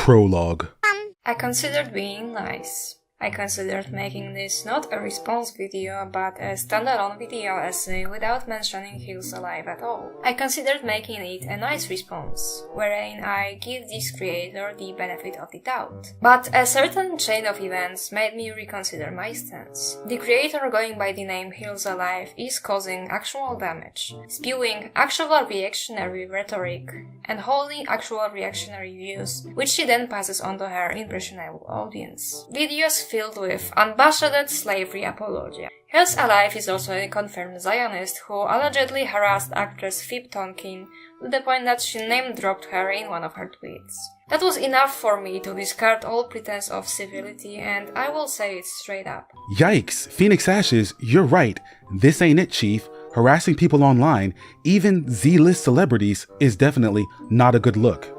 Prologue. I considered being nice. I considered making this not a response video, but a standalone video essay without mentioning Hills Alive at all. I considered making it a nice response, wherein I give this creator the benefit of the doubt. But a certain chain of events made me reconsider my stance. The creator going by the name Hills Alive is causing actual damage, spewing actual reactionary rhetoric, and holding actual reactionary views, which she then passes on to her impressionable audience. Videos filled with unabashed slavery apologia. Hills Alive is also a confirmed Zionist who allegedly harassed actress Phoebe Tonkin to the point that she name-dropped her in one of her tweets. That was enough for me to discard all pretense of civility, and I will say it straight up. Yikes, Phoenix Ashes, you're right. This ain't it, Chief. Harassing people online, even Z-list celebrities, is definitely not a good look.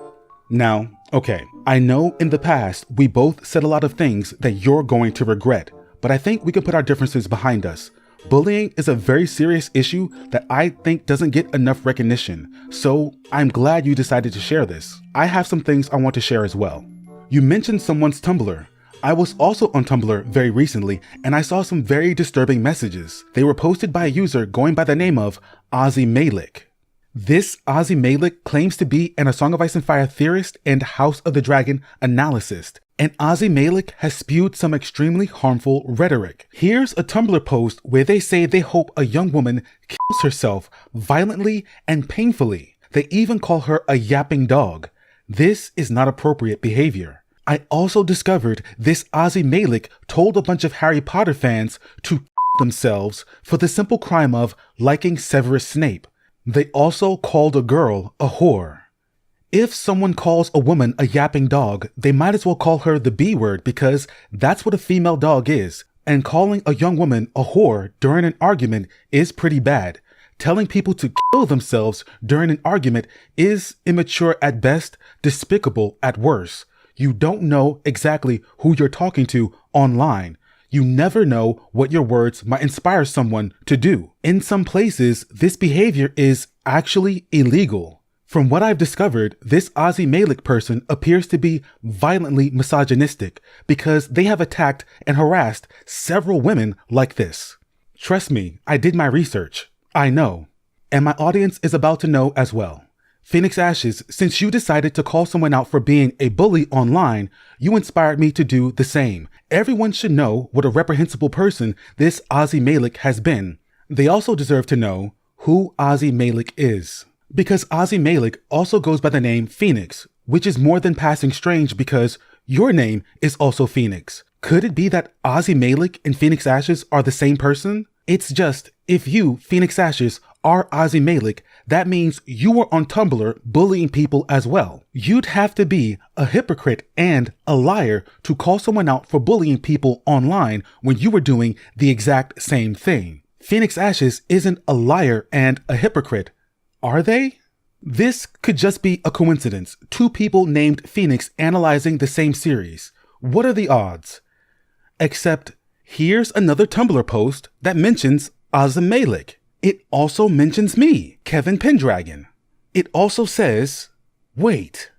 Now, okay, I know in the past we both said a lot of things that you're going to regret, but I think we can put our differences behind us. Bullying is a very serious issue that I think doesn't get enough recognition, so I'm glad you decided to share this. I have some things I want to share as well. You mentioned someone's Tumblr. I was also on Tumblr very recently, and I saw some very disturbing messages. They were posted by a user going by the name of Ozzy Malik. This Ozzy Malik claims to be an A Song of Ice and Fire theorist and House of the Dragon analyst, and Ozzy Malik has spewed some extremely harmful rhetoric. Here's a Tumblr post where they say they hope a young woman kills herself violently and painfully. They even call her a yapping dog. This is not appropriate behavior. I also discovered this Ozzy Malik told a bunch of Harry Potter fans to kill themselves for the simple crime of liking Severus Snape. They also called a girl a whore. If someone calls a woman a yapping dog, they might as well call her the B word because that's what a female dog is. And calling a young woman a whore during an argument is pretty bad. Telling people to kill themselves during an argument is immature at best, despicable at worst. You don't know exactly who you're talking to online. You never know what your words might inspire someone to do. In some places, this behavior is actually illegal. From what I've discovered, this Ozzy Malik person appears to be violently misogynistic because they have attacked and harassed several women like this. Trust me, I did my research. I know. And my audience is about to know as well. Phoenix Ashes, since you decided to call someone out for being a bully online, you inspired me to do the same. Everyone should know what a reprehensible person this Ozzy Malik has been. They also deserve to know who Ozzy Malik is. Because Ozzy Malik also goes by the name Phoenix, which is more than passing strange because your name is also Phoenix. Could it be that Ozzy Malik and Phoenix Ashes are the same person? It's just, if you, Phoenix Ashes, are Ozzy Malik, that means you were on Tumblr bullying people as well. You'd have to be a hypocrite and a liar to call someone out for bullying people online when you were doing the exact same thing. Phoenix Ashes isn't a liar and a hypocrite, are they? This could just be a coincidence. Two people named Phoenix analyzing the same series. What are the odds? Except, here's another Tumblr post that mentions Ozzy Malik. It also mentions me, Kevin Pendragon. It also says, wait,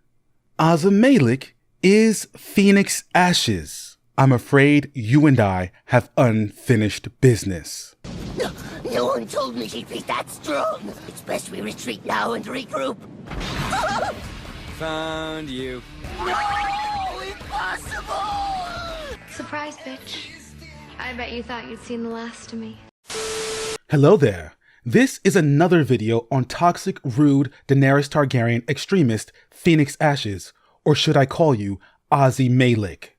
Ozzy Malik is Phoenix Ashes. I'm afraid you and I have unfinished business. No one told me she'd be that strong. It's best we retreat now and regroup. Found you. No! Impossible! Surprise, bitch. I bet you thought you'd seen the last of me. Hello there. This is another video on toxic, rude Daenerys Targaryen extremist Phoenix Ashes, or should I call you Ozzy Malik?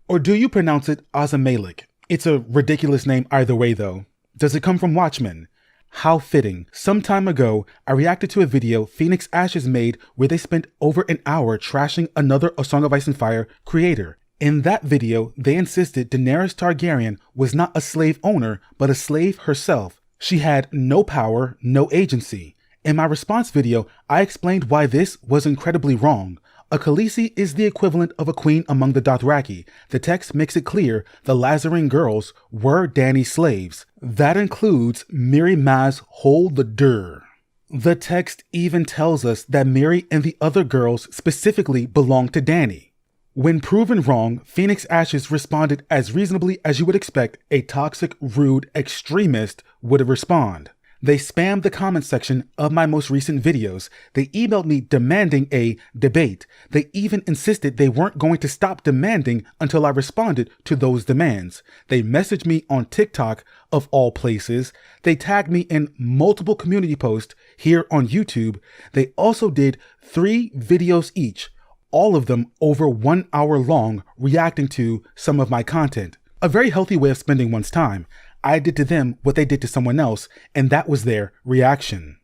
Or do you pronounce it Ozzy Malik? It's a ridiculous name either way though. Does it come from Watchmen? How fitting. Some time ago, I reacted to a video Phoenix Ashes made where they spent over an hour trashing another A Song of Ice and Fire creator. In that video, they insisted Daenerys Targaryen was not a slave owner, but a slave herself. She had no power, no agency. In my response video, I explained why this was incredibly wrong. A Khaleesi is the equivalent of a queen among the Dothraki. The text makes it clear the Lazarine girls were Dany's slaves. That includes Mirri Maz Hold the Dur. The text even tells us that Mirri and the other girls specifically belong to Dany. When proven wrong, Phoenix Ashes responded as reasonably as you would expect a toxic, rude extremist would respond. They spammed the comment section of my most recent videos. They emailed me demanding a debate. They even insisted they weren't going to stop demanding until I responded to those demands. They messaged me on TikTok, of all places. They tagged me in multiple community posts here on YouTube. They also did 3 videos each, all of them over 1 hour long, reacting to some of my content. A very healthy way of spending one's time. I did to them what they did to someone else, and that was their reaction.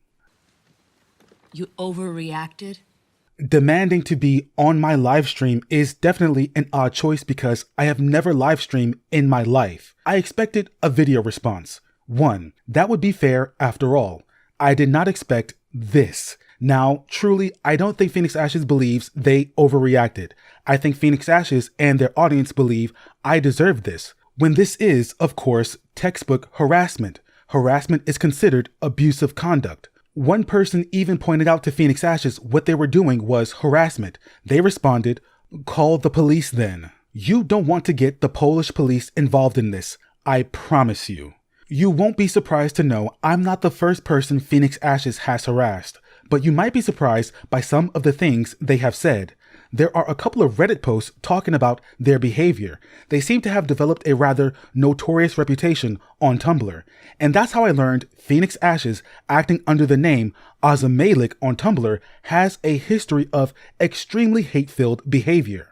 You overreacted? Demanding to be on my live stream is definitely an odd choice because I have never live streamed in my life. I expected a video response. 1. That would be fair after all. I did not expect this. Now, truly, I don't think Phoenix Ashes believes they overreacted. I think Phoenix Ashes and their audience believe I deserve this. When this is, of course, textbook harassment. Harassment is considered abusive conduct. One person even pointed out to Phoenix Ashes what they were doing was harassment. They responded, "Call the police then." You don't want to get the Polish police involved in this. I promise you. You won't be surprised to know I'm not the first person Phoenix Ashes has harassed, but you might be surprised by some of the things they have said. There are a couple of Reddit posts talking about their behavior. They seem to have developed a rather notorious reputation on Tumblr. And that's how I learned Phoenix Ashes, acting under the name Azamalik on Tumblr, has a history of extremely hate-filled behavior.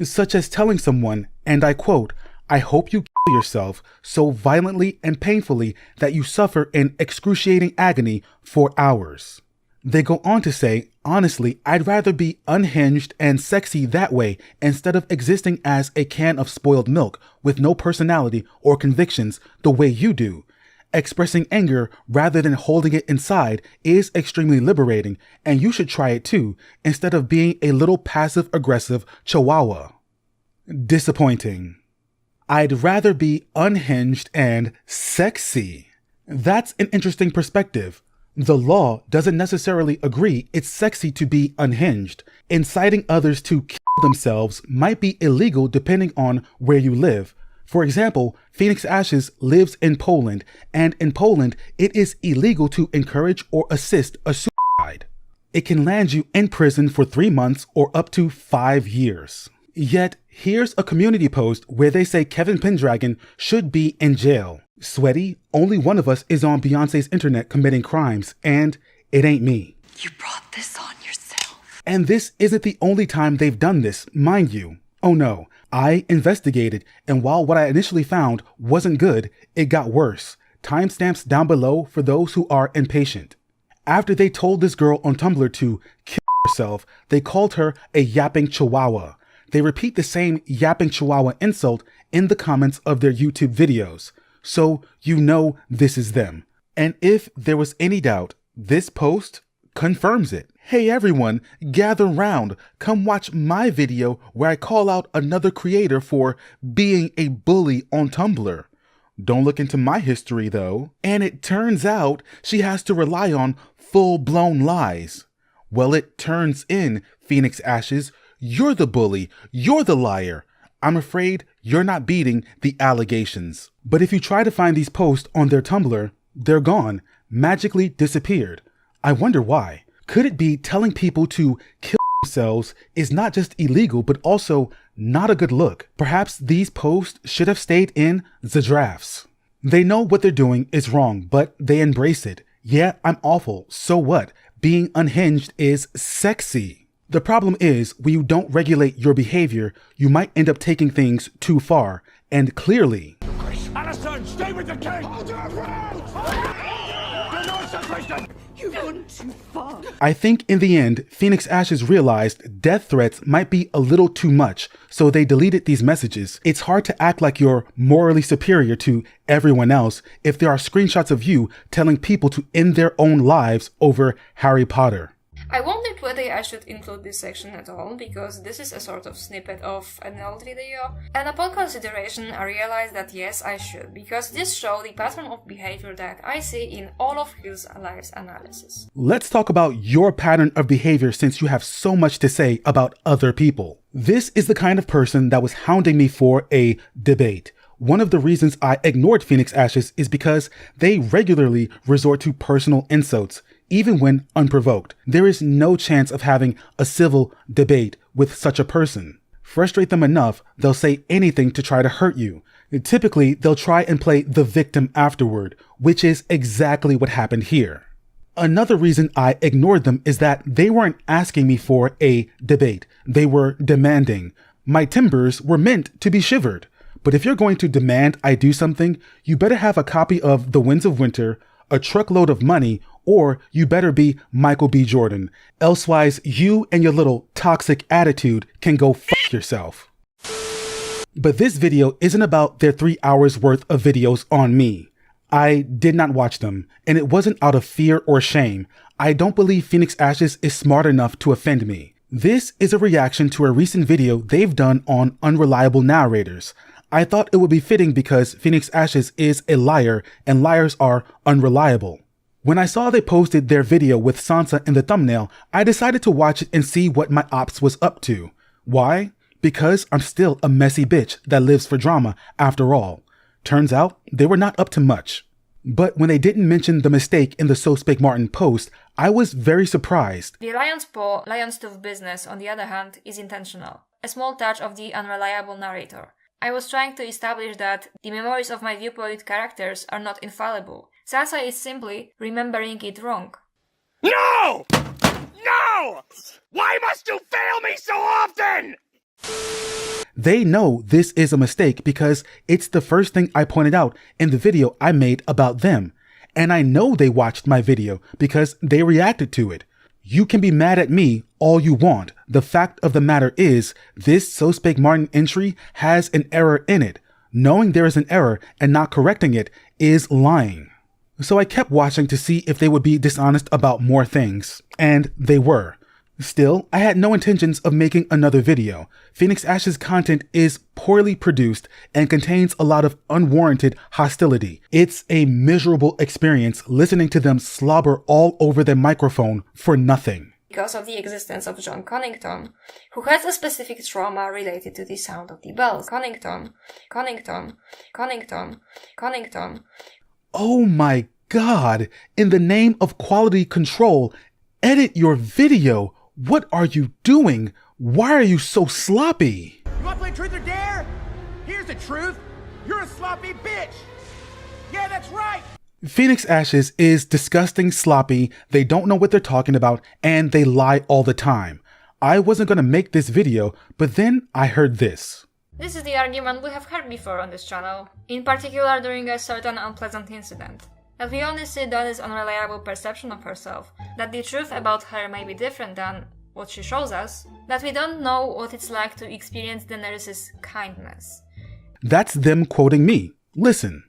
Such as telling someone, and I quote, "I hope you kill yourself so violently and painfully that you suffer in excruciating agony for hours." They go on to say, "Honestly, I'd rather be unhinged and sexy that way instead of existing as a can of spoiled milk with no personality or convictions the way you do. Expressing anger rather than holding it inside is extremely liberating, and you should try it too, instead of being a little passive-aggressive chihuahua." Disappointing. I'd rather be unhinged and sexy. That's an interesting perspective. The law doesn't necessarily agree it's sexy to be unhinged. Inciting others to kill themselves might be illegal depending on where you live. For example, Phoenix Ashes lives in Poland, and in Poland, it is illegal to encourage or assist a suicide. It can land you in prison for 3 months or up to 5 years. Yet, here's a community post where they say Kevin Pendragon should be in jail. Sweaty, only one of us is on Beyonce's internet committing crimes, and it ain't me. You brought this on yourself. And this isn't the only time they've done this, mind you. Oh no, I investigated, and while what I initially found wasn't good, it got worse. Timestamps down below for those who are impatient. After they told this girl on Tumblr to kill herself, they called her a yapping chihuahua. They repeat the same yapping chihuahua insult in the comments of their YouTube videos. So you know this is them. And if there was any doubt, this post confirms it. Hey everyone, gather round. Come watch my video where I call out another creator for being a bully on Tumblr. Don't look into my history though. And it turns out she has to rely on full-blown lies. Well, it turns in, Phoenix Ashes. You're the bully. You're the liar. I'm afraid you're not beating the allegations. But if you try to find these posts on their Tumblr, they're gone, magically disappeared. I wonder why. Could it be telling people to kill themselves is not just illegal, but also not a good look? Perhaps these posts should have stayed in the drafts. They know what they're doing is wrong, but they embrace it. Yeah, I'm awful. So what? Being unhinged is sexy. The problem is, when you don't regulate your behavior, you might end up taking things too far, and clearly, Alison, stay with the king! You've gone too far. I think in the end, Phoenix Ashes realized death threats might be a little too much, so they deleted these messages. It's hard to act like you're morally superior to everyone else if there are screenshots of you telling people to end their own lives over Harry Potter. I wondered whether I should include this section at all, because this is a sort of snippet of an old video, and upon consideration I realized that yes, I should, because this shows the pattern of behavior that I see in all of Hill's Life's analysis. Let's talk about your pattern of behavior since you have so much to say about other people. This is the kind of person that was hounding me for a debate. One of the reasons I ignored Phoenix Ashes is because they regularly resort to personal insults, even when unprovoked. There is no chance of having a civil debate with such a person. Frustrate them enough, they'll say anything to try to hurt you. Typically, they'll try and play the victim afterward, which is exactly what happened here. Another reason I ignored them is that they weren't asking me for a debate. They were demanding. My timbers were meant to be shivered. But if you're going to demand I do something, you better have a copy of The Winds of Winter, a truckload of money, or you better be Michael B. Jordan. Elsewise, you and your little toxic attitude can go fuck yourself. But this video isn't about their 3 hours worth of videos on me. I did not watch them, and it wasn't out of fear or shame. I don't believe Phoenix Ashes is smart enough to offend me. This is a reaction to a recent video they've done on Unreliable Narrators. I thought it would be fitting because Phoenix Ashes is a liar and liars are unreliable. When I saw they posted their video with Sansa in the thumbnail, I decided to watch it and see what my ops was up to. Why? Because I'm still a messy bitch that lives for drama after all. Turns out they were not up to much. But when they didn't mention the mistake in the So Spake Martin post, I was very surprised. The Lion's Paw, Lion's Tooth business, on the other hand, is intentional. A small touch of the Unreliable Narrator. I was trying to establish that the memories of my viewpoint characters are not infallible. Sansa is simply remembering it wrong. No! No! Why must you fail me so often? They know this is a mistake because it's the first thing I pointed out in the video I made about them. And I know they watched my video because they reacted to it. You can be mad at me all you want. The fact of the matter is, this So Spake Martin entry has an error in it. Knowing there is an error and not correcting it is lying. So I kept watching to see if they would be dishonest about more things. And they were. Still, I had no intentions of making another video. Phoenix Ashes content is poorly produced and contains a lot of unwarranted hostility. It's a miserable experience listening to them slobber all over their microphone for nothing. Because of the existence of John Connington, who has a specific trauma related to the sound of the bells. Connington. Oh my God! In the name of quality control, edit your video! What are you doing? Why are you so sloppy? You wanna play truth or dare? Here's the truth. You're a sloppy bitch. Yeah, that's right. Phoenix Ashes is disgusting, sloppy, they don't know what they're talking about, and they lie all the time. I wasn't gonna make this video, but then I heard this. This is the argument we have heard before on this channel, in particular during a certain unpleasant incident. That we only see Dany's unreliable perception of herself, that the truth about her may be different than what she shows us, that we don't know what it's like to experience Daenerys' kindness. That's them quoting me. Listen.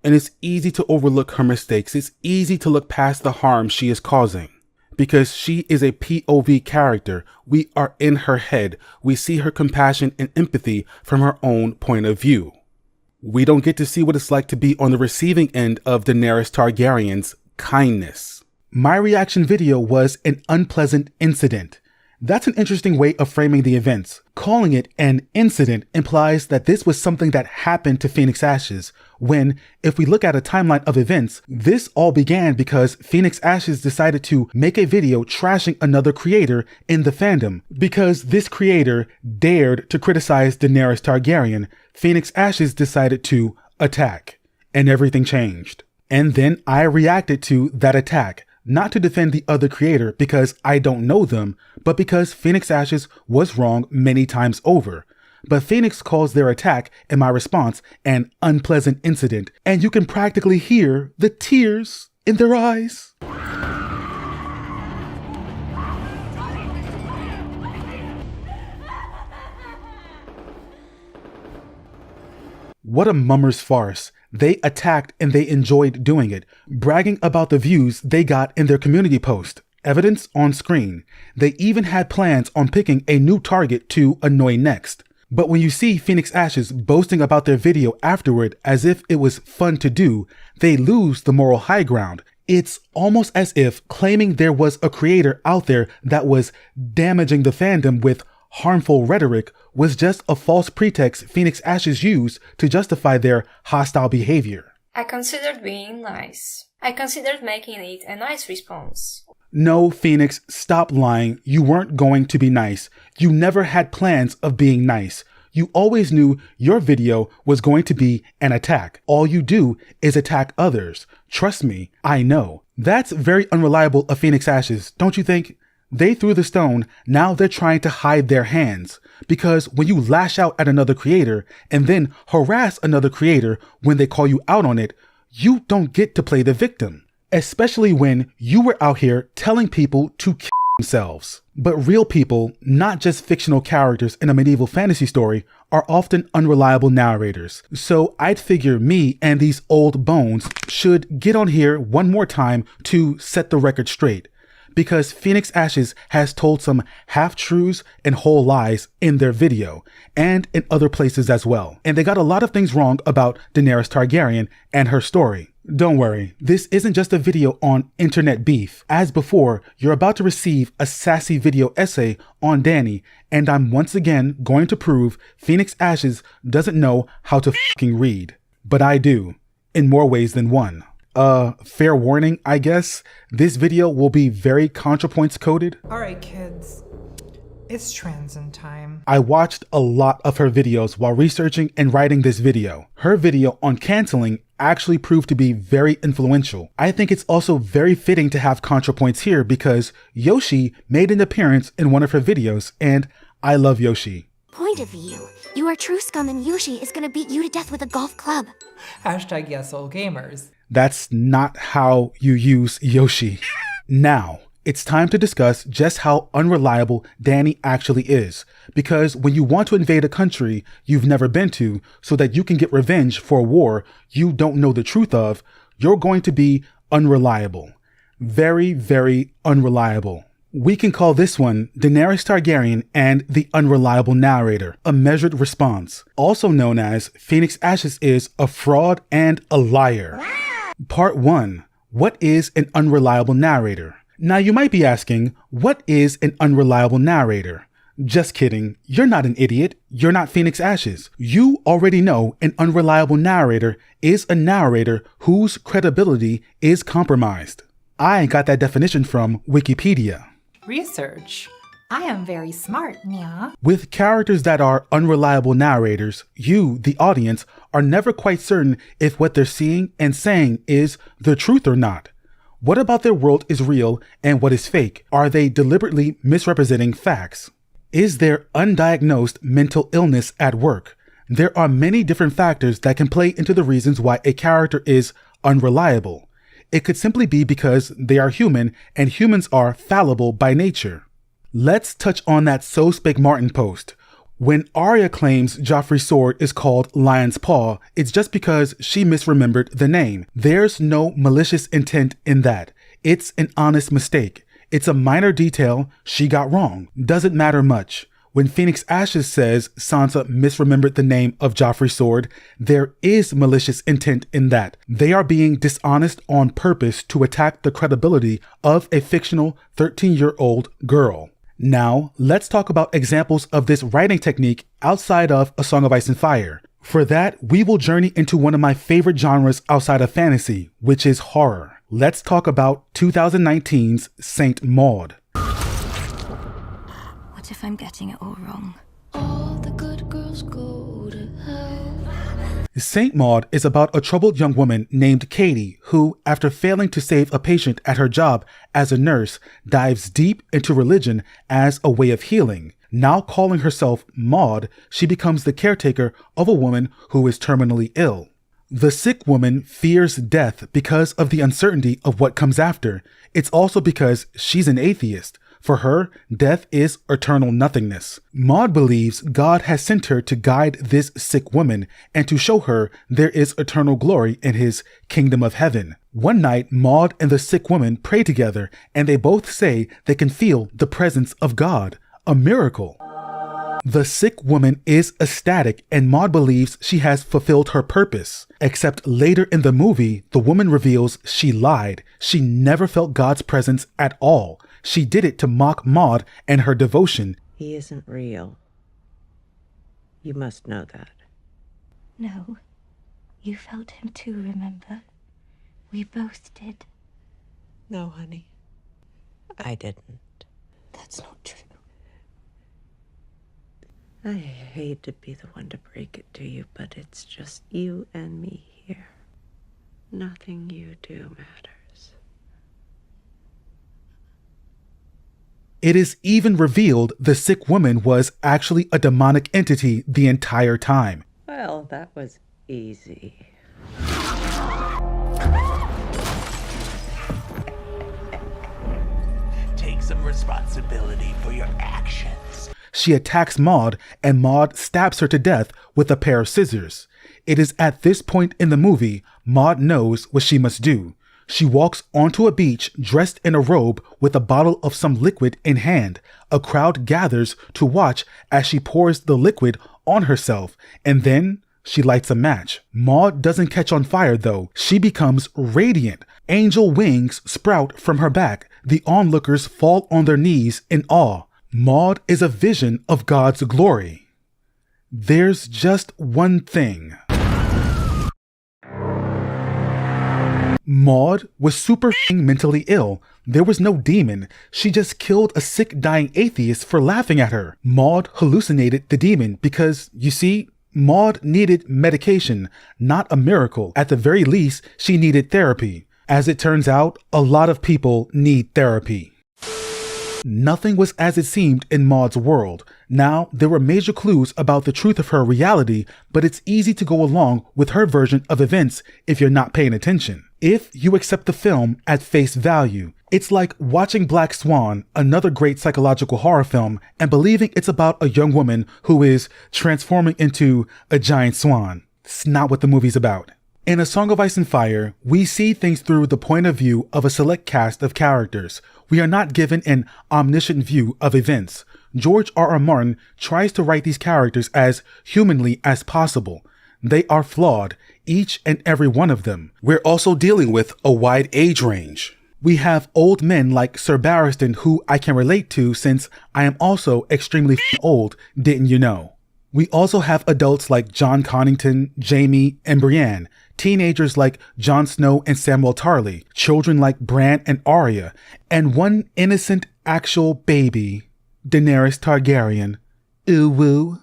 And it's easy to overlook her mistakes. It's easy to look past the harm she is causing. Because she is a POV character. We are in her head. We see her compassion and empathy from her own point of view. We don't get to see what it's like to be on the receiving end of Daenerys Targaryen's kindness. My reaction video was an unpleasant incident. That's an interesting way of framing the events. Calling it an incident implies that this was something that happened to Phoenix Ashes, when, if we look at a timeline of events, this all began because Phoenix Ashes decided to make a video trashing another creator in the fandom. Because this creator dared to criticize Daenerys Targaryen, Phoenix Ashes decided to attack, and everything changed. And then I reacted to that attack. Not to defend the other creator because I don't know them, but because Phoenix Ashes was wrong many times over. But Phoenix calls their attack and my response an unpleasant incident, and you can practically hear the tears in their eyes. What a mummer's farce. They attacked and they enjoyed doing it, bragging about the views they got in their community post. evidence on screen. They even had plans on picking a new target to annoy next. But when you see Phoenix Ashes boasting about their video afterward as if it was fun to do, they lose the moral high ground. It's almost as if claiming there was a creator out there that was damaging the fandom with harmful rhetoric was just a false pretext Phoenix Ashes used to justify their hostile behavior. I considered being nice. I considered making it a nice response. No, Phoenix, stop lying. You weren't going to be nice. You never had plans of being nice. You always knew your video was going to be an attack. All you do is attack others. Trust me, I know. That's very unreliable of Phoenix Ashes, don't you think? They threw the stone, now they're trying to hide their hands. Because when you lash out at another creator and then harass another creator when they call you out on it, you don't get to play the victim. Especially when you were out here telling people to kill themselves. But real people, not just fictional characters in a medieval fantasy story, are often unreliable narrators. So I'd figure me and these old bones should get on here one more time to set the record straight. Because Phoenix Ashes has told some half-truths and whole lies in their video, and in other places as well. And they got a lot of things wrong about Daenerys Targaryen and her story. Don't worry, this isn't just a video on internet beef. As before, you're about to receive a sassy video essay on Dany, and I'm once again going to prove Phoenix Ashes doesn't know how to fucking read. But I do, in more ways than one. Fair warning, I guess. This video will be very ContraPoints coded. Alright kids, it's transin time. I watched a lot of her videos while researching and writing this video. Her video on canceling actually proved to be very influential. I think it's also very fitting to have ContraPoints here because Yoshi made an appearance in one of her videos, and I love Yoshi. Point of view. You are true scum and Yoshi is gonna beat you to death with a golf club. Hashtag yes all gamers. That's not how you use Yoshi. Now, it's time to discuss just how unreliable Dany actually is. Because when you want to invade a country you've never been to so that you can get revenge for a war you don't know the truth of, you're going to be unreliable. Very, very unreliable. We can call this one Daenerys Targaryen and the Unreliable Narrator, a measured response. Also known as Phoenix Ashes is a fraud and a liar. Part 1. What is an unreliable narrator? Now you might be asking, what is an unreliable narrator? Just kidding. You're not an idiot. You're not Phoenix Ashes. You already know an unreliable narrator is a narrator whose credibility is compromised. I got that definition from Wikipedia. Research. I am very smart, Nya. With characters that are unreliable narrators, you, the audience, are never quite certain if what they're seeing and saying is the truth or not. What about their world is real and what is fake? Are they deliberately misrepresenting facts? Is there undiagnosed mental illness at work? There are many different factors that can play into the reasons why a character is unreliable. It could simply be because they are human and humans are fallible by nature. Let's touch on that So Spake Martin post. When Arya claims Joffrey's sword is called Lion's Paw, it's just because she misremembered the name. There's no malicious intent in that. It's an honest mistake. It's a minor detail she got wrong. Doesn't matter much. When Phoenix Ashes says Sansa misremembered the name of Joffrey's sword, there is malicious intent in that. They are being dishonest on purpose to attack the credibility of a fictional 13-year-old girl. Now, let's talk about examples of this writing technique outside of A Song of Ice and Fire. For that, we will journey into one of my favorite genres outside of fantasy, which is horror. Let's talk about 2019's Saint Maud. What if I'm getting it all wrong? All the good girls go to hell. Saint Maud is about a troubled young woman named Katie who, after failing to save a patient at her job as a nurse, dives deep into religion as a way of healing. Now calling herself Maud, she becomes the caretaker of a woman who is terminally ill. The sick woman fears death because of the uncertainty of what comes after. It's also because she's an atheist. For her, death is eternal nothingness. Maud believes God has sent her to guide this sick woman and to show her there is eternal glory in his kingdom of heaven. One night, Maud and the sick woman pray together, and they both say they can feel the presence of God. A miracle. The sick woman is ecstatic, and Maud believes she has fulfilled her purpose. Except later in the movie, the woman reveals she lied. She never felt God's presence at all. She did it to mock Maud and her devotion. He isn't real. You must know that. No. You felt him too, remember? We both did. No, honey. I didn't. That's not true. I hate to be the one to break it to you, but it's just you and me here. Nothing you do matters. It is even revealed the sick woman was actually a demonic entity the entire time. Well, that was easy. Take some responsibility for your actions. She attacks Maud, and Maud stabs her to death with a pair of scissors. It is at this point in the movie Maud knows what she must do. She walks onto a beach dressed in a robe with a bottle of some liquid in hand. A crowd gathers to watch as she pours the liquid on herself, and then she lights a match. Maud doesn't catch on fire though. She becomes radiant. Angel wings sprout from her back. The onlookers fall on their knees in awe. Maud is a vision of God's glory. There's just one thing. Maud was super mentally ill. There was no demon. She just killed a sick, dying atheist for laughing at her. Maud hallucinated the demon because, you see, Maud needed medication, not a miracle. At the very least, she needed therapy. As it turns out, a lot of people need therapy. Nothing was as it seemed in Maud's world. Now, there were major clues about the truth of her reality, but it's easy to go along with her version of events if you're not paying attention. If you accept the film at face value, it's like watching Black Swan, another great psychological horror film, and believing it's about a young woman who is transforming into a giant swan. It's not what the movie's about. In A Song of Ice and Fire, we see things through the point of view of a select cast of characters. We are not given an omniscient view of events. George R.R. Martin tries to write these characters as humanly as possible. They are flawed, each and every one of them. We're also dealing with a wide age range. We have old men like Sir Barristan, who I can relate to since I am also extremely old, didn't you know? We also have adults like John Connington, Jaime, and Brienne, teenagers like Jon Snow and Samwell Tarly, children like Bran and Arya, and one innocent actual baby, Daenerys Targaryen. Ooh woo.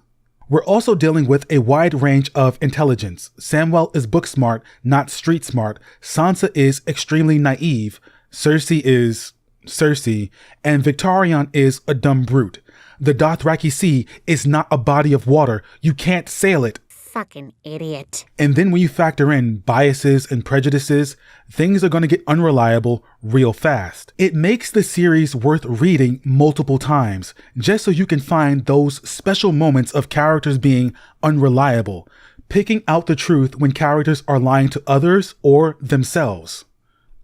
We're also dealing with a wide range of intelligence. Samwell is book smart, not street smart. Sansa is extremely naive. Cersei is Cersei, and Victarion is a dumb brute. The Dothraki Sea is not a body of water. You can't sail it. Fucking idiot. And then when you factor in biases and prejudices, things are going to get unreliable real fast. It makes the series worth reading multiple times, just so you can find those special moments of characters being unreliable, picking out the truth when characters are lying to others or themselves.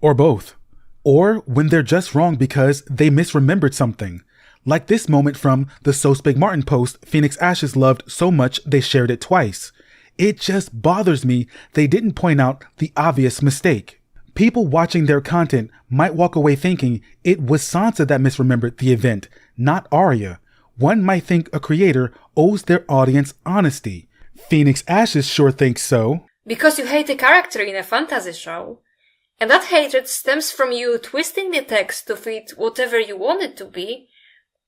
Or both. Or when they're just wrong because they misremembered something. Like this moment from the So Spake Martin post Phoenix Ashes loved so much they shared it twice. It just bothers me they didn't point out the obvious mistake. People watching their content might walk away thinking it was Sansa that misremembered the event, not Arya. One might think a creator owes their audience honesty. Phoenix Ashes sure thinks so. Because you hate a character in a fantasy show. And that hatred stems from you twisting the text to fit whatever you want it to be,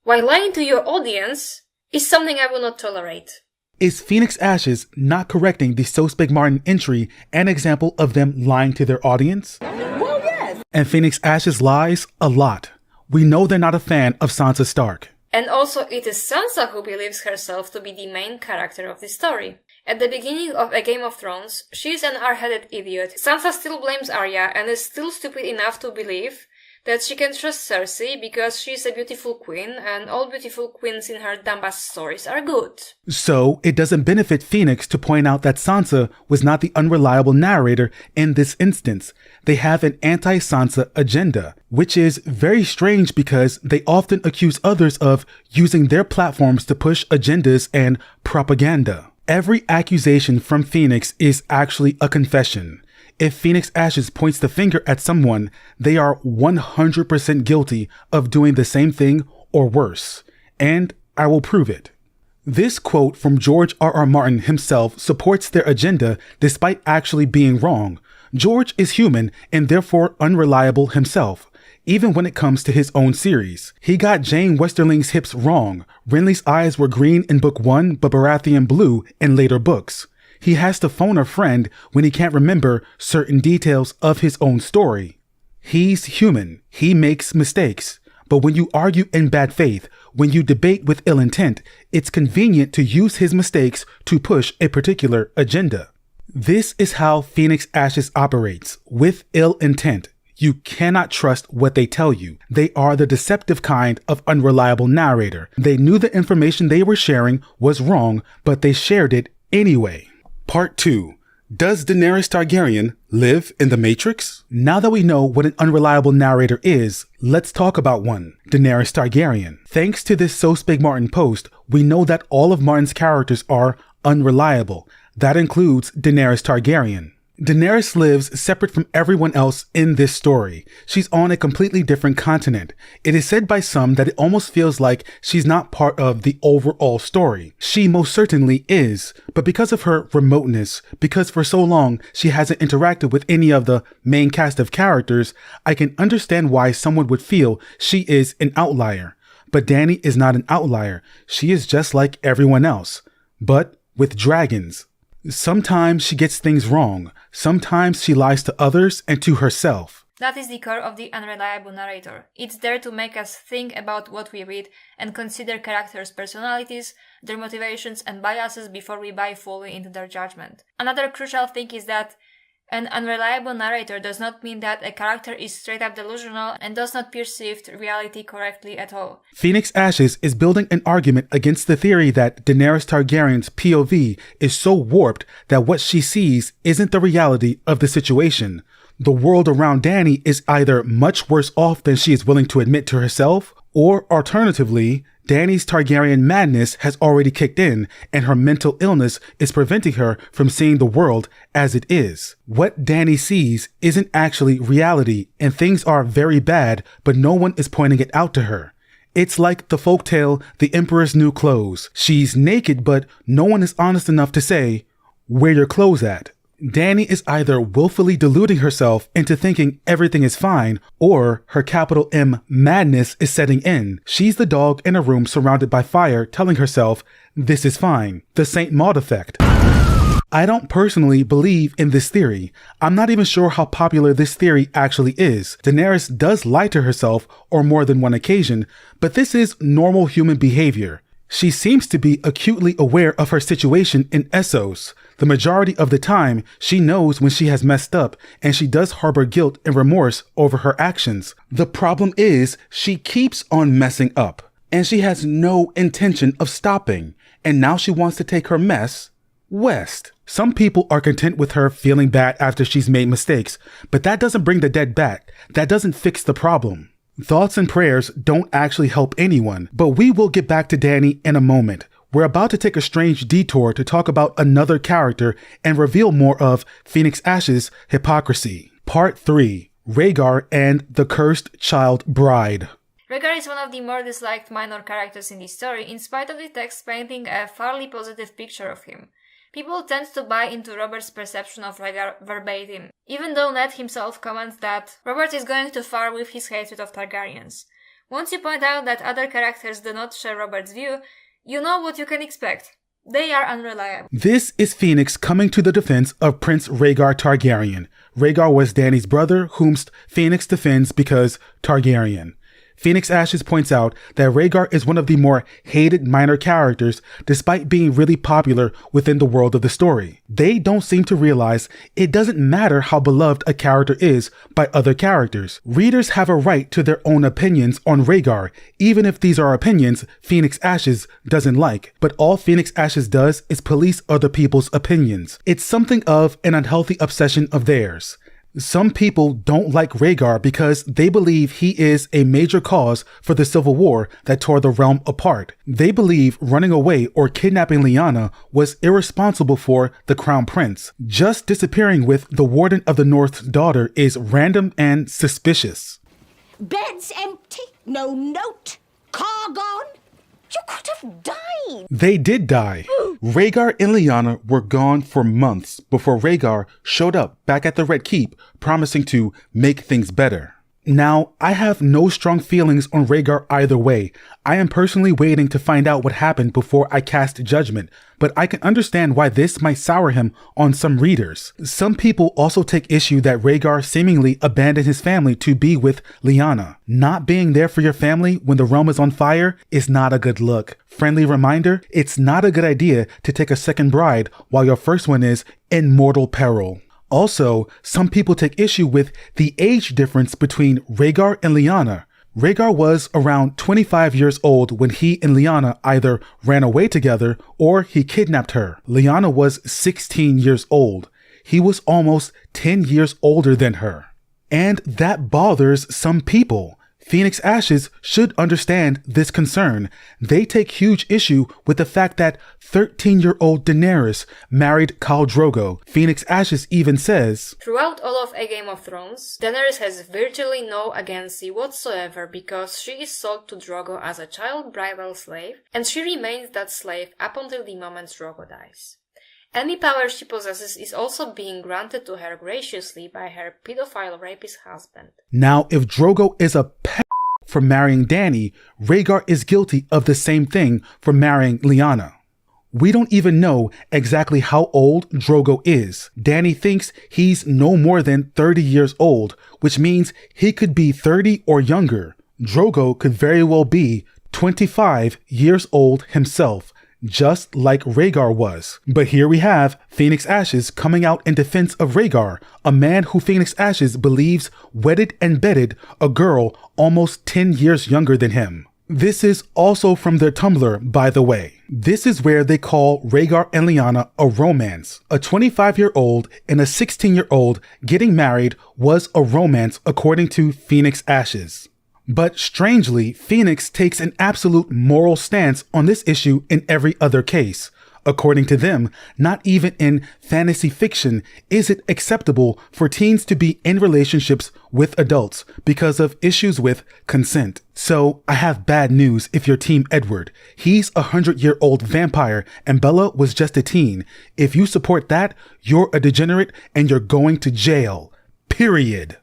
while lying to your audience is something I will not tolerate. Is Phoenix Ashes not correcting the So Spake Martin entry an example of them lying to their audience? Well, yes. And Phoenix Ashes lies a lot. We know they're not a fan of Sansa Stark. And also it is Sansa who believes herself to be the main character of the story. At the beginning of A Game of Thrones, she is an hard-headed idiot. Sansa still blames Arya and is still stupid enough to believe that she can trust Cersei because she's a beautiful queen and all beautiful queens in her dumbass stories are good. So it doesn't benefit Phoenix to point out that Sansa was not the unreliable narrator in this instance. They have an anti-Sansa agenda, which is very strange because they often accuse others of using their platforms to push agendas and propaganda. Every accusation from Phoenix is actually a confession. If Phoenix Ashes points the finger at someone, they are 100% guilty of doing the same thing or worse. And I will prove it. This quote from George R.R. Martin himself supports their agenda despite actually being wrong. George is human and therefore unreliable himself, even when it comes to his own series. He got Jane Westerling's hips wrong. Renly's eyes were green in book 1 but Baratheon blue in later books. He has to phone a friend when he can't remember certain details of his own story. He's human. He makes mistakes. But when you argue in bad faith, when you debate with ill intent, it's convenient to use his mistakes to push a particular agenda. This is how Phoenix Ashes operates, with ill intent. You cannot trust what they tell you. They are the deceptive kind of unreliable narrator. They knew the information they were sharing was wrong, but they shared it anyway. Part 2. Does Daenerys Targaryen live in the Matrix? Now that we know what an unreliable narrator is, let's talk about one, Daenerys Targaryen. Thanks to this So Spake Martin post, we know that all of Martin's characters are unreliable. That includes Daenerys Targaryen. Daenerys lives separate from everyone else in this story. She's on a completely different continent. It is said by some that it almost feels like she's not part of the overall story. She most certainly is, but because of her remoteness, because for so long she hasn't interacted with any of the main cast of characters, I can understand why someone would feel she is an outlier. But Dany is not an outlier. She is just like everyone else, but with dragons. Sometimes she gets things wrong. Sometimes she lies to others and to herself. That is the core of the Unreliable Narrator. It's there to make us think about what we read and consider characters' personalities, their motivations and biases before we buy fully into their judgment. Another crucial thing is that an unreliable narrator does not mean that a character is straight up delusional and does not perceive reality correctly at all. Phoenix Ashes is building an argument against the theory that Daenerys Targaryen's POV is so warped that what she sees isn't the reality of the situation. The world around Dany is either much worse off than she is willing to admit to herself, or alternatively, Dany's Targaryen madness has already kicked in and her mental illness is preventing her from seeing the world as it is. What Dany sees isn't actually reality and things are very bad, but no one is pointing it out to her. It's like the folktale The Emperor's New Clothes. She's naked, but no one is honest enough to say, "Where your clothes at?" Dany is either willfully deluding herself into thinking everything is fine, or her capital M madness is setting in. She's the dog in a room surrounded by fire telling herself, "This is fine." The Saint Maud effect. I don't personally believe in this theory. I'm not even sure how popular this theory actually is. Daenerys does lie to herself on more than one occasion, but this is normal human behavior. She seems to be acutely aware of her situation in Essos. The majority of the time, she knows when she has messed up, and she does harbor guilt and remorse over her actions. The problem is, she keeps on messing up, and she has no intention of stopping, and now she wants to take her mess west. Some people are content with her feeling bad after she's made mistakes, but that doesn't bring the dead back. That doesn't fix the problem. Thoughts and prayers don't actually help anyone, but we will get back to Dany in a moment. We're about to take a strange detour to talk about another character and reveal more of Phoenix Ashes' hypocrisy. Part 3. Rhaegar and the Cursed Child Bride. Rhaegar is one of the more disliked minor characters in this story, in spite of the text painting a fairly positive picture of him. People tend to buy into Robert's perception of Rhaegar verbatim, even though Ned himself comments that Robert is going too far with his hatred of Targaryens. Once you point out that other characters do not share Robert's view, you know what you can expect. They are unreliable. This is Phoenix coming to the defense of Prince Rhaegar Targaryen. Rhaegar was Dany's brother, whom Phoenix defends because Targaryen. Phoenix Ashes points out that Rhaegar is one of the more hated minor characters despite being really popular within the world of the story. They don't seem to realize it doesn't matter how beloved a character is by other characters. Readers have a right to their own opinions on Rhaegar, even if these are opinions Phoenix Ashes doesn't like. But all Phoenix Ashes does is police other people's opinions. It's something of an unhealthy obsession of theirs. Some people don't like Rhaegar because they believe he is a major cause for the civil war that tore the realm apart. They believe running away or kidnapping Lyanna was irresponsible for the crown prince. Just disappearing with the Warden of the North's daughter is random and suspicious. Bed's empty, no note, car gone. You could have died. They did die. Rhaegar and Lyanna were gone for months before Rhaegar showed up back at the Red Keep, promising to make things better. Now, I have no strong feelings on Rhaegar either way. I am personally waiting to find out what happened before I cast judgment, but I can understand why this might sour him on some readers. Some people also take issue that Rhaegar seemingly abandoned his family to be with Lyanna. Not being there for your family when the realm is on fire is not a good look. Friendly reminder, it's not a good idea to take a second bride while your first one is in mortal peril. Also, some people take issue with the age difference between Rhaegar and Lyanna. Rhaegar was around 25 years old when he and Lyanna either ran away together or he kidnapped her. Lyanna was 16 years old. He was almost 10 years older than her. And that bothers some people. Phoenix Ashes should understand this concern. They take huge issue with the fact that 13-year-old Daenerys married Khal Drogo. Phoenix Ashes even says, Throughout all of A Game of Thrones, Daenerys has virtually no agency whatsoever because she is sold to Drogo as a child bridal slave, and she remains that slave up until the moment Drogo dies. Any power she possesses is also being granted to her graciously by her pedophile rapist husband. Now, if Drogo is a for marrying Dany, Rhaegar is guilty of the same thing for marrying Lyanna. We don't even know exactly how old Drogo is. Dany thinks he's no more than 30 years old, which means he could be 30 or younger. Drogo could very well be 25 years old himself, just like Rhaegar was. But here we have Phoenix Ashes coming out in defense of Rhaegar, a man who Phoenix Ashes believes wedded and bedded a girl almost 10 years younger than him. This is also from their Tumblr, by the way. This is where they call Rhaegar and Lyanna a romance. A 25-year-old and a 16-year-old getting married was a romance according to Phoenix Ashes. But strangely, Phoenix takes an absolute moral stance on this issue in every other case. According to them, not even in fantasy fiction is it acceptable for teens to be in relationships with adults because of issues with consent. So I have bad news if you're Team Edward. He's a 100-year-old vampire and Bella was just a teen. If you support that, you're a degenerate and you're going to jail. Period.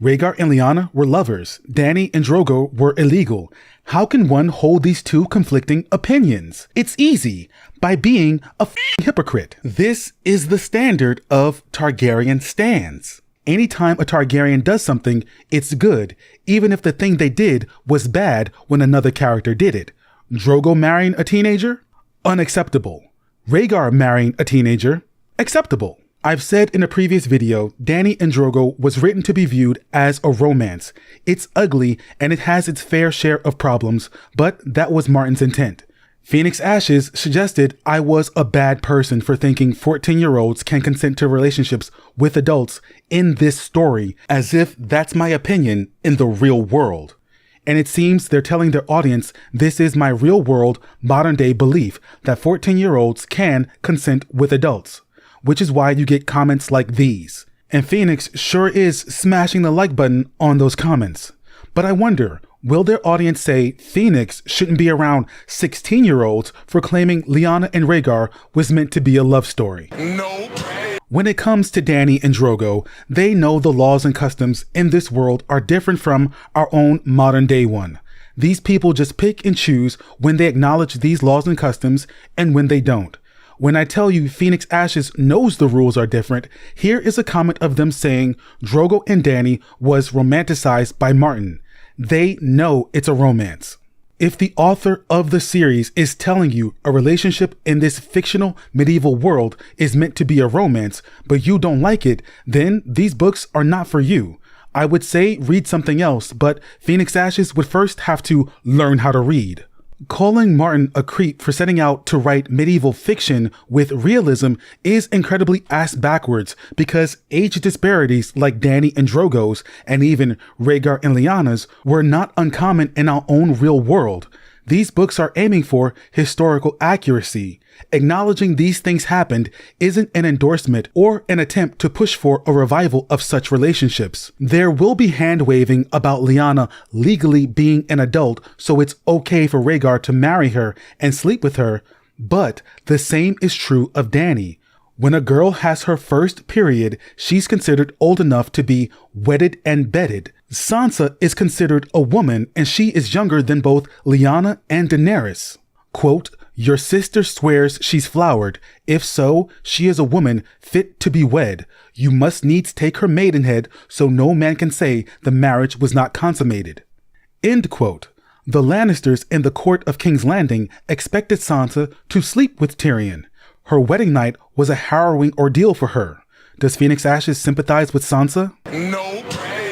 Rhaegar and Lyanna were lovers. Dany and Drogo were illegal. How can one hold these two conflicting opinions? It's easy, by being a hypocrite. This is the standard of Targaryen stans. Anytime a Targaryen does something, it's good, even if the thing they did was bad when another character did it. Drogo marrying a teenager? Unacceptable. Rhaegar marrying a teenager? Acceptable. I've said in a previous video, Dany and Drogo was written to be viewed as a romance. It's ugly and it has its fair share of problems, but that was Martin's intent. Phoenix Ashes suggested I was a bad person for thinking 14-year-olds can consent to relationships with adults in this story, as if that's my opinion in the real world. And it seems they're telling their audience this is my real world, modern day belief that 14-year-olds can consent with adults. Which is why you get comments like these. And Phoenix sure is smashing the like button on those comments. But I wonder, will their audience say Phoenix shouldn't be around 16-year-olds for claiming Lyanna and Rhaegar was meant to be a love story? Nope. When it comes to Dany and Drogo, they know the laws and customs in this world are different from our own modern day one. These people just pick and choose when they acknowledge these laws and customs and when they don't. When I tell you Phoenix Ashes knows the rules are different, here is a comment of them saying Drogo and Dany was romanticized by Martin. They know it's a romance. If the author of the series is telling you a relationship in this fictional medieval world is meant to be a romance, but you don't like it, then these books are not for you. I would say read something else, but Phoenix Ashes would first have to learn how to read. Calling Martin a creep for setting out to write medieval fiction with realism is incredibly ass backwards because age disparities like Dany and Drogo's and even Rhaegar and Lyanna's were not uncommon in our own real world. These books are aiming for historical accuracy. Acknowledging these things happened isn't an endorsement or an attempt to push for a revival of such relationships. There will be hand-waving about Lyanna legally being an adult, so it's okay for Rhaegar to marry her and sleep with her, but the same is true of Dany. When a girl has her first period, she's considered old enough to be wedded and bedded. Sansa is considered a woman and she is younger than both Lyanna and Daenerys. Quote, "Your sister swears she's flowered. If so, she is a woman fit to be wed. You must needs take her maidenhead so no man can say the marriage was not consummated." End quote. The Lannisters in the court of King's Landing expected Sansa to sleep with Tyrion. Her wedding night was a harrowing ordeal for her. Does Phoenix Ashes sympathize with Sansa? Nope.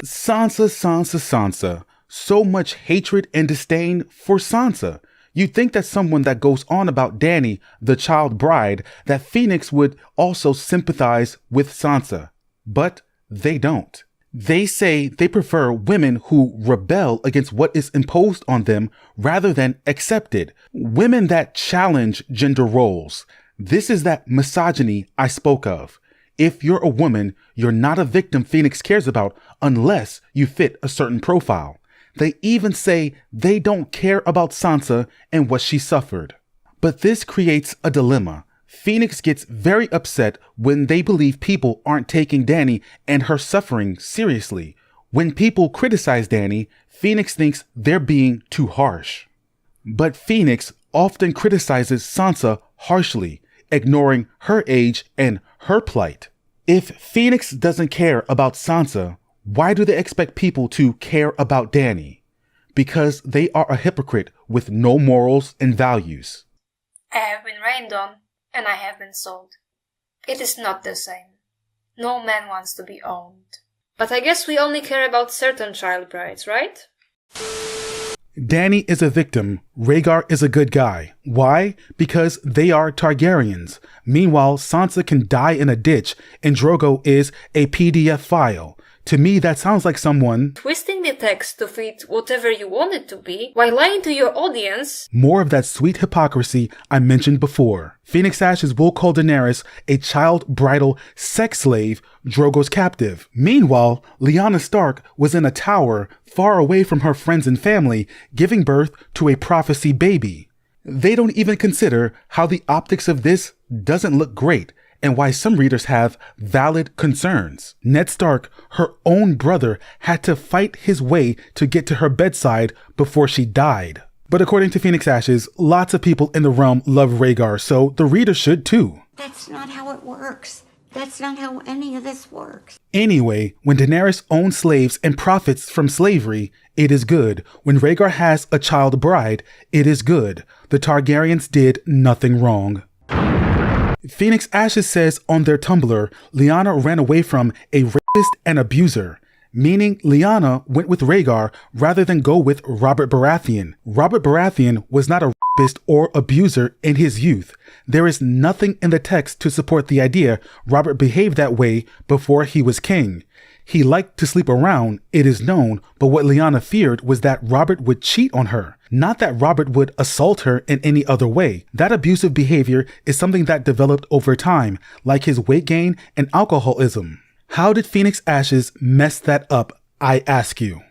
Sansa. So much hatred and disdain for Sansa. You'd think that someone that goes on about Dany, the child bride, that Phoenix would also sympathize with Sansa. But they don't. They say they prefer women who rebel against what is imposed on them rather than accepted. Women that challenge gender roles. This is that misogyny I spoke of. If you're a woman, you're not a victim Phoenix cares about unless you fit a certain profile. They even say they don't care about Sansa and what she suffered. But this creates a dilemma. Phoenix gets very upset when they believe people aren't taking Dany and her suffering seriously. When people criticize Dany, Phoenix thinks they're being too harsh. But Phoenix often criticizes Sansa harshly, ignoring her age and her plight. If Phoenix doesn't care about Sansa, why do they expect people to care about Dany? Because they are a hypocrite with no morals and values. I have been rained on, and I have been sold. It is not the same. No man wants to be owned. But I guess we only care about certain child brides, right? Dany is a victim. Rhaegar is a good guy. Why? Because they are Targaryens. Meanwhile, Sansa can die in a ditch, and Drogo is a PDF file. To me, that sounds like someone twisting the text to fit whatever you want it to be while lying to your audience. More of that sweet hypocrisy I mentioned before. Phoenix Ashes will call Daenerys a child bridal sex slave, Drogo's captive. Meanwhile, Lyanna Stark was in a tower far away from her friends and family, giving birth to a prophecy baby. They don't even consider how the optics of this doesn't look great, and why some readers have valid concerns. Ned Stark, her own brother, had to fight his way to get to her bedside before she died. But according to Phoenix Ashes, lots of people in the realm love Rhaegar, so the reader should too. That's not how it works. That's not how any of this works. Anyway, when Daenerys owns slaves and profits from slavery, it is good. When Rhaegar has a child bride, it is good. The Targaryens did nothing wrong. Phoenix Ashes says on their Tumblr, Lyanna ran away from a rapist and abuser, meaning Lyanna went with Rhaegar rather than go with Robert Baratheon. Robert Baratheon was not a rapist or abuser in his youth. There is nothing in the text to support the idea Robert behaved that way before he was king. He liked to sleep around, it is known, but what Lyanna feared was that Robert would cheat on her, not that Robert would assault her in any other way. That abusive behavior is something that developed over time, like his weight gain and alcoholism. How did Phoenix Ashes mess that up, I ask you?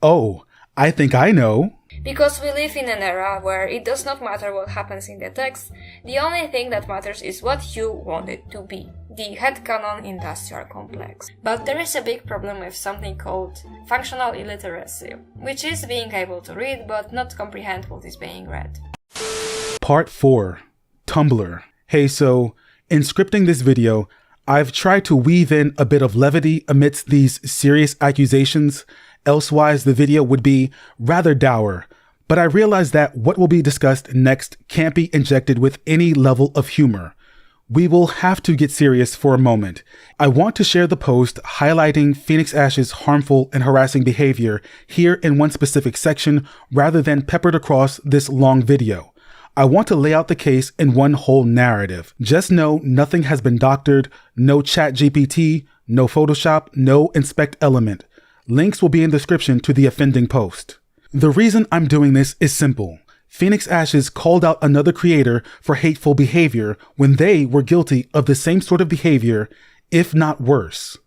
Oh, I think I know. Because we live in an era where it does not matter what happens in the text, the only thing that matters is what you want it to be. The headcanon industrial complex. But there is a big problem with something called functional illiteracy, which is being able to read but not comprehend what is being read. Part 4. Tumblr. Hey, so in scripting this video, I've tried to weave in a bit of levity amidst these serious accusations, Elsewise, the video would be rather dour, but I realized that what will be discussed next can't be injected with any level of humor. We will have to get serious for a moment. I want to share the post highlighting Phoenix Ash's harmful and harassing behavior here in one specific section rather than peppered across this long video. I want to lay out the case in one whole narrative. Just know nothing has been doctored, no ChatGPT, no Photoshop, no inspect element. Links will be in the description to the offending post. The reason I'm doing this is simple. Phoenix Ashes called out another creator for hateful behavior when they were guilty of the same sort of behavior, if not worse.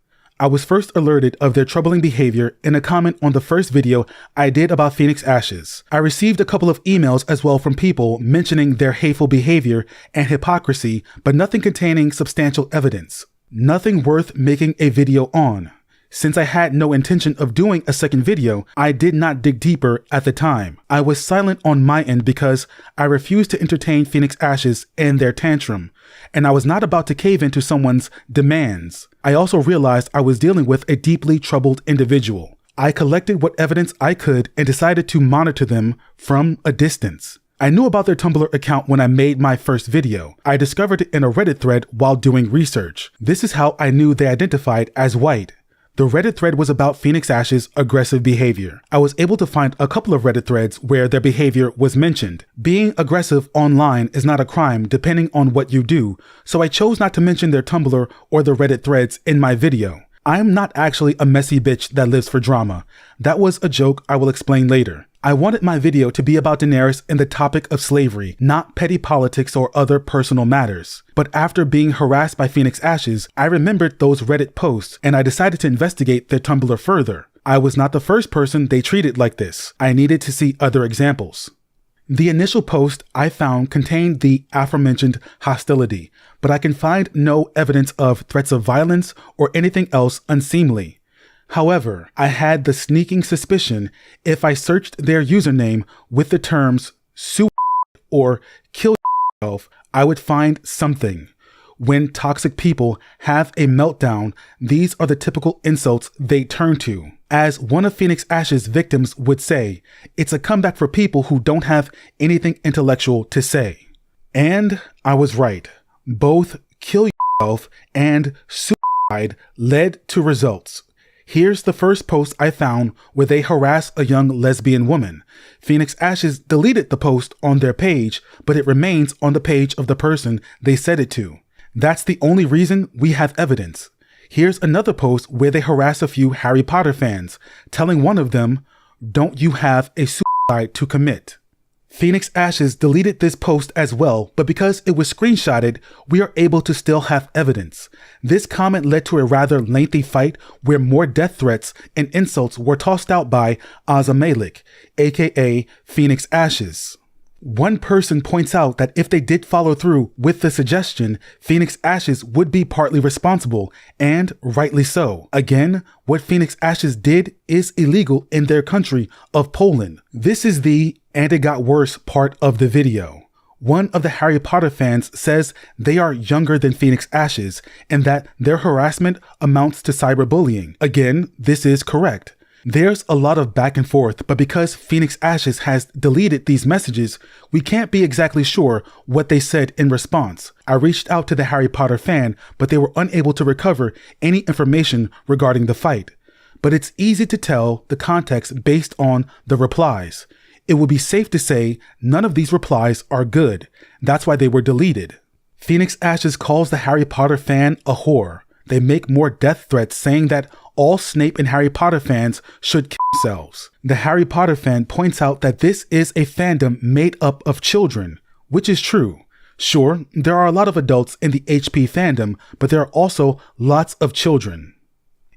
I was first alerted of their troubling behavior in a comment on the first video I did about Phoenix Ashes. I received a couple of emails as well from people mentioning their hateful behavior and hypocrisy, but nothing containing substantial evidence. Nothing worth making a video on. Since I had no intention of doing a second video, I did not dig deeper at the time. I was silent on my end because I refused to entertain Phoenix Ashes and their tantrum, and I was not about to cave into someone's demands. I also realized I was dealing with a deeply troubled individual. I collected what evidence I could and decided to monitor them from a distance. I knew about their Tumblr account when I made my first video. I discovered it in a Reddit thread while doing research. This is how I knew they identified as white. The Reddit thread was about Phoenix Ash's aggressive behavior. I was able to find a couple of Reddit threads where their behavior was mentioned. Being aggressive online is not a crime depending on what you do, so I chose not to mention their Tumblr or the Reddit threads in my video. I'm not actually a messy bitch that lives for drama. That was a joke I will explain later. I wanted my video to be about Daenerys and the topic of slavery, not petty politics or other personal matters. But after being harassed by Phoenix Ashes, I remembered those Reddit posts and I decided to investigate their Tumblr further. I was not the first person they treated like this. I needed to see other examples. The initial post I found contained the aforementioned hostility, but I can find no evidence of threats of violence or anything else unseemly. However, I had the sneaking suspicion if I searched their username with the terms "sue" or "kill yourself," I would find something. When toxic people have a meltdown, these are the typical insults they turn to. As one of Phoenix Ash's victims would say, it's a comeback for people who don't have anything intellectual to say. And I was right. Both "kill yourself" and "suicide" led to results. Here's the first post I found where they harass a young lesbian woman. Phoenix Ashes deleted the post on their page, but it remains on the page of the person they said it to. That's the only reason we have evidence. Here's another post where they harass a few Harry Potter fans, telling one of them, "Don't you have a suicide to commit?" Phoenix Ashes deleted this post as well, but because it was screenshotted, we are able to still have evidence. This comment led to a rather lengthy fight where more death threats and insults were tossed out by Malik, aka Phoenix Ashes. One person points out that if they did follow through with the suggestion, Phoenix Ashes would be partly responsible, and rightly so. Again, what Phoenix Ashes did is illegal in their country of Poland. This is the "and it got worse" part of the video. One of the Harry Potter fans says they are younger than Phoenix Ashes and that their harassment amounts to cyberbullying. Again, this is correct. There's a lot of back and forth, but because Phoenix Ashes has deleted these messages, we can't be exactly sure what they said in response. I reached out to the Harry Potter fan, but they were unable to recover any information regarding the fight. But it's easy to tell the context based on the replies. It would be safe to say none of these replies are good. That's why they were deleted. Phoenix Ashes calls the Harry Potter fan a whore. They make more death threats saying that all Snape and Harry Potter fans should kill themselves. The Harry Potter fan points out that this is a fandom made up of children, which is true. Sure, there are a lot of adults in the HP fandom, but there are also lots of children.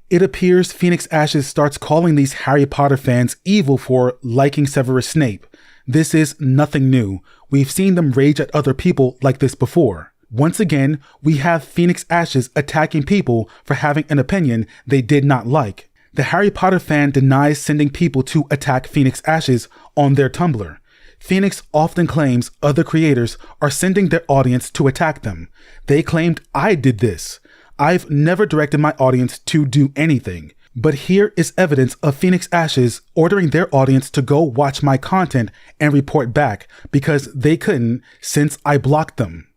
It appears Phoenix Ashes starts calling these Harry Potter fans evil for liking Severus Snape. This is nothing new. We've seen them rage at other people like this before. Once again, we have Phoenix Ashes attacking people for having an opinion they did not like. The Harry Potter fan denies sending people to attack Phoenix Ashes on their Tumblr. Phoenix often claims other creators are sending their audience to attack them. They claimed I did this. I've never directed my audience to do anything. But here is evidence of Phoenix Ashes ordering their audience to go watch my content and report back because they couldn't since I blocked them.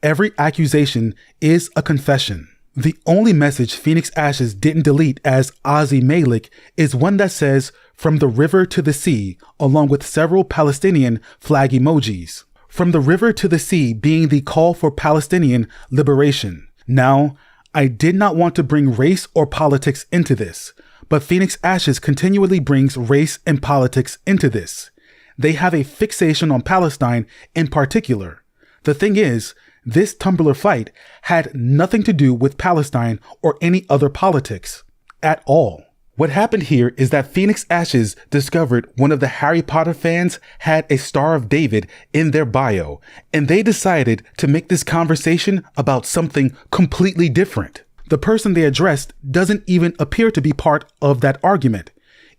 Every accusation is a confession. The only message Phoenix Ashes didn't delete as Ozzy Malik is one that says, "From the river to the sea," along with several Palestinian flag emojis. From the river to the sea being the call for Palestinian liberation. Now, I did not want to bring race or politics into this, but Phoenix Ashes continually brings race and politics into this. They have a fixation on Palestine in particular. The thing is, this Tumblr fight had nothing to do with Palestine or any other politics at all. What happened here is that Phoenix Ashes discovered one of the Harry Potter fans had a Star of David in their bio, and they decided to make this conversation about something completely different. The person they addressed doesn't even appear to be part of that argument.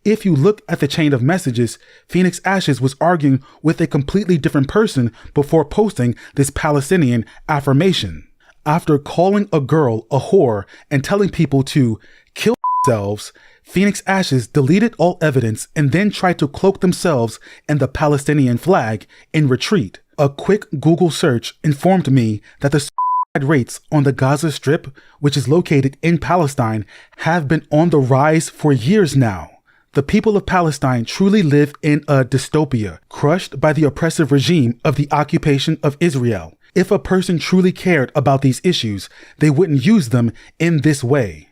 If you look at the chain of messages, Phoenix Ashes was arguing with a completely different person before posting this Palestinian affirmation. After calling a girl a whore and telling people to kill themselves, Phoenix Ashes deleted all evidence and then tried to cloak themselves in the Palestinian flag in retreat. A quick Google search informed me that the suicide rates on the Gaza Strip, which is located in Palestine, have been on the rise for years now. The people of Palestine truly live in a dystopia, crushed by the oppressive regime of the occupation of Israel. If a person truly cared about these issues, they wouldn't use them in this way.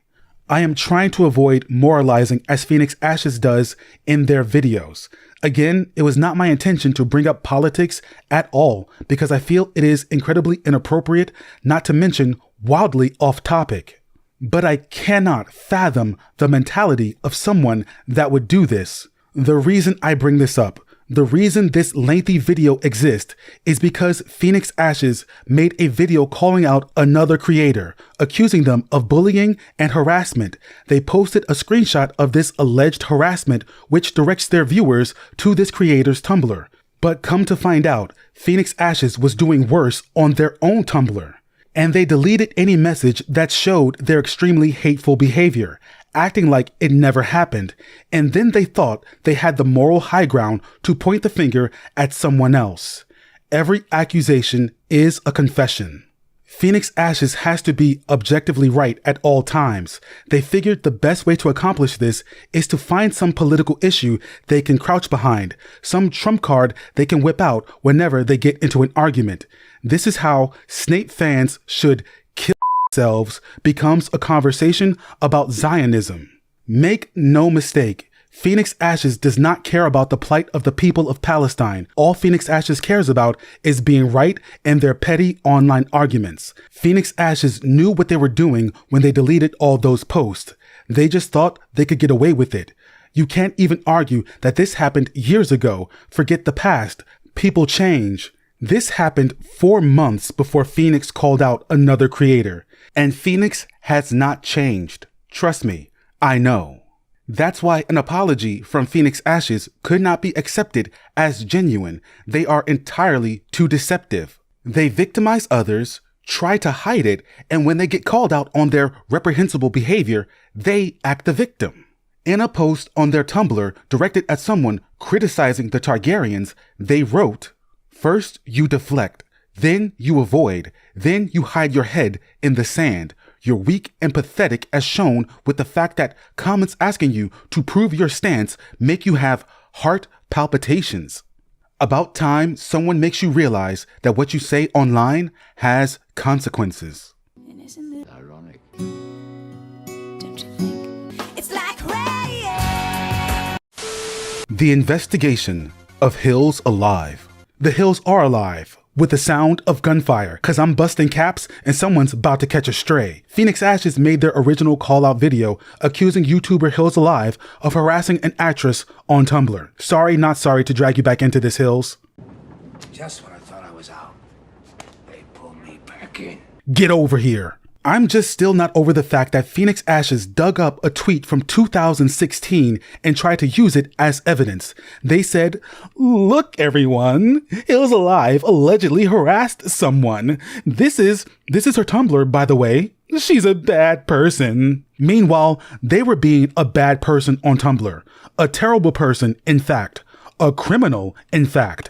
I am trying to avoid moralizing as Phoenix Ashes does in their videos. Again, it was not my intention to bring up politics at all because I feel it is incredibly inappropriate, not to mention wildly off topic. But I cannot fathom the mentality of someone that would do this. The reason I bring this up, the reason this lengthy video exists is because Phoenix Ashes made a video calling out another creator, accusing them of bullying and harassment. They posted a screenshot of this alleged harassment, which directs their viewers to this creator's Tumblr. But come to find out, Phoenix Ashes was doing worse on their own Tumblr. And they deleted any message that showed their extremely hateful behavior, acting like it never happened. And then they thought they had the moral high ground to point the finger at someone else. Every accusation is a confession. Phoenix Ashes has to be objectively right at all times. They figured the best way to accomplish this is to find some political issue they can crouch behind, some trump card they can whip out whenever they get into an argument. This is how Snape fans should kill themselves becomes a conversation about Zionism. Make no mistake, Phoenix Ashes does not care about the plight of the people of Palestine. All Phoenix Ashes cares about is being right in their petty online arguments. Phoenix Ashes knew what they were doing when they deleted all those posts. They just thought they could get away with it. You can't even argue that this happened years ago. Forget the past. People change. This happened 4 months before Phoenix called out another creator. And Phoenix has not changed. Trust me, I know. That's why an apology from Phoenix Ashes could not be accepted as genuine. They are entirely too deceptive. They victimize others, try to hide it, and when they get called out on their reprehensible behavior, they act the victim. In a post on their Tumblr directed at someone criticizing the Targaryens, they wrote, "First you deflect, then you avoid, then you hide your head in the sand. You're weak and pathetic as shown with the fact that comments asking you to prove your stance make you have heart palpitations. About time someone makes you realize that what you say online has consequences." And isn't it ironic? Don't you think? It's like rain. The investigation of Hills Alive. The Hills are alive. With the sound of gunfire, cause I'm busting caps and someone's about to catch a stray. Phoenix Ashes made their original call-out video accusing YouTuber Hills Alive of harassing an actress on Tumblr. Sorry, not sorry to drag you back into this, Hills. Just when I thought I was out, they pulled me back in. Get over here. I'm just still not over the fact that Phoenix Ashes dug up a tweet from 2016 and tried to use it as evidence. They said, "Look, everyone, Hills Alive allegedly harassed someone. This is her Tumblr, by the way. She's a bad person." Meanwhile, they were being a bad person on Tumblr. A terrible person, in fact. A criminal, in fact.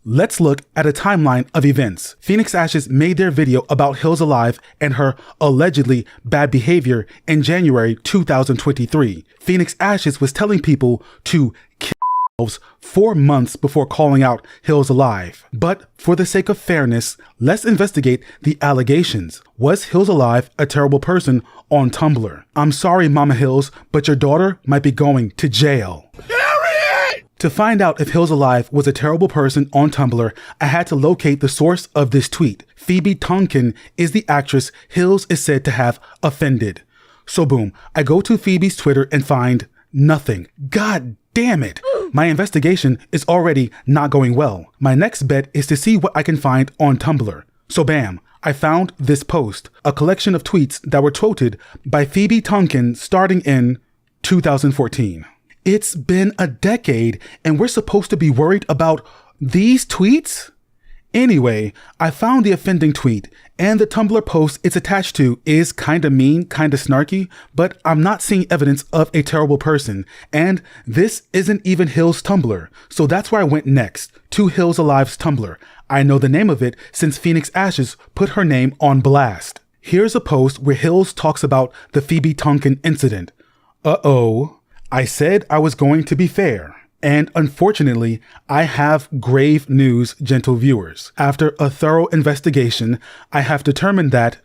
Let's look at a timeline of events. Phoenix Ashes made their video about Hills Alive and her allegedly bad behavior in January 2023. Phoenix Ashes was telling people to kill themselves 4 months before calling out Hills Alive. But for the sake of fairness, let's investigate the allegations. Was Hills Alive a terrible person on Tumblr? I'm sorry, Mama Hills, but your daughter might be going to jail. To find out if Hills Alive was a terrible person on Tumblr, I had to locate the source of this tweet. Phoebe Tonkin is the actress Hills is said to have offended. So boom, I go to Phoebe's Twitter and find nothing. God damn it. My investigation is already not going well. My next bet is to see what I can find on Tumblr. So bam, I found this post, a collection of tweets that were tweeted by Phoebe Tonkin starting in 2014. It's been a decade and we're supposed to be worried about these tweets? Anyway, I found the offending tweet and the Tumblr post it's attached to is kinda mean, kinda snarky, but I'm not seeing evidence of a terrible person. And this isn't even Hills' Tumblr, so that's where I went next, to Hills Alive's Tumblr. I know the name of it since Phoenix Ashes put her name on blast. Here's a post where Hills talks about the Phoebe Tonkin incident. Uh-oh. I said I was going to be fair, and unfortunately, I have grave news, gentle viewers. After a thorough investigation, I have determined that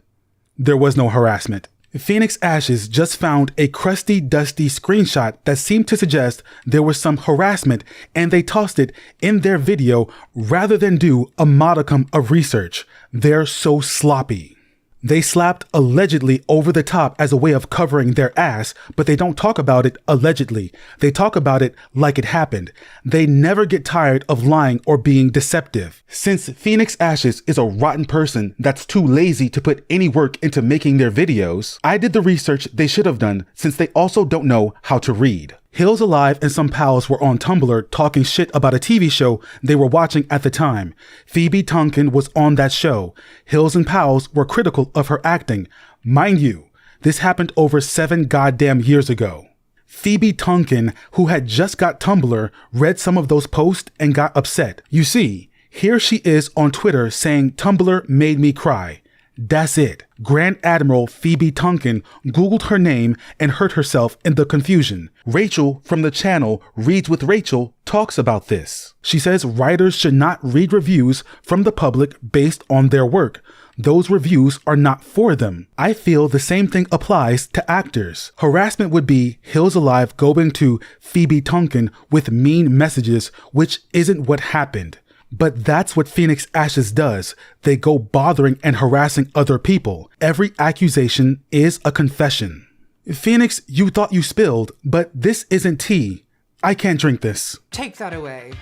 there was no harassment. Phoenix Ashes just found a crusty, dusty screenshot that seemed to suggest there was some harassment, and they tossed it in their video rather than do a modicum of research. They're so sloppy. They slapped allegedly over the top as a way of covering their ass, but they don't talk about it allegedly. They talk about it like it happened. They never get tired of lying or being deceptive. Since Phoenix Ashes is a rotten person that's too lazy to put any work into making their videos, I did the research they should have done since they also don't know how to read. Hills Alive and some pals were on Tumblr talking shit about a TV show they were watching at the time. Phoebe Tonkin was on that show. Hills and pals were critical of her acting. Mind you, this happened over 7 goddamn years ago. Phoebe Tonkin, who had just got Tumblr, read some of those posts and got upset. You see, here she is on Twitter saying Tumblr made me cry. That's it. Grand Admiral Phoebe Tonkin Googled her name and hurt herself in the confusion. Rachel from the channel Reads with Rachel talks about this. She says writers should not read reviews from the public based on their work. Those reviews are not for them. I feel the same thing applies to actors. Harassment would be Hills Alive going to Phoebe Tonkin with mean messages, which isn't what happened. But that's what Phoenix Ashes does. They go bothering and harassing other people. Every accusation is a confession. Phoenix, you thought you spilled, but this isn't tea. I can't drink this. Take that away.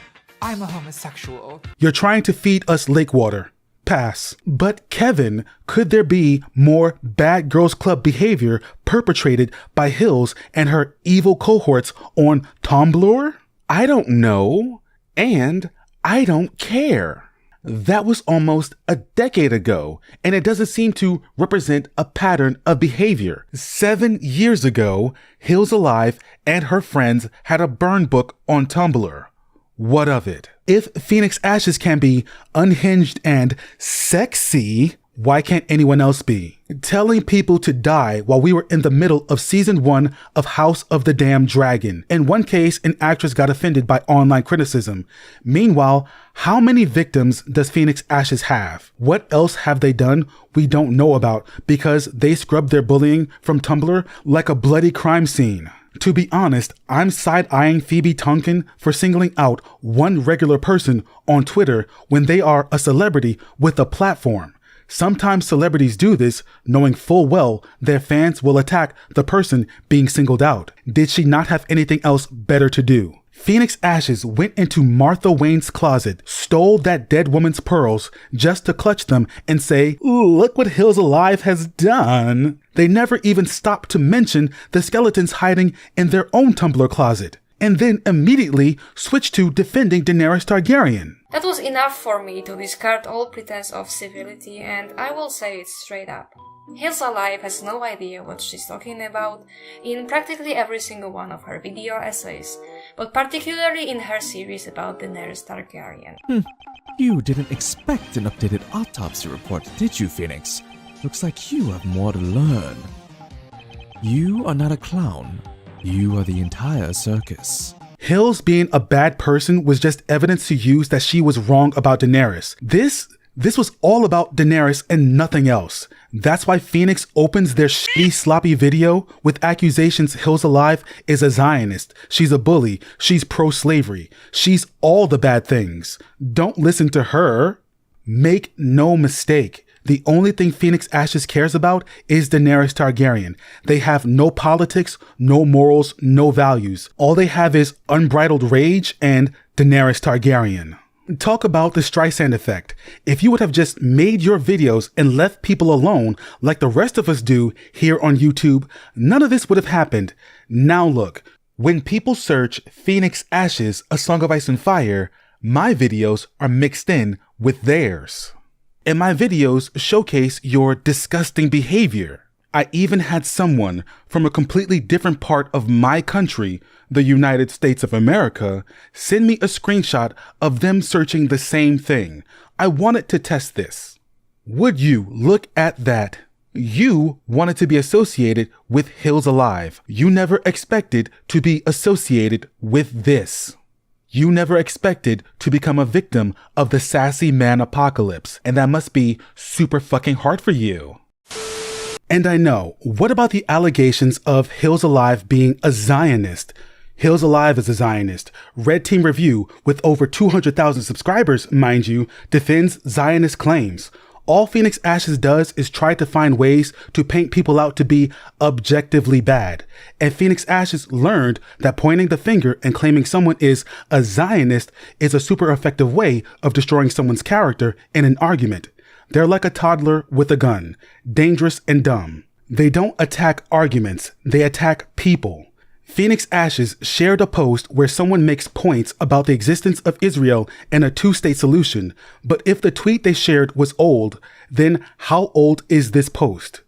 I'm a homosexual. You're trying to feed us lake water. Pass. But Kevin, could there be more Bad Girls Club behavior perpetrated by Hills and her evil cohorts on Tumblr? I don't know. And I don't care. That was almost a decade ago, and it doesn't seem to represent a pattern of behavior. 7 years ago, Hills Alive and her friends had a burn book on Tumblr. What of it? If Phoenix Ashes can be unhinged and sexy, why can't anyone else be? Telling people to die while we were in the middle of season 1 of House of the Damned Dragon. In one case, an actress got offended by online criticism. Meanwhile, how many victims does Phoenix Ashes have? What else have they done we don't know about because they scrubbed their bullying from Tumblr like a bloody crime scene? To be honest, I'm side-eyeing Phoebe Tonkin for singling out one regular person on Twitter when they are a celebrity with a platform. Sometimes celebrities do this, knowing full well their fans will attack the person being singled out. Did she not have anything else better to do? Phoenix Ashes went into Martha Wayne's closet, stole that dead woman's pearls just to clutch them and say, "Look what Hills Alive has done." They never even stopped to mention the skeletons hiding in their own Tumblr closet, and then immediately switched to defending Daenerys Targaryen. That was enough for me to discard all pretense of civility, and I will say it straight up. Hills Alive has no idea what she's talking about in practically every single one of her video essays, but particularly in her series about Daenerys Targaryen. You didn't expect an updated autopsy report, did you, Phoenix? Looks like you have more to learn. You are not a clown. You are the entire circus. Hills being a bad person was just evidence to use that she was wrong about Daenerys. This was all about Daenerys and nothing else. That's why Phoenix opens their shitty, sloppy video with accusations Hills Alive is a Zionist, she's a bully, she's pro-slavery, she's all the bad things. Don't listen to her. Make no mistake. The only thing Phoenix Ashes cares about is Daenerys Targaryen. They have no politics, no morals, no values. All they have is unbridled rage and Daenerys Targaryen. Talk about the Streisand effect. If you would have just made your videos and left people alone like the rest of us do here on YouTube, none of this would have happened. Now look, when people search Phoenix Ashes, A Song of Ice and Fire, my videos are mixed in with theirs. And my videos showcase your disgusting behavior. I even had someone from a completely different part of my country, the United States of America, send me a screenshot of them searching the same thing. I wanted to test this. Would you look at that? You wanted to be associated with Hills Alive. You never expected to be associated with this. You never expected to become a victim of the sassy man apocalypse, and that must be super fucking hard for you. And I know, what about the allegations of Hills Alive being a Zionist? Hills Alive is a Zionist. Red Team Review, with over 200,000 subscribers, mind you, defends Zionist claims. All Phoenix Ashes does is try to find ways to paint people out to be objectively bad. And Phoenix Ashes learned that pointing the finger and claiming someone is a Zionist is a super effective way of destroying someone's character in an argument. They're like a toddler with a gun, dangerous and dumb. They don't attack arguments, they attack people. Phoenix Ashes shared a post where someone makes points about the existence of Israel and a two-state solution, but if the tweet they shared was old, then how old is this post?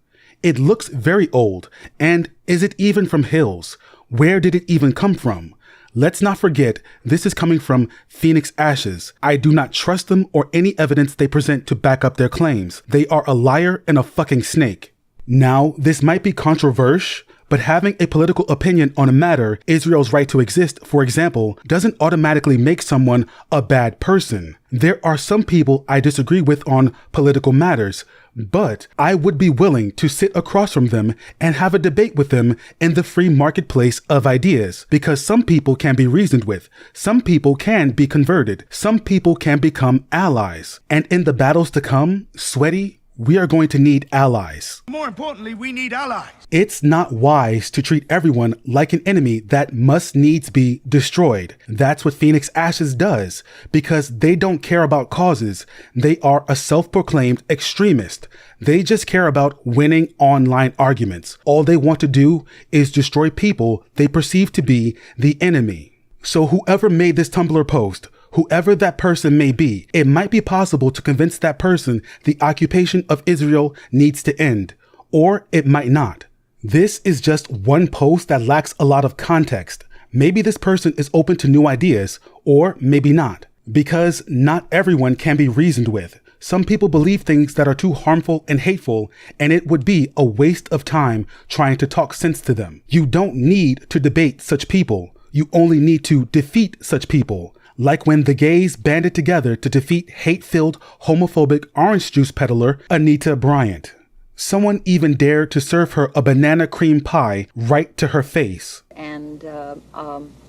It looks very old, and is it even from Hills? Where did it even come from? Let's not forget, this is coming from Phoenix Ashes. I do not trust them or any evidence they present to back up their claims. They are a liar and a fucking snake. Now, this might be controversial, but having a political opinion on a matter, Israel's right to exist, for example, doesn't automatically make someone a bad person. There are some people I disagree with on political matters, but I would be willing to sit across from them and have a debate with them in the free marketplace of ideas, because some people can be reasoned with, some people can be converted, some people can become allies. And in the battles to come, Sweaty, we are going to need allies. More importantly, we need allies. It's not wise to treat everyone like an enemy that must needs be destroyed. That's what Phoenix Ashes does, because they don't care about causes. They are a self-proclaimed extremist. They just care about winning online arguments. All they want to do is destroy people they perceive to be the enemy. So whoever made this Tumblr post, whoever that person may be, it might be possible to convince that person the occupation of Israel needs to end, or it might not. This is just one post that lacks a lot of context. Maybe this person is open to new ideas, or maybe not, because not everyone can be reasoned with. Some people believe things that are too harmful and hateful, and it would be a waste of time trying to talk sense to them. You don't need to debate such people. You only need to defeat such people. Like when the gays banded together to defeat hate-filled, homophobic orange juice peddler Anita Bryant. Someone even dared to serve her a banana cream pie right to her face. And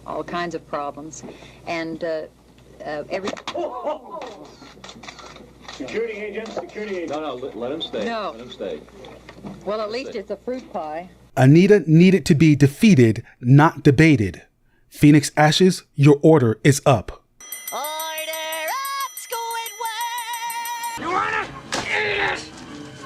all kinds of problems. And every... Security agent, security agent. No, let him stay. No. Let him stay. Well, at least it's a fruit pie. Anita needed to be defeated, not debated. Phoenix Ashes, your order is up. Order up, Squidward! You wanna eat it?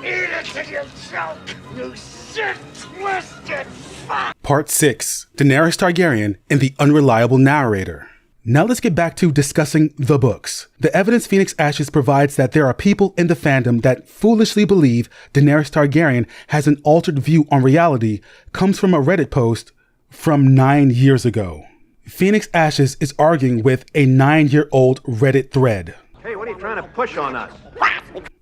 Eat it till you choke, you sick, twisted fuck! Part 6, Daenerys Targaryen and the Unreliable Narrator. Now let's get back to discussing the books. The evidence Phoenix Ashes provides that there are people in the fandom that foolishly believe Daenerys Targaryen has an altered view on reality comes from a Reddit post from 9 years ago. Phoenix Ashes is arguing with a 9-year-old Reddit thread. Hey, what are you trying to push on us?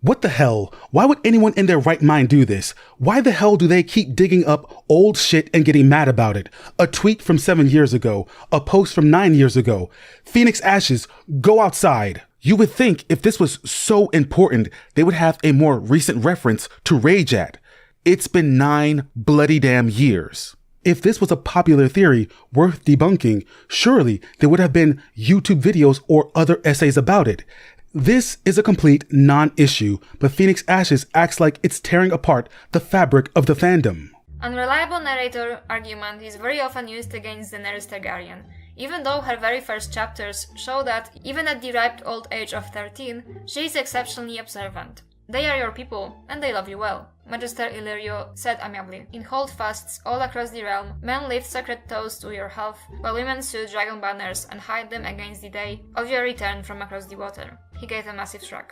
What the hell? Why would anyone in their right mind do this? Why the hell do they keep digging up old shit and getting mad about it? A tweet from 7 years ago, a post from 9 years ago. Phoenix Ashes, go outside. You would think if this was so important, they would have a more recent reference to rage at. It's been 9 bloody damn years. If this was a popular theory worth debunking, surely there would have been YouTube videos or other essays about it. This is a complete non-issue, but Phoenix Ashes acts like it's tearing apart the fabric of the fandom. Unreliable narrator argument is very often used against Daenerys Targaryen, even though her very first chapters show that, even at the ripe old age of 13, she is exceptionally observant. They are your people, and they love you well, Magister Illyrio said amiably. In holdfasts all across the realm, men lift sacred toasts to your health, while women sew dragon banners and hide them against the day of your return from across the water. He gave a massive shrug.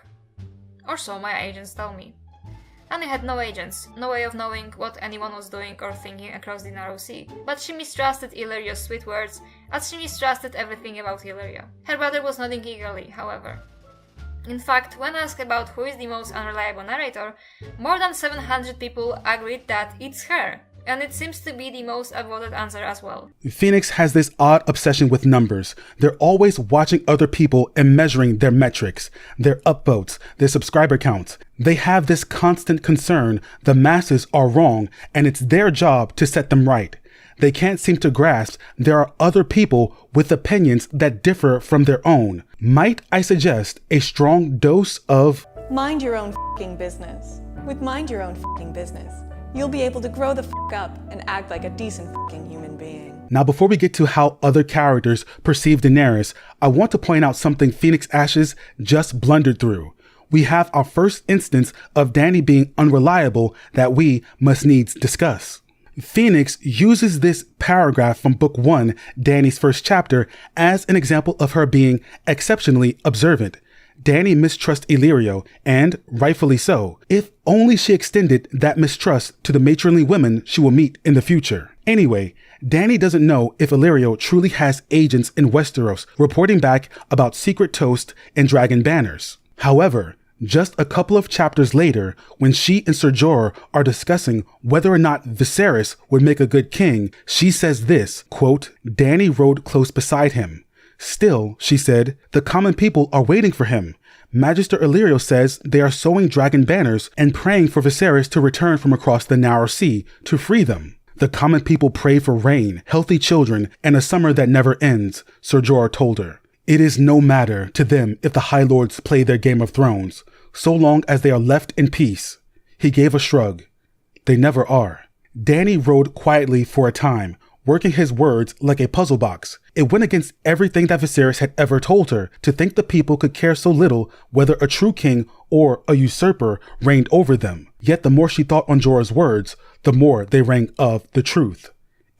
Or so my agents tell me. Annie had no agents, no way of knowing what anyone was doing or thinking across the narrow sea, but she mistrusted Illyrio's sweet words, as she mistrusted everything about Illyrio. Her brother was nodding eagerly, however. In fact, when asked about who is the most unreliable narrator, more than 700 people agreed that it's her, and it seems to be the most upvoted answer as well. Phoenix has this odd obsession with numbers. They're always watching other people and measuring their metrics, their upvotes, their subscriber counts. They have this constant concern the masses are wrong and it's their job to set them right. They can't seem to grasp there are other people with opinions that differ from their own. Might I suggest a strong dose of mind your own f***ing business. With mind your own f***ing business, you'll be able to grow the f*** up and act like a decent f***ing human being. Now, before we get to how other characters perceive Daenerys, I want to point out something Phoenix Ashes just blundered through. We have our first instance of Dany being unreliable that we must needs discuss. Phoenix uses this paragraph from Book 1, Dany's first chapter, as an example of her being exceptionally observant. Dany mistrusts Illyrio, and rightfully so, if only she extended that mistrust to the matronly women she will meet in the future. Anyway, Dany doesn't know if Illyrio truly has agents in Westeros reporting back about secret toast and dragon banners. However, just a couple of chapters later, when she and Ser Jorah are discussing whether or not Viserys would make a good king, she says this, quote, Dany rode close beside him. Still, she said, the common people are waiting for him. Magister Illyrio says they are sewing dragon banners and praying for Viserys to return from across the narrow sea to free them. The common people pray for rain, healthy children, and a summer that never ends, Ser Jorah told her. It is no matter to them if the High Lords play their Game of Thrones, so long as they are left in peace. He gave a shrug. They never are. Dany rode quietly for a time, working his words like a puzzle box. It went against everything that Viserys had ever told her to think the people could care so little whether a true king or a usurper reigned over them. Yet the more she thought on Jorah's words, the more they rang of the truth.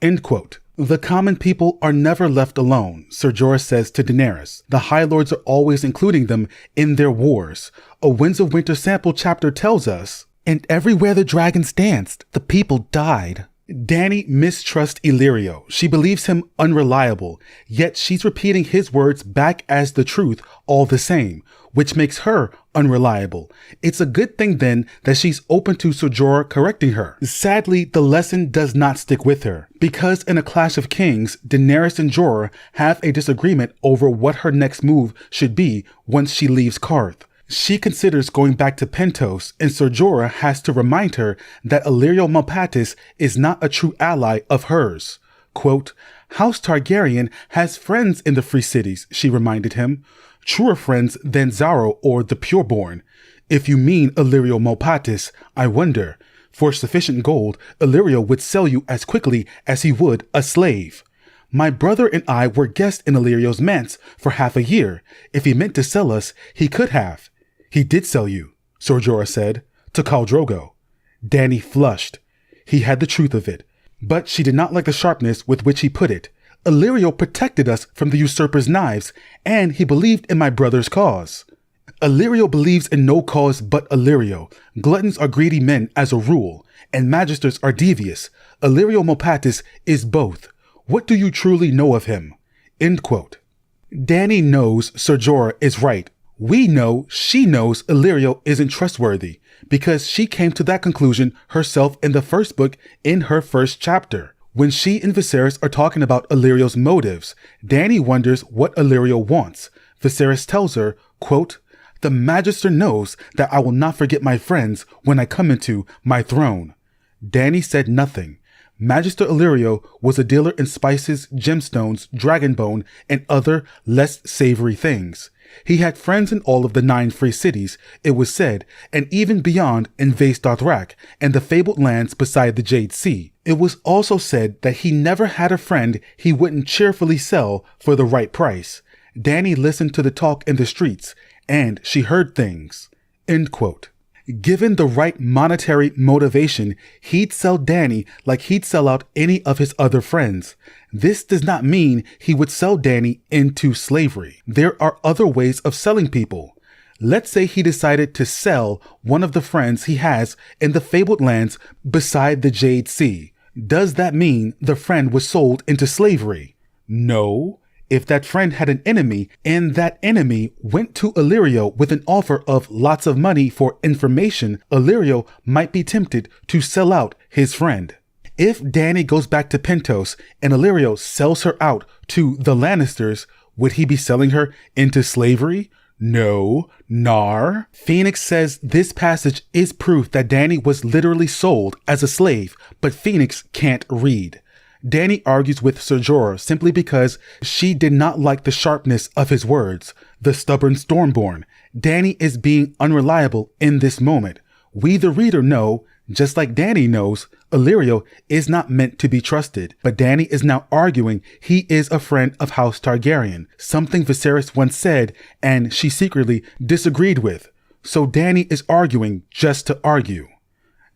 End quote. The common people are never left alone, Ser Jorah says to Daenerys. The High Lords are always including them in their wars. A Winds of Winter sample chapter tells us, and everywhere the dragons danced, the people died. Dany mistrusts Illyrio. She believes him unreliable, yet she's repeating his words back as the truth all the same, which makes her unreliable. It's a good thing then that she's open to Ser Jorah correcting her. Sadly, the lesson does not stick with her, because in A Clash of Kings, Daenerys and Jorah have a disagreement over what her next move should be once she leaves Qarth. She considers going back to Pentos, and Ser Jorah has to remind her that Illyrio Malpatis is not a true ally of hers. Quote, House Targaryen has friends in the Free Cities, she reminded him. Truer friends than Zaro or the Pureborn. If you mean Illyrio Malpatis, I wonder. For sufficient gold, Illyrio would sell you as quickly as he would a slave. My brother and I were guests in Illyrio's manse for half a year. If he meant to sell us, he could have. He did sell you, Ser Jorah said, to Khal Drogo. Dany flushed. He had the truth of it, but she did not like the sharpness with which he put it. Illyrio protected us from the usurper's knives, and he believed in my brother's cause. Illyrio believes in no cause but Illyrio. Gluttons are greedy men as a rule, and magisters are devious. Illyrio Mopatis is both. What do you truly know of him? End quote. Dany knows Ser Jorah is right. We know she knows Illyrio isn't trustworthy, because she came to that conclusion herself in the first book in her first chapter. When she and Viserys are talking about Illyrio's motives, Dany wonders what Illyrio wants. Viserys tells her, quote, "The Magister knows that I will not forget my friends when I come into my throne." Dany said nothing. Magister Illyrio was a dealer in spices, gemstones, dragonbone, and other less savory things. He had friends in all of the 9 free cities, it was said, and even beyond in Vaes Dothrak and the fabled lands beside the Jade Sea. It was also said that he never had a friend he wouldn't cheerfully sell for the right price. Dany listened to the talk in the streets, and she heard things. End quote. Given the right monetary motivation, he'd sell Dany like he'd sell out any of his other friends. This does not mean he would sell Dany into slavery. There are other ways of selling people. Let's say he decided to sell one of the friends he has in the fabled lands beside the Jade Sea. Does that mean the friend was sold into slavery? No. If that friend had an enemy and that enemy went to Illyrio with an offer of lots of money for information, Illyrio might be tempted to sell out his friend. If Dany goes back to Pentos and Illyrio sells her out to the Lannisters, would he be selling her into slavery? No. Nar. Phoenix says this passage is proof that Dany was literally sold as a slave, but Phoenix can't read. Dany argues with Ser Jorah simply because she did not like the sharpness of his words. The stubborn Stormborn. Dany is being unreliable in this moment. We the reader know, just like Dany knows, Illyrio is not meant to be trusted. But Dany is now arguing he is a friend of House Targaryen, something Viserys once said and she secretly disagreed with. So Dany is arguing just to argue.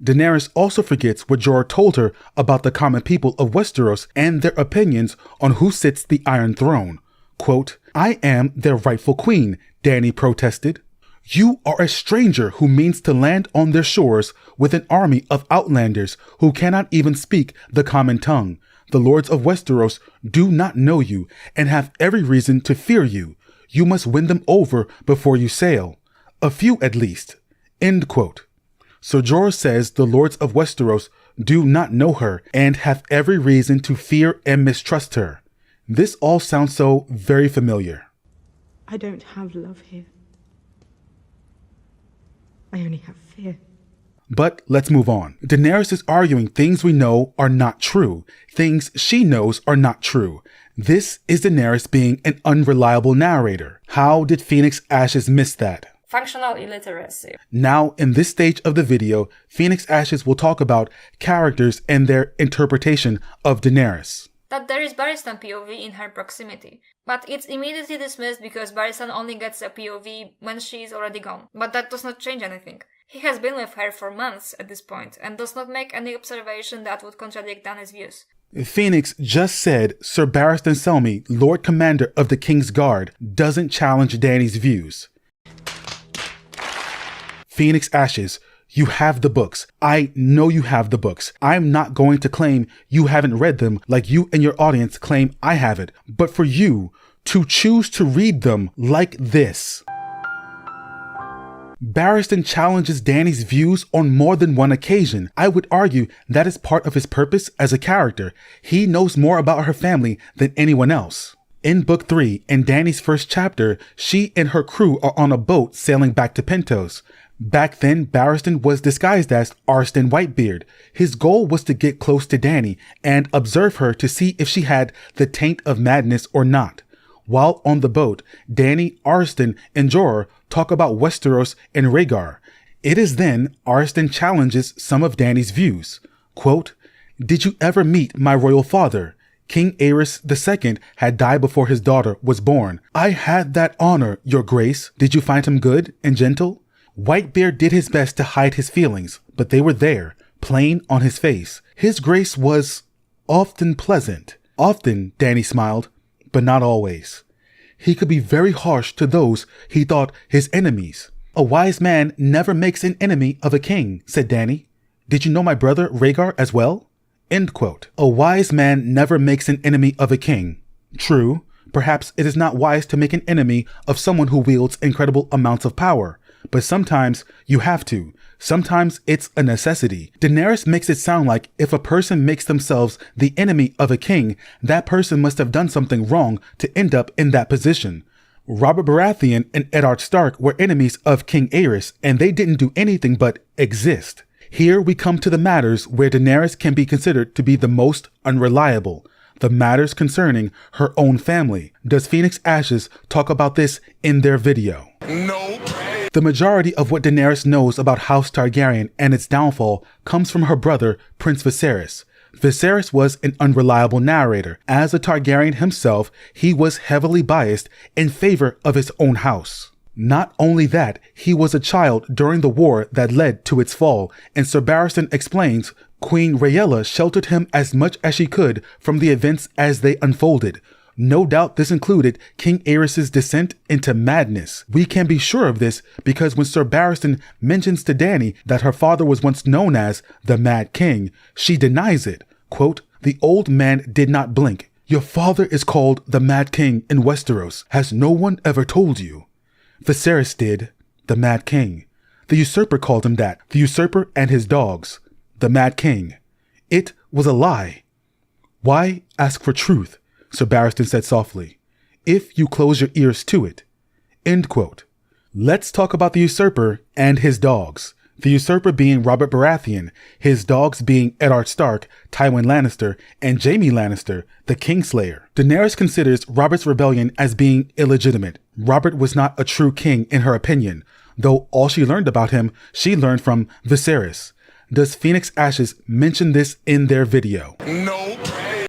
Daenerys also forgets what Jorah told her about the common people of Westeros and their opinions on who sits the Iron Throne. Quote, "I am their rightful queen," Dany protested. "You are a stranger who means to land on their shores with an army of outlanders who cannot even speak the common tongue. The lords of Westeros do not know you and have every reason to fear you. You must win them over before you sail. A few at least." End quote. Ser Jorah says the lords of Westeros do not know her and have every reason to fear and mistrust her. This all sounds so very familiar. I don't have love here. I only have fear. But let's move on. Daenerys is arguing things we know are not true. Things she knows are not true. This is Daenerys being an unreliable narrator. How did Phoenix Ashes miss that? Functional illiteracy. Now, in this stage of the video, Phoenix Ashes will talk about characters and their interpretation of Daenerys. That there is Barristan POV in her proximity, but it's immediately dismissed because Barristan only gets a POV when she is already gone. But that does not change anything. He has been with her for months at this point and does not make any observation that would contradict Dany's views. Phoenix just said Sir Barristan Selmy, Lord Commander of the King's Guard, doesn't challenge Dany's views. Phoenix Ashes, you have the books. I know you have the books. I'm not going to claim you haven't read them like you and your audience claim I haven't. But for you to choose to read them like this. Barristan challenges Dany's views on more than one occasion. I would argue that is part of his purpose as a character. He knows more about her family than anyone else. In Book 3, in Dany's first chapter, she and her crew are on a boat sailing back to Pentos. Back then, Barristan was disguised as Arstan Whitebeard. His goal was to get close to Dany and observe her to see if she had the taint of madness or not. While on the boat, Dany, Arstan, and Jorah talk about Westeros and Rhaegar. It is then Arstan challenges some of Dany's views. Quote, "Did you ever meet my royal father? King Aerys II had died before his daughter was born. I had that honor, your grace. Did you find him good and gentle? Whitebeard did his best to hide his feelings, but they were there, plain on his face. His grace was often pleasant. Often, Dany smiled, but not always. He could be very harsh to those he thought his enemies. A wise man never makes an enemy of a king, said Dany. Did you know my brother Rhaegar as well? End quote. A wise man never makes an enemy of a king. True, perhaps it is not wise to make an enemy of someone who wields incredible amounts of power, but sometimes you have to. Sometimes it's a necessity. Daenerys makes it sound like if a person makes themselves the enemy of a king, that person must have done something wrong to end up in that position. Robert Baratheon and Eddard Stark were enemies of King Aerys, and they didn't do anything but exist. Here we come to the matters where Daenerys can be considered to be the most unreliable. The matters concerning her own family. Does Phoenix Ashes talk about this in their video? Nope. The majority of what Daenerys knows about House Targaryen and its downfall comes from her brother, Prince Viserys. Viserys was an unreliable narrator. As a Targaryen himself, he was heavily biased in favor of his own house. Not only that, he was a child during the war that led to its fall, and Sir Barristan explains Queen Rhaella sheltered him as much as she could from the events as they unfolded. No doubt this included King Aerys' descent into madness. We can be sure of this because when Sir Barristan mentions to Dany that her father was once known as the Mad King, she denies it. Quote, the old man did not blink. Your father is called the Mad King in Westeros. Has no one ever told you? Viserys did. The Mad King. The usurper called him that. The usurper and his dogs. The Mad King. It was a lie. Why ask for truth? Sir Barristan said softly, if you close your ears to it. End quote. Let's talk about the usurper and his dogs. The usurper being Robert Baratheon, his dogs being Eddard Stark, Tywin Lannister, and Jaime Lannister, the Kingslayer. Daenerys considers Robert's rebellion as being illegitimate. Robert was not a true king in her opinion, though all she learned about him, she learned from Viserys. Does Phoenix Ashes mention this in their video? Nope.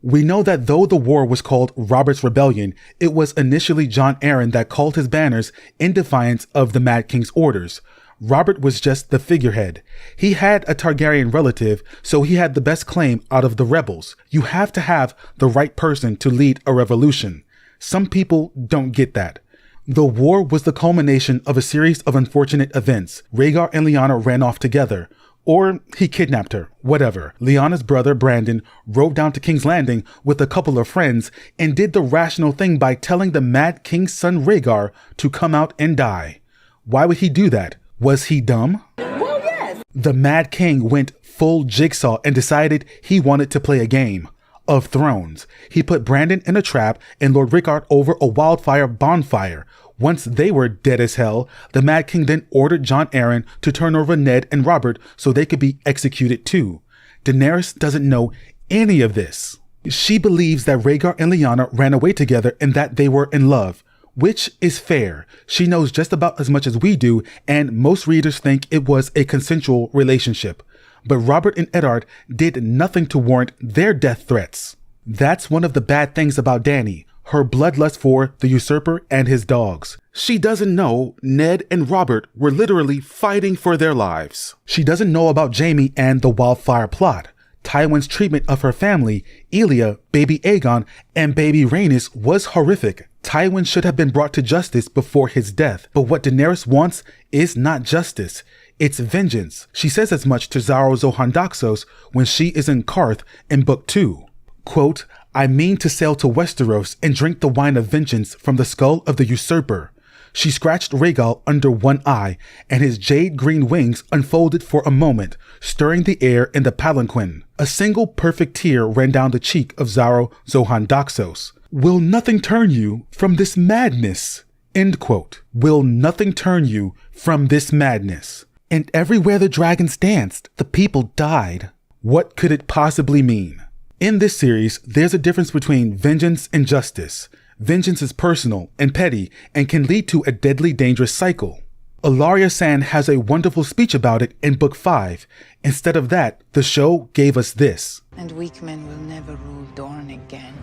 We know that though the war was called Robert's Rebellion, it was initially Jon Arryn that called his banners in defiance of the Mad King's orders. Robert was just the figurehead. He had a Targaryen relative, so he had the best claim out of the rebels. You have to have the right person to lead a revolution. Some people don't get that. The war was the culmination of a series of unfortunate events. Rhaegar and Lyanna ran off together. Or he kidnapped her, whatever. Lyanna's brother, Brandon, rode down to King's Landing with a couple of friends and did the rational thing by telling the Mad King's son Rhaegar to come out and die. Why would he do that? Was he dumb? Well, yes. The Mad King went full Jigsaw and decided he wanted to play a game of Thrones. He put Brandon in a trap and Lord Rickard over a wildfire bonfire. Once they were dead as hell, the Mad King then ordered Jon Arryn to turn over Ned and Robert so they could be executed too. Daenerys doesn't know any of this. She believes that Rhaegar and Lyanna ran away together and that they were in love, which is fair. She knows just about as much as we do, and most readers think it was a consensual relationship. But Robert and Eddard did nothing to warrant their death threats. That's one of the bad things about Dany. Her bloodlust for the usurper and his dogs. She doesn't know Ned and Robert were literally fighting for their lives. She doesn't know about Jaime and the wildfire plot. Tywin's treatment of her family, Elia, baby Aegon, and baby Rhaenys was horrific. Tywin should have been brought to justice before his death. But what Daenerys wants is not justice. It's vengeance. She says as much to Xaro Xhoan when she is in Qarth in Book 2. Quote, I mean to sail to Westeros and drink the wine of vengeance from the skull of the usurper. She scratched Rhaegal under one eye, and his jade green wings unfolded for a moment, stirring the air in the palanquin. A single perfect tear ran down the cheek of Xaro Xhoan. Will nothing turn you from this madness? End quote. Will nothing turn you from this madness? And everywhere the dragons danced, the people died. What could it possibly mean? In this series, there's a difference between vengeance and justice. Vengeance is personal and petty and can lead to a deadly dangerous cycle. Ilaria Sand has a wonderful speech about it in Book 5. Instead of that, the show gave us this. And weak men will never rule Dorne again.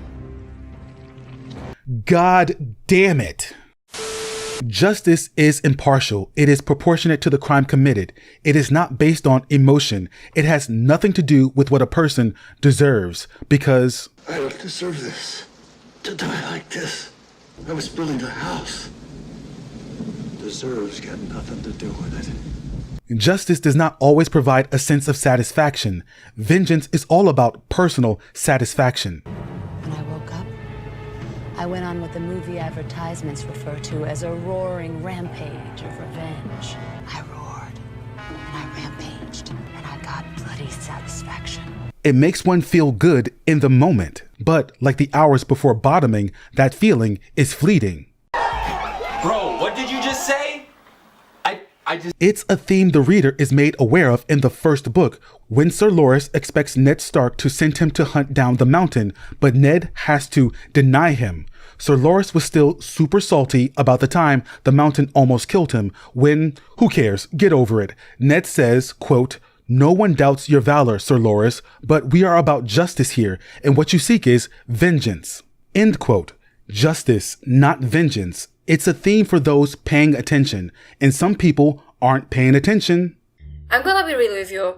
God damn it. Justice is impartial. It is proportionate to the crime committed. It is not based on emotion. It has nothing to do with what a person deserves, because I don't deserve this. To die like this. I was building a house. Deserves got nothing to do with it. Justice does not always provide a sense of satisfaction. Vengeance is all about personal satisfaction. When I woke up, I went on what the movie advertisements refer to as a roaring rampage of revenge. I roared, and I rampaged, and I got bloody satisfaction. It makes one feel good in the moment, but like the hours before bottoming, that feeling is fleeting. Bro, what did you just say? It's a theme the reader is made aware of in the first book, when Sir Loras expects Ned Stark to send him to hunt down the mountain, but Ned has to deny him. Sir Loras was still super salty about the time the mountain almost killed him, when, who cares, get over it. Ned says, quote, "No one doubts your valor, Sir Loras, but we are about justice here, and what you seek is vengeance." End quote. Justice, not vengeance. It's a theme for those paying attention, and some people aren't paying attention. I'm gonna be real with you.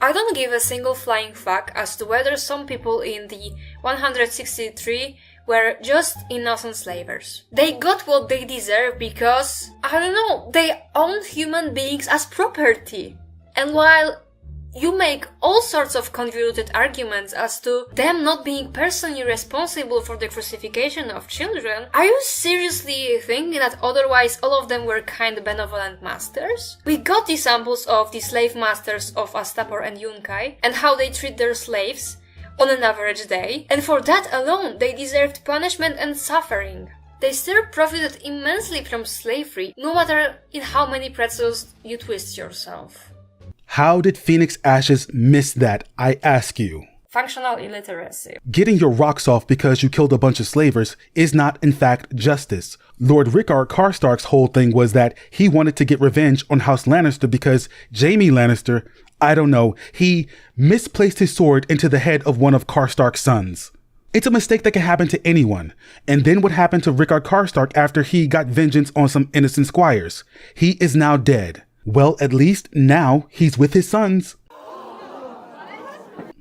I don't give a single flying fuck as to whether some people in the 163 were just innocent slavers. They got what they deserve because, I don't know, they owned human beings as property. And while you make all sorts of convoluted arguments as to them not being personally responsible for the crucifixion of children, are you seriously thinking that otherwise all of them were kind benevolent masters? We got examples of the slave masters of Astapor and Yunkai and how they treat their slaves on an average day, and for that alone they deserved punishment and suffering. They still profited immensely from slavery, no matter in how many pretzels you twist yourself. How did Phoenix Ashes miss that, I ask you? Functional illiteracy. Getting your rocks off because you killed a bunch of slavers is not in fact justice. Lord Rhaegar Karstark's whole thing was that he wanted to get revenge on House Lannister because Jaime Lannister, I don't know, he misplaced his sword into the head of one of Karstark's sons. It's a mistake that can happen to anyone. And then what happened to Rhaegar Karstark after he got vengeance on some innocent squires? He is now dead. Well, at least now he's with his sons.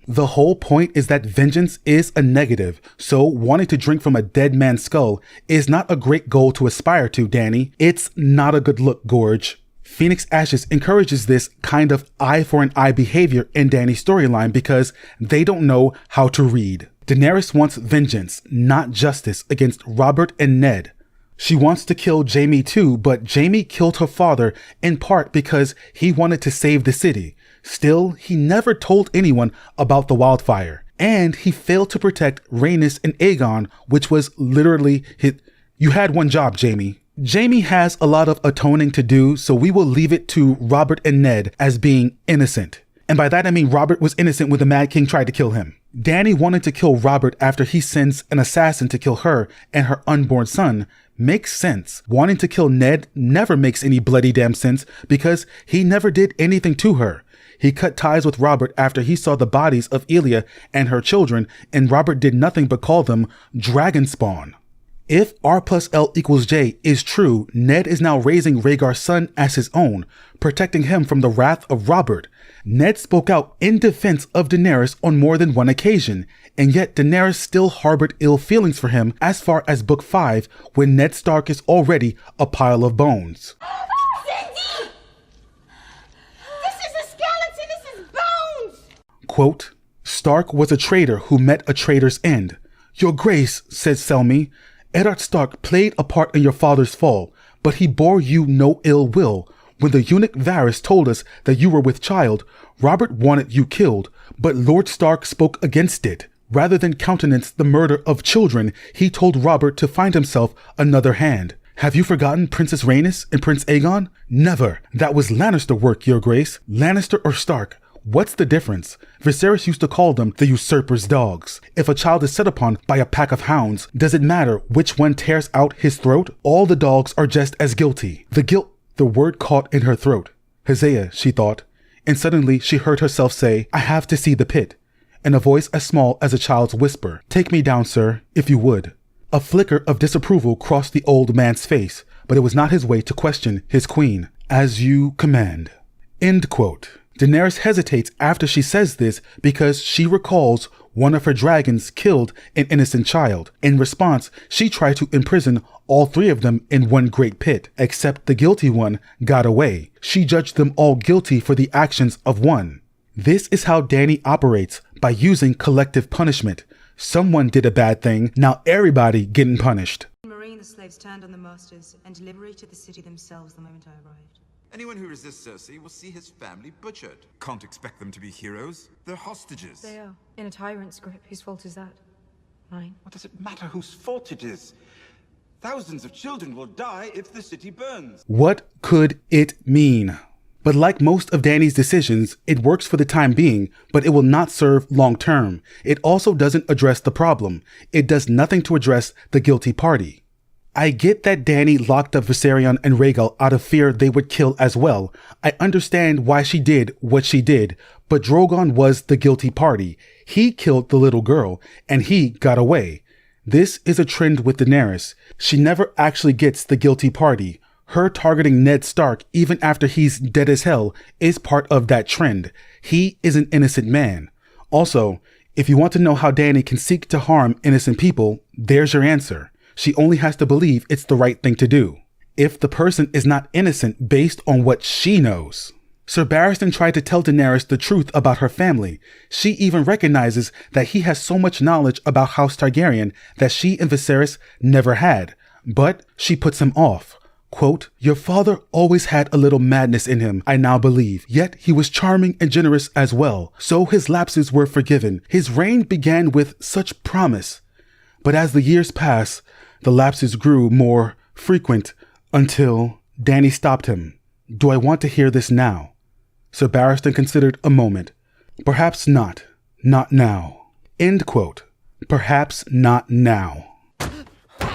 The whole point is that vengeance is a negative, so wanting to drink from a dead man's skull is not a great goal to aspire to, Dany. It's not a good look, Gorge. Phoenix Ashes encourages this kind of eye for an eye behavior in Dany's storyline because they don't know how to read. Daenerys wants vengeance, not justice, against Robert and Ned. She wants to kill Jaime too, but Jaime killed her father in part because he wanted to save the city. Still, he never told anyone about the wildfire. And he failed to protect Rhaenys and Aegon, which was literally his... You had one job, Jaime. Jaime has a lot of atoning to do, so we will leave it to Robert and Ned as being innocent. And by that I mean Robert was innocent when the Mad King tried to kill him. Dany wanted to kill Robert after he sends an assassin to kill her and her unborn son makes sense. Wanting to kill Ned never makes any bloody damn sense because he never did anything to her. He cut ties with Robert after he saw the bodies of Elia and her children, and Robert did nothing but call them dragon spawn. If R+L=J is true, Ned is now raising Rhaegar's son as his own, protecting him from the wrath of Robert. Ned spoke out in defense of Daenerys on more than one occasion, and yet Daenerys still harbored ill feelings for him as far as Book 5, when Ned Stark is already a pile of bones. Cindy! This is a skeleton! This is bones! Quote, "Stark was a traitor who met a traitor's end. Your Grace," said Selmy, "Eddard Stark played a part in your father's fall, but he bore you no ill will. When the eunuch Varys told us that you were with child, Robert wanted you killed, but Lord Stark spoke against it. Rather than countenance the murder of children, he told Robert to find himself another hand. Have you forgotten Princess Rhaenys and Prince Aegon? Never. That was Lannister work, Your Grace. Lannister or Stark. What's the difference? Viserys used to call them the usurper's dogs. If a child is set upon by a pack of hounds, does it matter which one tears out his throat? All the dogs are just as guilty. The guilt The word caught in her throat. Hosea, she thought, and suddenly she heard herself say, I have to see the pit, in a voice as small as a child's whisper. Take me down, sir, if you would. A flicker of disapproval crossed the old man's face, but it was not his way to question his queen. As you command. End quote. Daenerys hesitates after she says this because she recalls one of her dragons killed an innocent child. In response, she tried to imprison all three of them in one great pit, except the guilty one got away. She judged them all guilty for the actions of one. This is how Dany operates, by using collective punishment. Someone did a bad thing, now everybody getting punished. In Marine, the slaves turned on the masters and liberated the city themselves the moment I arrived. Anyone who resists Cersei will see his family butchered. Can't expect them to be heroes. They're hostages. They are. In a tyrant's grip. Whose fault is that? Mine. What does it matter whose fault it is? Thousands of children will die if the city burns. What could it mean? But like most of Dany's decisions, it works for the time being, but it will not serve long term. It also doesn't address the problem. It does nothing to address the guilty party. I get that Dany locked up Viserion and Rhaegar out of fear they would kill as well. I understand why she did what she did, but Drogon was the guilty party. He killed the little girl, and he got away. This is a trend with Daenerys. She never actually gets the guilty party. Her targeting Ned Stark even after he's dead as hell is part of that trend. He is an innocent man. Also, if you want to know how Dany can seek to harm innocent people, there's your answer. She only has to believe it's the right thing to do. If the person is not innocent based on what she knows. Sir Barristan tried to tell Daenerys the truth about her family. She even recognizes that he has so much knowledge about House Targaryen that she and Viserys never had. But she puts him off. Quote, your father always had a little madness in him, I now believe, yet he was charming and generous as well, so his lapses were forgiven. His reign began with such promise. But as the years pass, the lapses grew more frequent until Dany stopped him. Do I want to hear this now? Sir Barristan considered a moment. Perhaps not. Not now. End quote. Perhaps not now.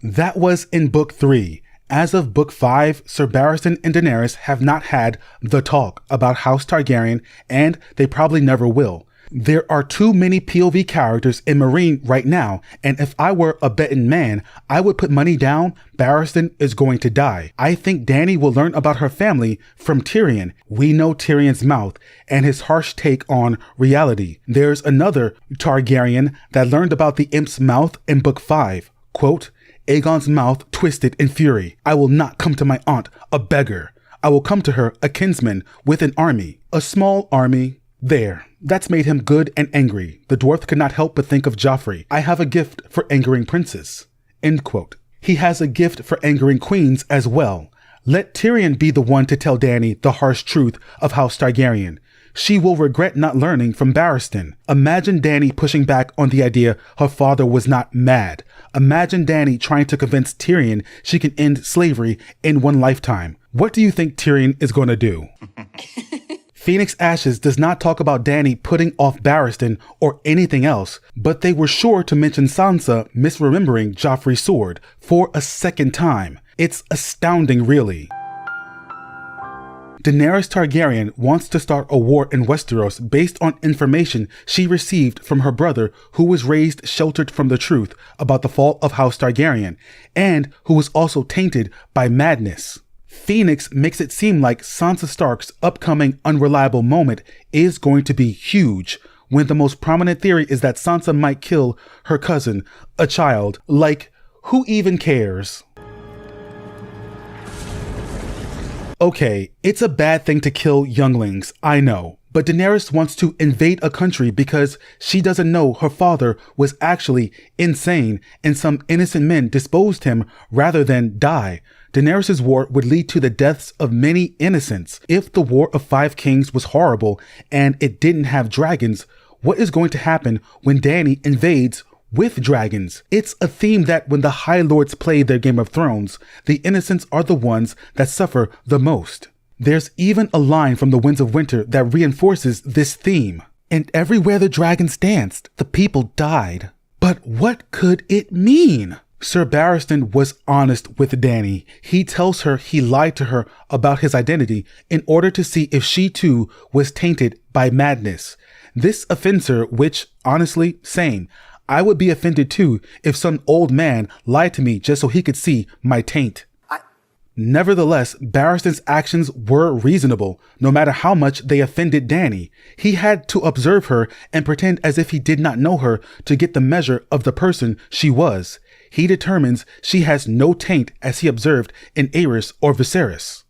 That was in Book 3. As of Book 5, Sir Barristan and Daenerys have not had the talk about House Targaryen, and they probably never will. There are too many POV characters in Meereen right now, and if I were a betting man, I would put money down Barristan is going to die. I think Dany will learn about her family from Tyrion. We know Tyrion's mouth and his harsh take on reality. There's another Targaryen that learned about the imp's mouth in Book 5. Quote, Aegon's mouth twisted in fury. I will not come to my aunt, a beggar. I will come to her, a kinsman, with an army. A small army. There. That's made him good and angry. The dwarf could not help but think of Joffrey. I have a gift for angering princes. End quote. He has a gift for angering queens as well. Let Tyrion be the one to tell Dany the harsh truth of House Targaryen. She will regret not learning from Barristan. Imagine Dany pushing back on the idea her father was not mad. Imagine Dany trying to convince Tyrion she can end slavery in one lifetime. What do you think Tyrion is going to do? Phoenix Ashes does not talk about Dany putting off Barristan or anything else, but they were sure to mention Sansa misremembering Joffrey's sword for a second time. It's astounding, really. Daenerys Targaryen wants to start a war in Westeros based on information she received from her brother, who was raised sheltered from the truth about the fall of House Targaryen, and who was also tainted by madness. Phoenix makes it seem like Sansa Stark's upcoming unreliable moment is going to be huge, when the most prominent theory is that Sansa might kill her cousin, a child. Like, who even cares? Okay, it's a bad thing to kill younglings, I know, but Daenerys wants to invade a country because she doesn't know her father was actually insane and some innocent men disposed him rather than die. Daenerys' war would lead to the deaths of many innocents. If the War of Five Kings was horrible and it didn't have dragons, what is going to happen when Dany invades with dragons? It's a theme that when the High Lords play their Game of Thrones, the innocents are the ones that suffer the most. There's even a line from The Winds of Winter that reinforces this theme. And everywhere the dragons danced, the people died. But what could it mean? Sir Barristan was honest with Dany. He tells her he lied to her about his identity in order to see if she too was tainted by madness. This offends her, which, honestly, same. I would be offended too if some old man lied to me just so he could see my taint. Nevertheless, Barristan's actions were reasonable, no matter how much they offended Dany. He had to observe her and pretend as if he did not know her to get the measure of the person she was. He determines she has no taint as he observed in Aerys or Viserys.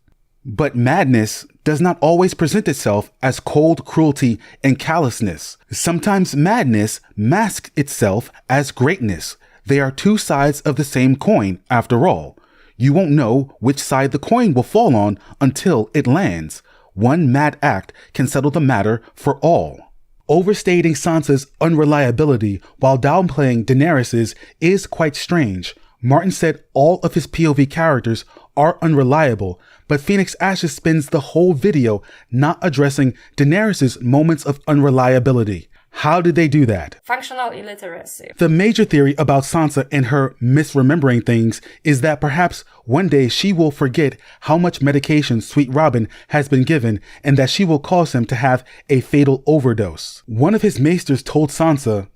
But madness does not always present itself as cold cruelty and callousness. Sometimes madness masks itself as greatness. They are two sides of the same coin, after all. You won't know which side the coin will fall on until it lands. One mad act can settle the matter for all. Overstating Sansa's unreliability while downplaying Daenerys's is quite strange. Martin said all of his POV characters are unreliable, but Phoenix Ashes spends the whole video not addressing Daenerys's moments of unreliability. How did they do that? Functional illiteracy. The major theory about Sansa and her misremembering things is that perhaps one day she will forget how much medication Sweet Robin has been given and that she will cause him to have a fatal overdose. One of his maesters told Sansa,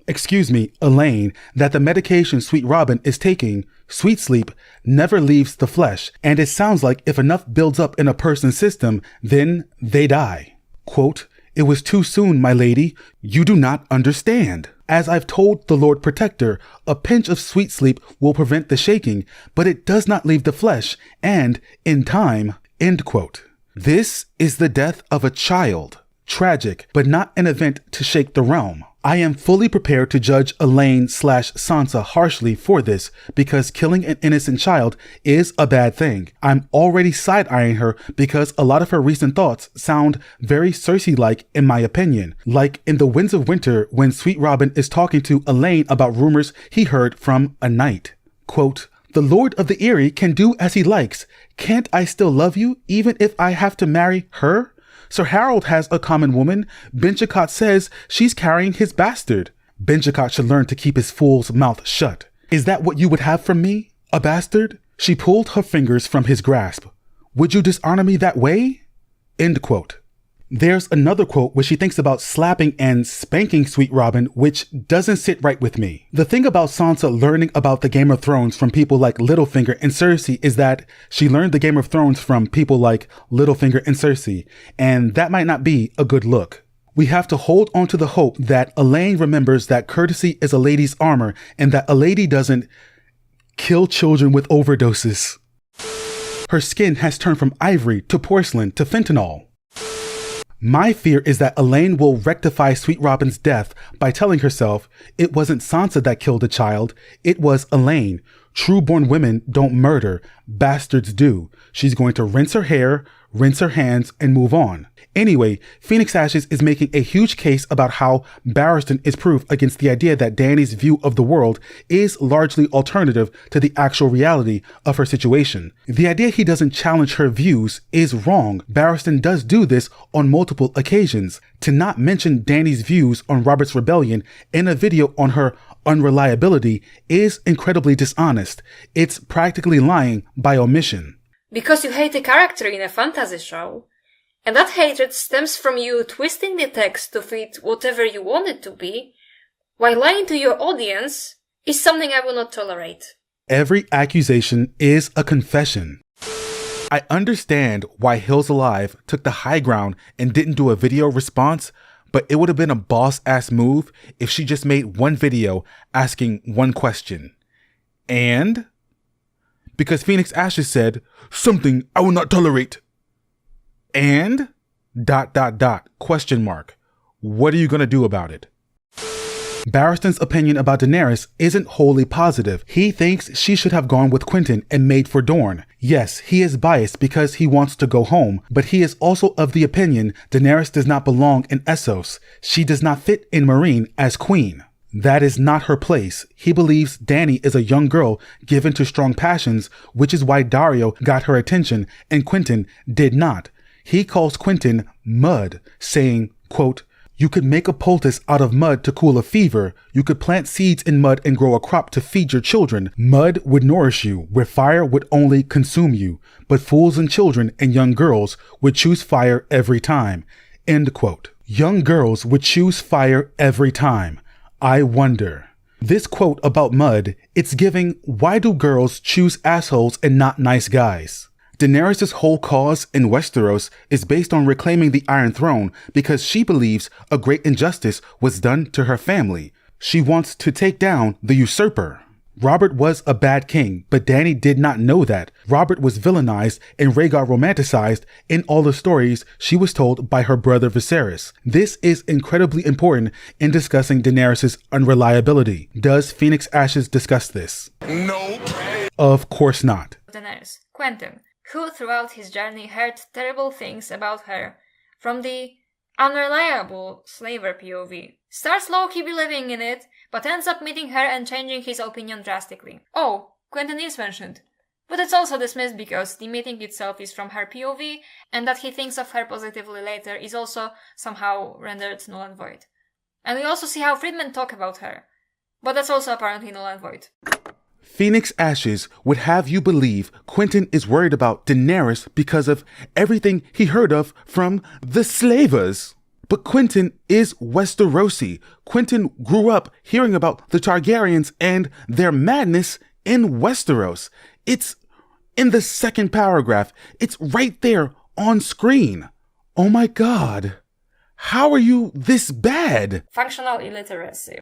Elaine, that the medication Sweet Robin is taking, Sweet Sleep, never leaves the flesh, and it sounds like if enough builds up in a person's system, then they die. Quote, "It was too soon, my lady. You do not understand. As I've told the Lord Protector, a pinch of Sweet Sleep will prevent the shaking, but it does not leave the flesh, and, in time," end quote. This is the death of a child. Tragic, but not an event to shake the realm. I am fully prepared to judge Elaine/Sansa harshly for this, because killing an innocent child is a bad thing. I'm already side-eyeing her because a lot of her recent thoughts sound very Cersei-like in my opinion. Like in The Winds of Winter when Sweet Robin is talking to Elaine about rumors he heard from a knight. Quote, "The Lord of the Eyrie can do as he likes. Can't I still love you even if I have to marry her? Sir Harold has a common woman. Benjicott says she's carrying his bastard. Benjicott should learn to keep his fool's mouth shut. Is that what you would have from me? A bastard?" She pulled her fingers from his grasp. "Would you dishonor me that way?" End quote. There's another quote where she thinks about slapping and spanking Sweet Robin, which doesn't sit right with me. The thing about Sansa learning about the Game of Thrones from people like Littlefinger and Cersei is that she learned the Game of Thrones from people like Littlefinger and Cersei, and that might not be a good look. We have to hold on to the hope that Elaine remembers that courtesy is a lady's armor and that a lady doesn't kill children with overdoses. Her skin has turned from ivory to porcelain to fentanyl. My fear is that Elaine will rectify Sweet Robin's death by telling herself it wasn't Sansa that killed the child, it was Elaine. True-born women don't murder, bastards do. She's going to rinse her hair, rinse her hands, and move on. Anyway, Phoenix Ashes is making a huge case about how Barristan is proof against the idea that Dany's view of the world is largely alternative to the actual reality of her situation. The idea he doesn't challenge her views is wrong. Barristan does do this on multiple occasions. To not mention Dany's views on Robert's rebellion in a video on her unreliability is incredibly dishonest. It's practically lying by omission. Because you hate a character in a fantasy show. And that hatred stems from you twisting the text to fit whatever you want it to be, while lying to your audience is something I will not tolerate. Every accusation is a confession. I understand why Hills Alive took the high ground and didn't do a video response, but it would have been a boss-ass move if she just made one video asking one question. And? Because Phoenix Ashes said, "Something I will not tolerate." And? ... question mark. What are you gonna do about it? Barristan's opinion about Daenerys isn't wholly positive. He thinks she should have gone with Quentyn and made for Dorne. Yes, he is biased because he wants to go home, but he is also of the opinion Daenerys does not belong in Essos. She does not fit in Meereen as queen. That is not her place. He believes Dany is a young girl given to strong passions, which is why Daario got her attention and Quentyn did not. He calls Quentyn mud, saying, quote, You could make a poultice out of mud to cool a fever. You could plant seeds in mud and grow a crop to feed your children. Mud would nourish you, where fire would only consume you. But fools and children and young girls would choose fire every time. End quote. Young girls would choose fire every time. I wonder. This quote about mud, it's giving, why do girls choose assholes and not nice guys? Daenerys' whole cause in Westeros is based on reclaiming the Iron Throne because she believes a great injustice was done to her family. She wants to take down the usurper. Robert was a bad king, but Dany did not know that. Robert was villainized and Rhaegar romanticized in all the stories she was told by her brother Viserys. This is incredibly important in discussing Daenerys' unreliability. Does Phoenix Ashes discuss this? Nope. Of course not. Daenerys. Quentyn, who throughout his journey heard terrible things about her from the unreliable slaver POV, starts low-key believing in it, but ends up meeting her and changing his opinion drastically. Oh, Quentyn is mentioned. But it's also dismissed because the meeting itself is from her POV, and that he thinks of her positively later is also somehow rendered null and void. And we also see how freedmen talk about her, but that's also apparently null and void. Phoenix Ashes would have you believe Quentyn is worried about Daenerys because of everything he heard of from the slavers. But Quentyn is Westerosi. Quentyn grew up hearing about the Targaryens and their madness in Westeros. It's in the second paragraph. It's right there on screen. Oh my God. How are you this bad? Functional illiteracy.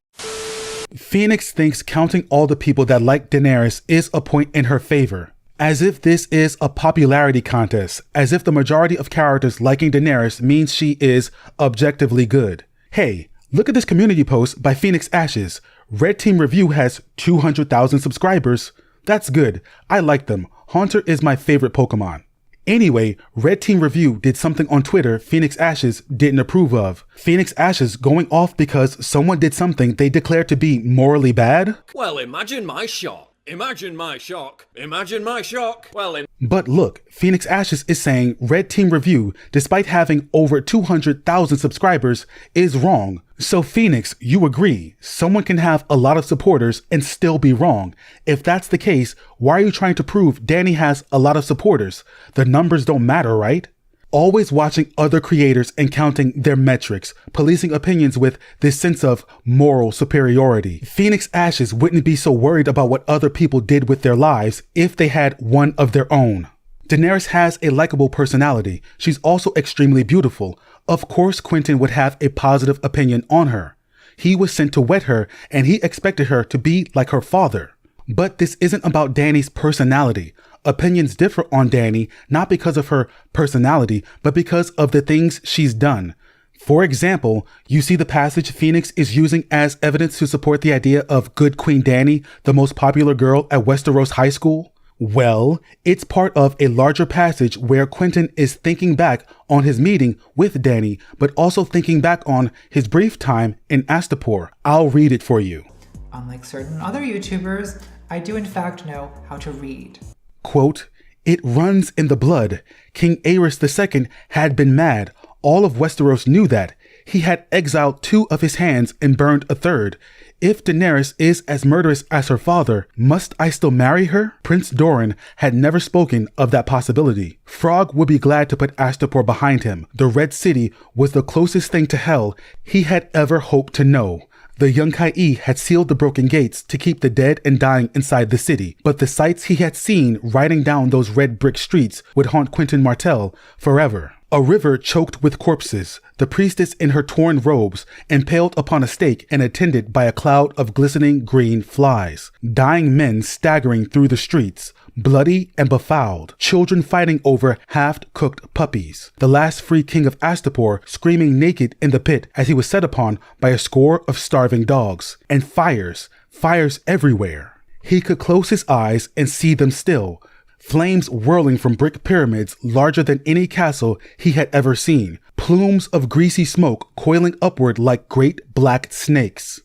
Phoenix thinks counting all the people that like Daenerys is a point in her favor. As if this is a popularity contest, as if the majority of characters liking Daenerys means she is objectively good. Hey, look at this community post by Phoenix Ashes. Red Team Review has 200,000 subscribers. That's good. I like them. Haunter is my favorite Pokemon. Anyway, Red Team Review did something on Twitter Phoenix Ashes didn't approve of. Phoenix Ashes going off because someone did something they declared to be morally bad? Well, imagine my shock. Imagine my shock. Imagine my shock. But look, Phoenix Ashes is saying Red Team Review, despite having over 200,000 subscribers, is wrong. So Phoenix, you agree, someone can have a lot of supporters and still be wrong. If that's the case, why are you trying to prove Dany has a lot of supporters? The numbers don't matter, right? Always watching other creators and counting their metrics, policing opinions with this sense of moral superiority. Phoenix Ashes wouldn't be so worried about what other people did with their lives if they had one of their own. Daenerys has a likable personality. She's also extremely beautiful. Of course, Quentyn would have a positive opinion on her. He was sent to wed her, and he expected her to be like her father. But this isn't about Dany's personality. Opinions differ on Dany not because of her personality, but because of the things she's done. For example, you see the passage Phoenix is using as evidence to support the idea of Good Queen Dany, the most popular girl at Westeros High School? Well, it's part of a larger passage where Quentyn is thinking back on his meeting with Dany, but also thinking back on his brief time in Astapor. I'll read it for you. Unlike certain other YouTubers, I do in fact know how to read. Quote, "It runs in the blood. King Aerys II had been mad. All of Westeros knew that. He had exiled 2 of his hands and burned a 3rd. If Daenerys is as murderous as her father, must I still marry her?" Prince Doran had never spoken of that possibility. Frog would be glad to put Astapor behind him. The Red City was the closest thing to hell he had ever hoped to know. The Yunkai had sealed the broken gates to keep the dead and dying inside the city, but the sights he had seen riding down those red brick streets would haunt Quentyn Martell forever. A river choked with corpses, the priestess in her torn robes, impaled upon a stake and attended by a cloud of glistening green flies. Dying men staggering through the streets, bloody and befouled, children fighting over half-cooked puppies. The last free king of Astapor screaming naked in the pit as he was set upon by a score of starving dogs. And fires everywhere. He could close his eyes and see them still. Flames whirling from brick pyramids larger than any castle he had ever seen. Plumes of greasy smoke coiling upward like great black snakes.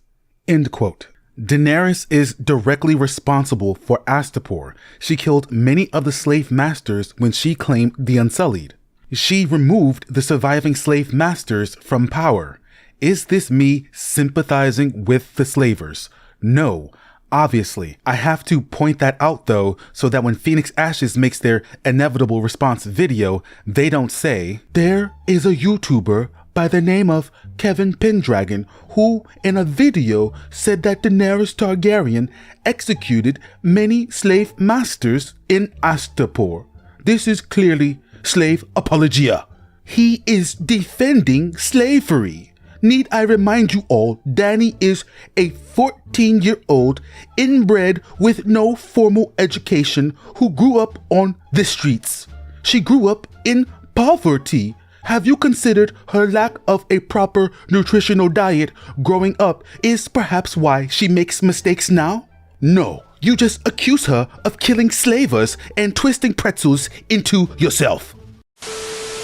End quote. Daenerys is directly responsible for Astapor. She killed many of the slave masters when she claimed the Unsullied. She removed the surviving slave masters from power. Is this me sympathizing with the slavers? No. Obviously, I have to point that out though, so that when Phoenix Ashes makes their inevitable response video, they don't say, there is a YouTuber by the name of Kevin Pendragon who in a video said that Daenerys Targaryen executed many slave masters in Astapor. This is clearly slave apologia. He is defending slavery. Need I remind you all, Dany is a 14-year-old inbred with no formal education who grew up on the streets. She grew up in poverty. Have you considered her lack of a proper nutritional diet growing up is perhaps why she makes mistakes now? No, you just accuse her of killing slavers and twisting pretzels into yourself.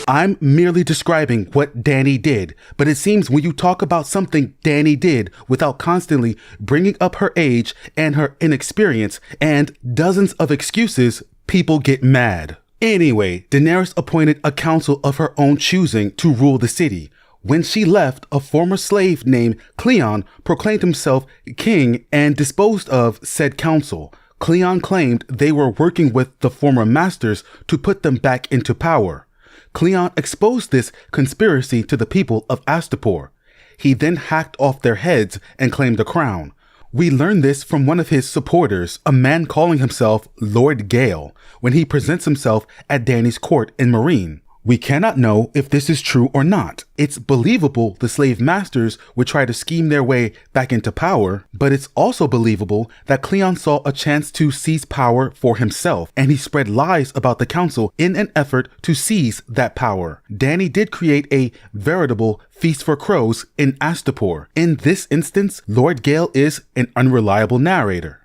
I'm merely describing what Dany did, but it seems when you talk about something Dany did without constantly bringing up her age and her inexperience and dozens of excuses, people get mad. Anyway, Daenerys appointed a council of her own choosing to rule the city. When she left, a former slave named Cleon proclaimed himself king and disposed of said council. Cleon claimed they were working with the former masters to put them back into power. Cleon exposed this conspiracy to the people of Astapor. He then hacked off their heads and claimed the crown. We learned this from one of his supporters, a man calling himself Lord Gale, when he presents himself at Dany's court in Meereen. We cannot know if this is true or not. It's believable the slave masters would try to scheme their way back into power, but it's also believable that Cleon saw a chance to seize power for himself, and he spread lies about the council in an effort to seize that power. Dany did create a veritable feast for crows in Astapor. In this instance, Lord Gale is an unreliable narrator.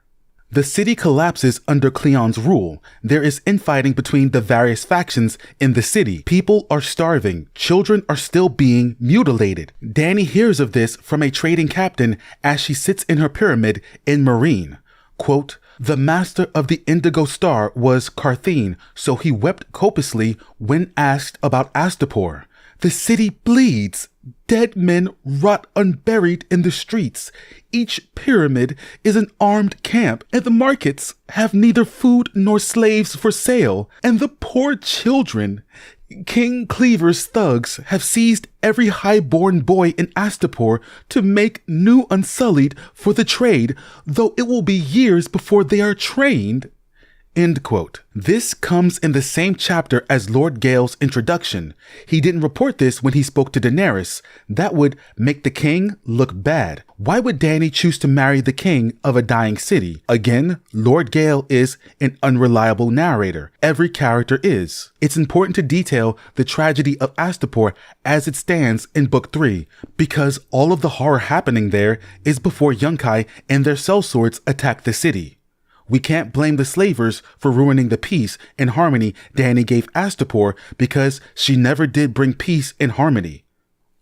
The city collapses under Cleon's rule. There is infighting between the various factions in the city. People are starving. Children are still being mutilated. Dany hears of this from a trading captain as she sits in her pyramid in Meereen. Quote, the master of the Indigo Star was Carthene, so he wept copiously when asked about Astapor. The city bleeds. Dead men rot unburied in the streets. Each pyramid is an armed camp, and the markets have neither food nor slaves for sale. And the poor children. King Cleaver's thugs have seized every high-born boy in Astapor to make new Unsullied for the trade, though it will be years before they are trained. End quote. This comes in the same chapter as Lord Gale's introduction. He didn't report this when he spoke to Daenerys. That would make the king look bad. Why would Dany choose to marry the king of a dying city? Again, Lord Gale is an unreliable narrator. Every character is. It's important to detail the tragedy of Astapor as it stands in Book 3, because all of the horror happening there is before Yunkai and their sellswords attack the city. We can't blame the slavers for ruining the peace and harmony Dany gave Astapor, because she never did bring peace and harmony.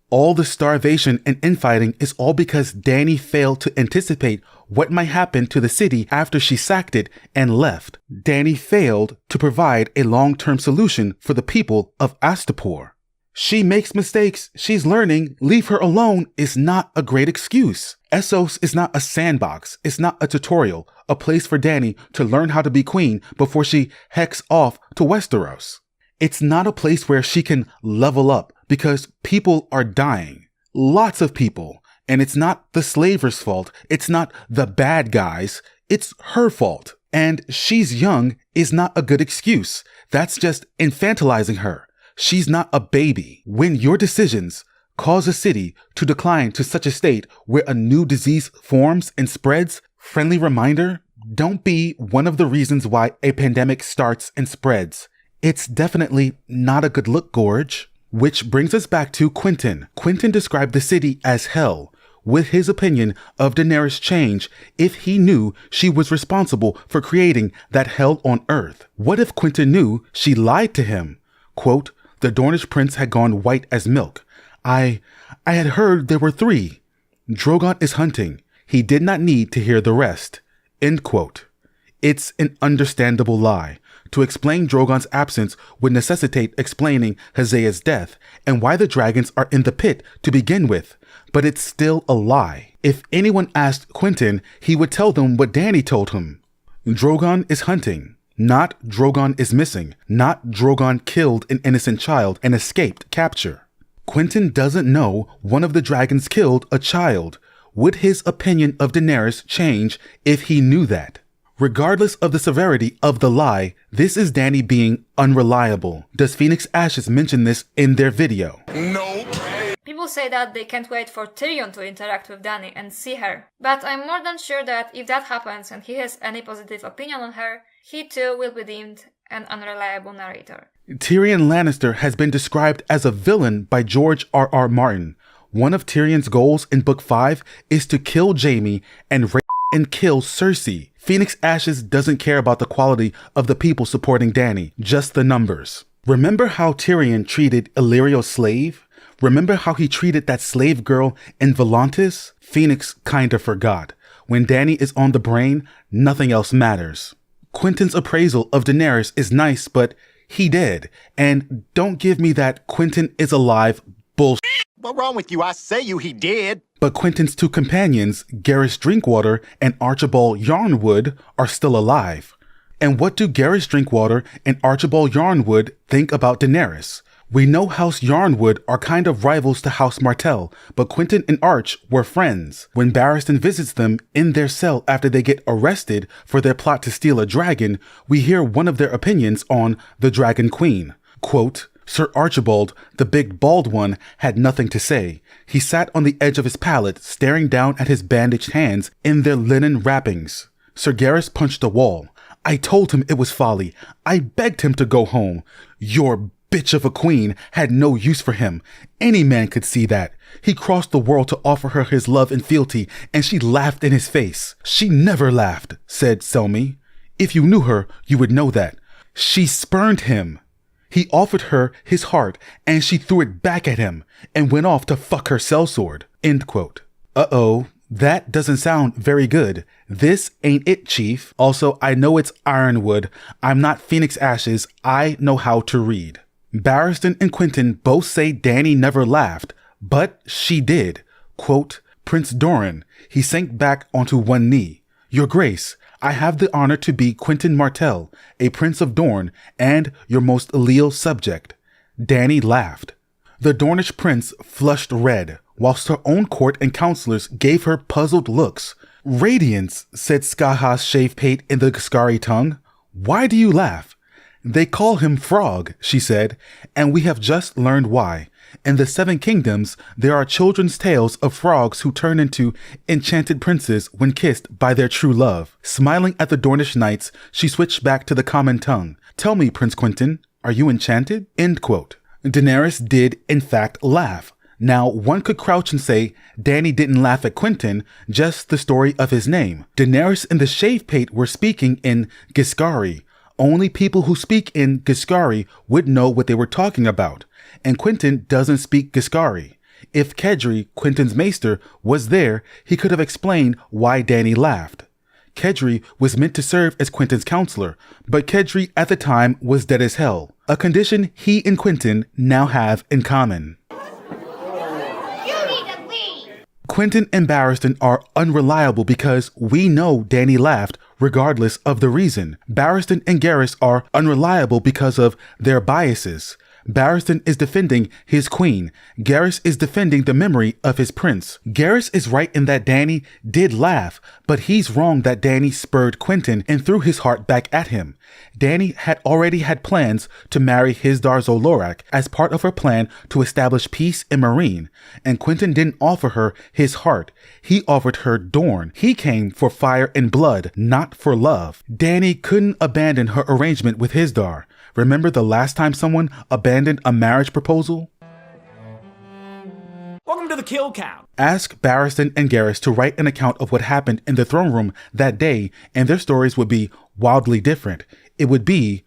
All the starvation and infighting is all because Dany failed to anticipate what might happen to the city after she sacked it and left. Dany failed to provide a long-term solution for the people of Astapor. She makes mistakes, she's learning, leave her alone is not a great excuse. Essos is not a sandbox, it's not a tutorial, a place for Dany to learn how to be queen before she hecks off to Westeros. It's not a place where she can level up, because people are dying. Lots of people. And it's not the slavers' fault, it's not the bad guys, it's her fault. And she's young is not a good excuse. That's just infantilizing her. She's not a baby. When your decisions cause a city to decline to such a state where a new disease forms and spreads, friendly reminder, don't be one of the reasons why a pandemic starts and spreads. It's definitely not a good look, Gorge. Which brings us back to Quentyn. Quentyn described the city as hell. With his opinion of Daenerys change if he knew she was responsible for creating that hell on earth. What if Quentyn knew she lied to him? Quote, the Dornish prince had gone white as milk. I had heard there were 3. Drogon is hunting. He did not need to hear the rest. End quote. It's an understandable lie. To explain Drogon's absence would necessitate explaining Hazael's death and why the dragons are in the pit to begin with, but it's still a lie. If anyone asked Quentyn, he would tell them what Dany told him. Drogon is hunting, not Drogon is missing, not Drogon killed an innocent child and escaped capture. Quentyn doesn't know one of the dragons killed a child. Would his opinion of Daenerys change if he knew that? Regardless of the severity of the lie, this is Dany being unreliable. Does Phoenix Ashes mention this in their video? Nope. People say that they can't wait for Tyrion to interact with Dany and see her. But I'm more than sure that if that happens and he has any positive opinion on her, he too will be deemed an unreliable narrator. Tyrion Lannister has been described as a villain by George R.R. Martin. One of Tyrion's goals in Book 5 is to kill Jaime and rape and kill Cersei. Phoenix Ashes doesn't care about the quality of the people supporting Dany, just the numbers. Remember how Tyrion treated Illyrio's slave? Remember how he treated that slave girl in Volantis? Phoenix kinda forgot. When Dany is on the brain, nothing else matters. Quentyn's appraisal of Daenerys is nice, but he did. And don't give me that Quentyn is alive bullshit. What's wrong with you? I say he did. But Quentyn's two companions, Garrus Drinkwater and Archibald Yarnwood, are still alive. And what do Garrus Drinkwater and Archibald Yarnwood think about Daenerys? We know House Yarnwood are kind of rivals to House Martell, but Quentyn and Arch were friends. When Barristan visits them in their cell after they get arrested for their plot to steal a dragon, we hear one of their opinions on the Dragon Queen. Quote, Sir Archibald, the big bald one, had nothing to say. He sat on the edge of his pallet, staring down at his bandaged hands in their linen wrappings. Sir Garrus punched a wall. I told him it was folly. I begged him to go home. Your bitch of a queen had no use for him. Any man could see that. He crossed the world to offer her his love and fealty, and she laughed in his face. She never laughed, said Selmy. If you knew her, you would know that. She spurned him. He offered her his heart, and she threw it back at him, and went off to fuck her sellsword. End quote. Uh-oh. That doesn't sound very good. This ain't it, Chief. Also, I know it's Ironwood. I'm not Phoenix Ashes. I know how to read. Barristan and Quentyn both say Dany never laughed, but she did. Quote, Prince Doran. He sank back onto one knee. Your Grace, I have the honor to be Quentyn Martell, a Prince of Dorne, and your most loyal subject. Dany laughed. The Dornish prince flushed red, whilst her own court and counselors gave her puzzled looks. Radiance, said Skahas Shavepate in the Giscari tongue. Why do you laugh? They call him Frog, she said, and we have just learned why. In the Seven Kingdoms, there are children's tales of frogs who turn into enchanted princes when kissed by their true love. Smiling at the Dornish knights, she switched back to the common tongue. Tell me, Prince Quentyn, are you enchanted? End quote. Daenerys did, in fact, laugh. Now, one could crouch and say Dany didn't laugh at Quentyn, just the story of his name. Daenerys and the Shavepate were speaking in Giscari. Only people who speak in Giscari would know what they were talking about, and Quentyn doesn't speak Giscari. If Kedri, Quentyn's maester, was there, he could have explained why Dany laughed. Kedri was meant to serve as Quentyn's counselor, but Kedri at the time was dead as hell, a condition he and Quentyn now have in common. Quentyn and Barristan are unreliable because we know Dany laughed regardless of the reason. Barristan and Garrus are unreliable because of their biases. Barristan is defending his queen. Garrus is defending the memory of his prince. Garrus is right in that Dany did laugh, but he's wrong that Dany spurred Quentyn and threw his heart back at him. Dany had already had plans to marry Hizdahr zo Loraq as part of her plan to establish peace in Meereen, and Quentyn didn't offer her his heart. He offered her Dorne. He came for fire and blood, not for love. Dany couldn't abandon her arrangement with Hizdahr. Remember the last time someone abandoned a marriage proposal? Welcome to the kill count. Ask Barristan and Garrus to write an account of what happened in the throne room that day, and their stories would be wildly different. It would be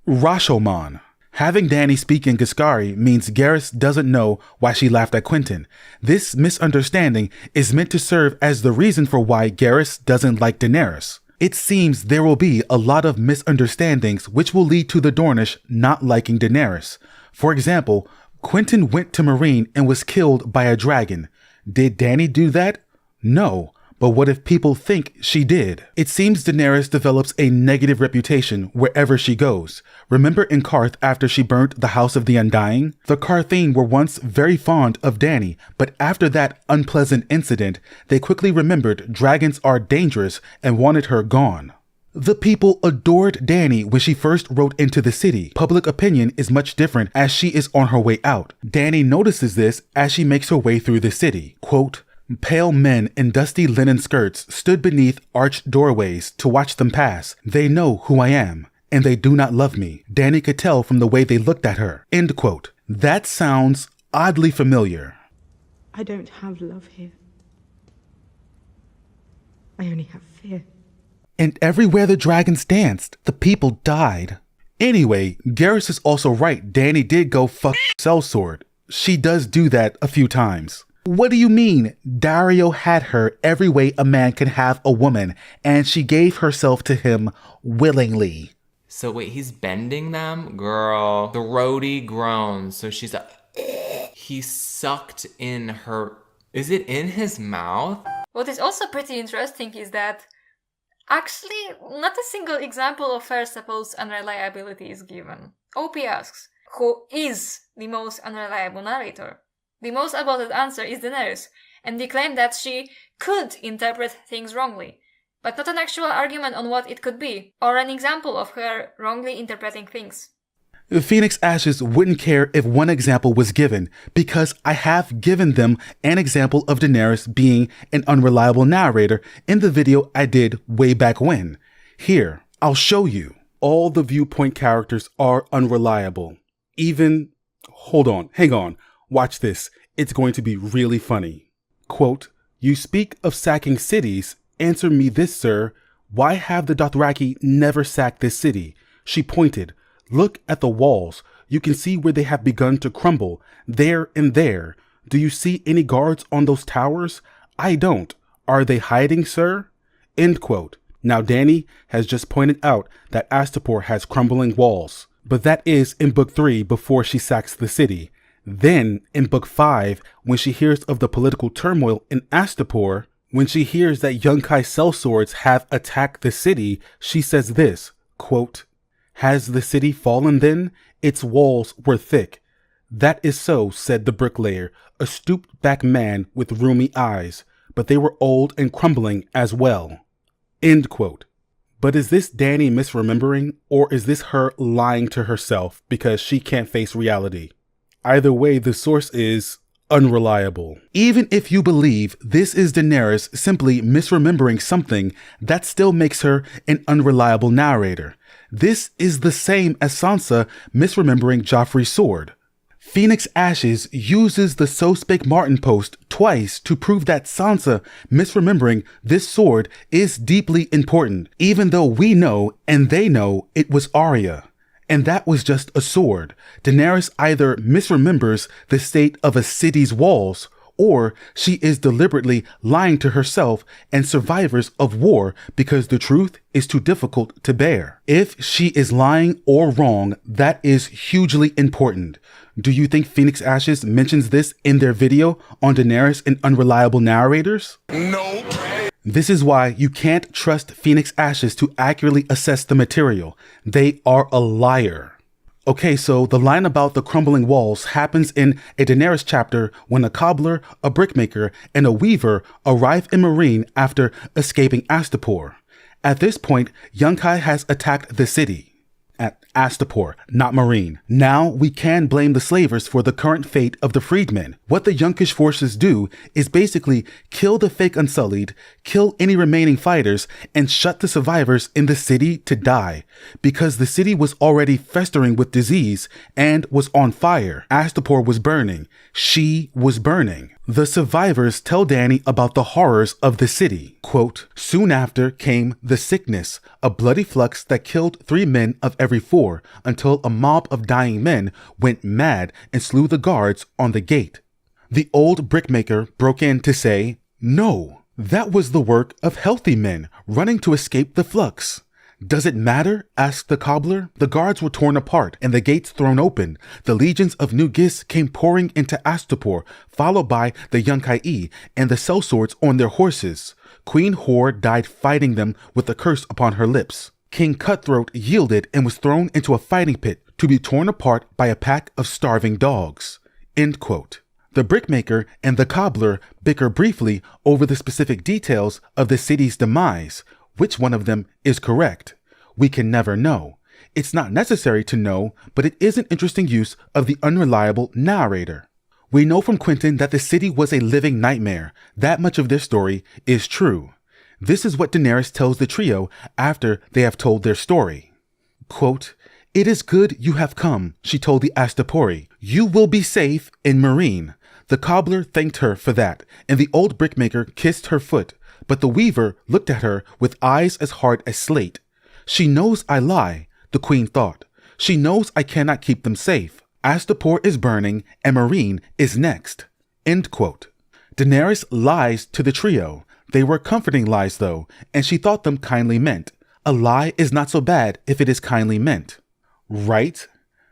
Rashomon. Having Dany speak in Giscari means Garrus doesn't know why she laughed at Quentyn. This misunderstanding is meant to serve as the reason for why Garrus doesn't like Daenerys. It seems there will be a lot of misunderstandings which will lead to the Dornish not liking Daenerys. For example, Quentyn went to Meereen and was killed by a dragon. Did Dany do that? No. But what if people think she did? It seems Daenerys develops a negative reputation wherever she goes. Remember in Qarth after she burnt the House of the Undying? The Qartheen were once very fond of Dany, but after that unpleasant incident, they quickly remembered dragons are dangerous and wanted her gone. The people adored Dany when she first rode into the city. Public opinion is much different as she is on her way out. Dany notices this as she makes her way through the city. Quote, "Pale men in dusty linen skirts stood beneath arched doorways to watch them pass. They know who I am, and they do not love me. Dany could tell from the way they looked at her." End quote. That sounds oddly familiar. I don't have love here. I only have fear. And everywhere the dragons danced, the people died. Anyway, Garrus is also right. Dany did go fuck sellsword. She does do that a few times. What do you mean? Dario had her every way a man can have a woman, and she gave herself to him willingly. So wait, he's bending them? Girl, the roadie groans. So she's he sucked in her... Is it in his mouth? What is also pretty interesting is that actually not a single example of her supposed unreliability is given. OP asks, who is the most unreliable narrator? The most upvoted answer is Daenerys, and they claim that she could interpret things wrongly, but not an actual argument on what it could be, or an example of her wrongly interpreting things. Phoenix Ashes wouldn't care if one example was given, because I have given them an example of Daenerys being an unreliable narrator in the video I did way back when. Here, I'll show you. All the viewpoint characters are unreliable. Hang on. Watch this. It's going to be really funny. Quote, "You speak of sacking cities. Answer me this, sir. Why have the Dothraki never sacked this city?" She pointed. "Look at the walls. You can see where they have begun to crumble. There and there. Do you see any guards on those towers? I don't. Are they hiding, sir?" End quote. Now Dany has just pointed out that Astapor has crumbling walls. But that is in Book 3 before she sacks the city. Then, in Book 5, when she hears of the political turmoil in Astapor, when she hears that Yunkai sellswords have attacked the city, she says this, quote, "Has the city fallen then? Its walls were thick." "That is so," said the bricklayer, a stooped-back man with rheumy eyes, "but they were old and crumbling as well." End quote. But is this Dany misremembering, or is this her lying to herself because she can't face reality? Either way, the source is unreliable. Even if you believe this is Daenerys simply misremembering something, that still makes her an unreliable narrator. This is the same as Sansa misremembering Joffrey's sword. Phoenix Ashes uses the So Spake Martin post twice to prove that Sansa misremembering this sword is deeply important, even though we know and they know it was Arya. And that was just a sword. Daenerys either misremembers the state of a city's walls, or she is deliberately lying to herself and survivors of war because the truth is too difficult to bear. If she is lying or wrong, that is hugely important. Do you think Phoenix Ashes mentions this in their video on Daenerys and Unreliable Narrators? No. This is why you can't trust Phoenix Ashes to accurately assess the material. They are a liar. Okay, so the line about the crumbling walls happens in a Daenerys chapter when a cobbler, a brickmaker, and a weaver arrive in Meereen after escaping Astapor. At this point, Yunkai has attacked the city. At Astapor, not Meereen. Now we can blame the slavers for the current fate of the freedmen. What the Yunkish forces do is basically kill the fake Unsullied, kill any remaining fighters, and shut the survivors in the city to die. Because the city was already festering with disease and was on fire. Astapor was burning. She was burning. The survivors tell Dany about the horrors of the city. Quote, "Soon after came the sickness, a bloody flux that killed 3 men of every 4, until a mob of dying men went mad and slew the guards on the gate. The old brickmaker broke in to say, 'No, That was the work of healthy men running to escape the flux. Does it matter? Asked the cobbler. The guards were torn apart and the gates thrown open. The legions of New Gis came pouring into Astapor, followed by the Yunkai and the sellswords on their horses. Queen Hor died fighting them with a curse upon her lips. King Cutthroat yielded and was thrown into a fighting pit to be torn apart by a pack of starving dogs. End quote. The brickmaker and the cobbler bicker briefly over the specific details of the city's demise. Which one of them is correct? We can never know. It's not necessary to know, but it is an interesting use of the unreliable narrator. We know from Quentin that the city was a living nightmare. That much of their story is true. This is what Daenerys tells the trio after they have told their story. Quote, "It is good you have come," she told the Astapori. "You will be safe in Meereen." The cobbler thanked her for that, and the old brickmaker kissed her foot, but the weaver looked at her with eyes as hard as slate. She knows I lie, the queen thought. She knows I cannot keep them safe. Astapor is burning, and Meereen is next. End quote. Daenerys lies to the trio. They were comforting lies, though, and she thought them kindly meant. A lie is not so bad if it is kindly meant. Right?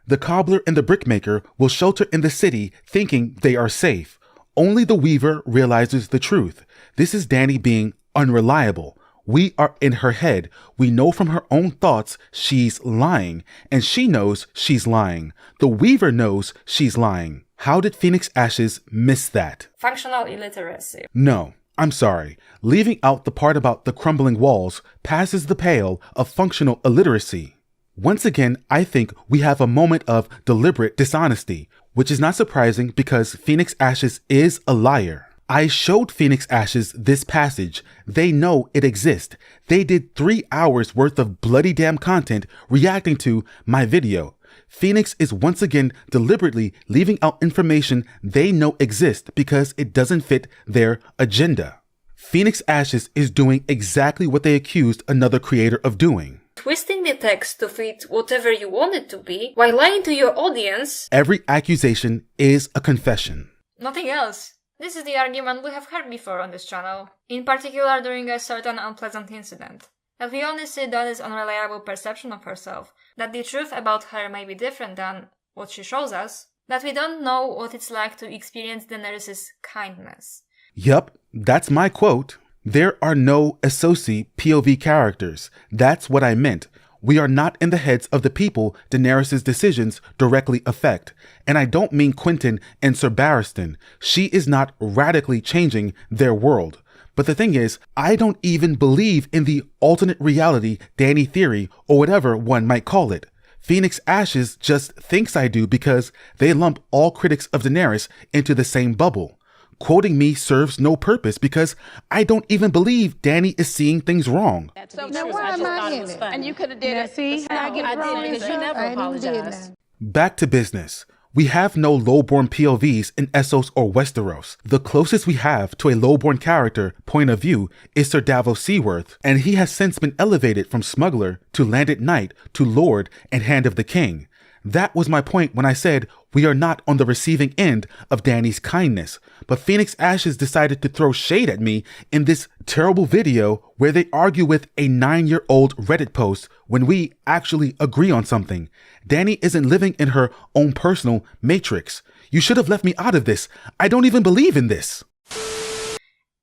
The cobbler and the brickmaker will shelter in the city thinking they are safe. Only the weaver realizes the truth. This is Dany being unreliable. We are in her head. We know from her own thoughts she's lying, and she knows she's lying. The weaver knows she's lying. How did Phoenix Ashes miss that? Functional illiteracy. No, I'm sorry. Leaving out the part about the crumbling walls passes the pale of functional illiteracy. Once again, I think we have a moment of deliberate dishonesty, which is not surprising because Phoenix Ashes is a liar. I showed Phoenix Ashes this passage. They know it exists. They did 3 hours worth of bloody damn content reacting to my video. Phoenix is once again deliberately leaving out information they know exists because it doesn't fit their agenda. Phoenix Ashes is doing exactly what they accused another creator of doing. Twisting the text to fit whatever you want it to be, while lying to your audience. Every accusation is a confession. Nothing else. This is the argument we have heard before on this channel, in particular during a certain unpleasant incident. That we only see Dany's unreliable perception of herself, that the truth about her may be different than what she shows us, that we don't know what it's like to experience Daenerys' kindness. Yup, that's my quote. There are no ASOIAF POV characters. That's what I meant. We are not in the heads of the people Daenerys' decisions directly affect. And I don't mean Quentin and Sir Barristan. She is not radically changing their world. But the thing is, I don't even believe in the alternate reality Dany theory or whatever one might call it. Phoenix Ashes just thinks I do because they lump all critics of Daenerys into the same bubble. Quoting me serves no purpose because I don't even believe Dany is seeing things wrong. So now why am I in it? And you could have did it. See, I get wrong because you never apologized. Back to business. We have no lowborn POVs in Essos or Westeros. The closest we have to a lowborn character point of view is Sir Davos Seaworth, and he has since been elevated from smuggler to landed knight to lord and hand of the king. That was my point when I said we are not on the receiving end of Dany's kindness, but Phoenix Ashes decided to throw shade at me in this terrible video where they argue with a 9-year-old Reddit post when we actually agree on something. Dany isn't living in her own personal matrix. You should have left me out of this. I don't even believe in this.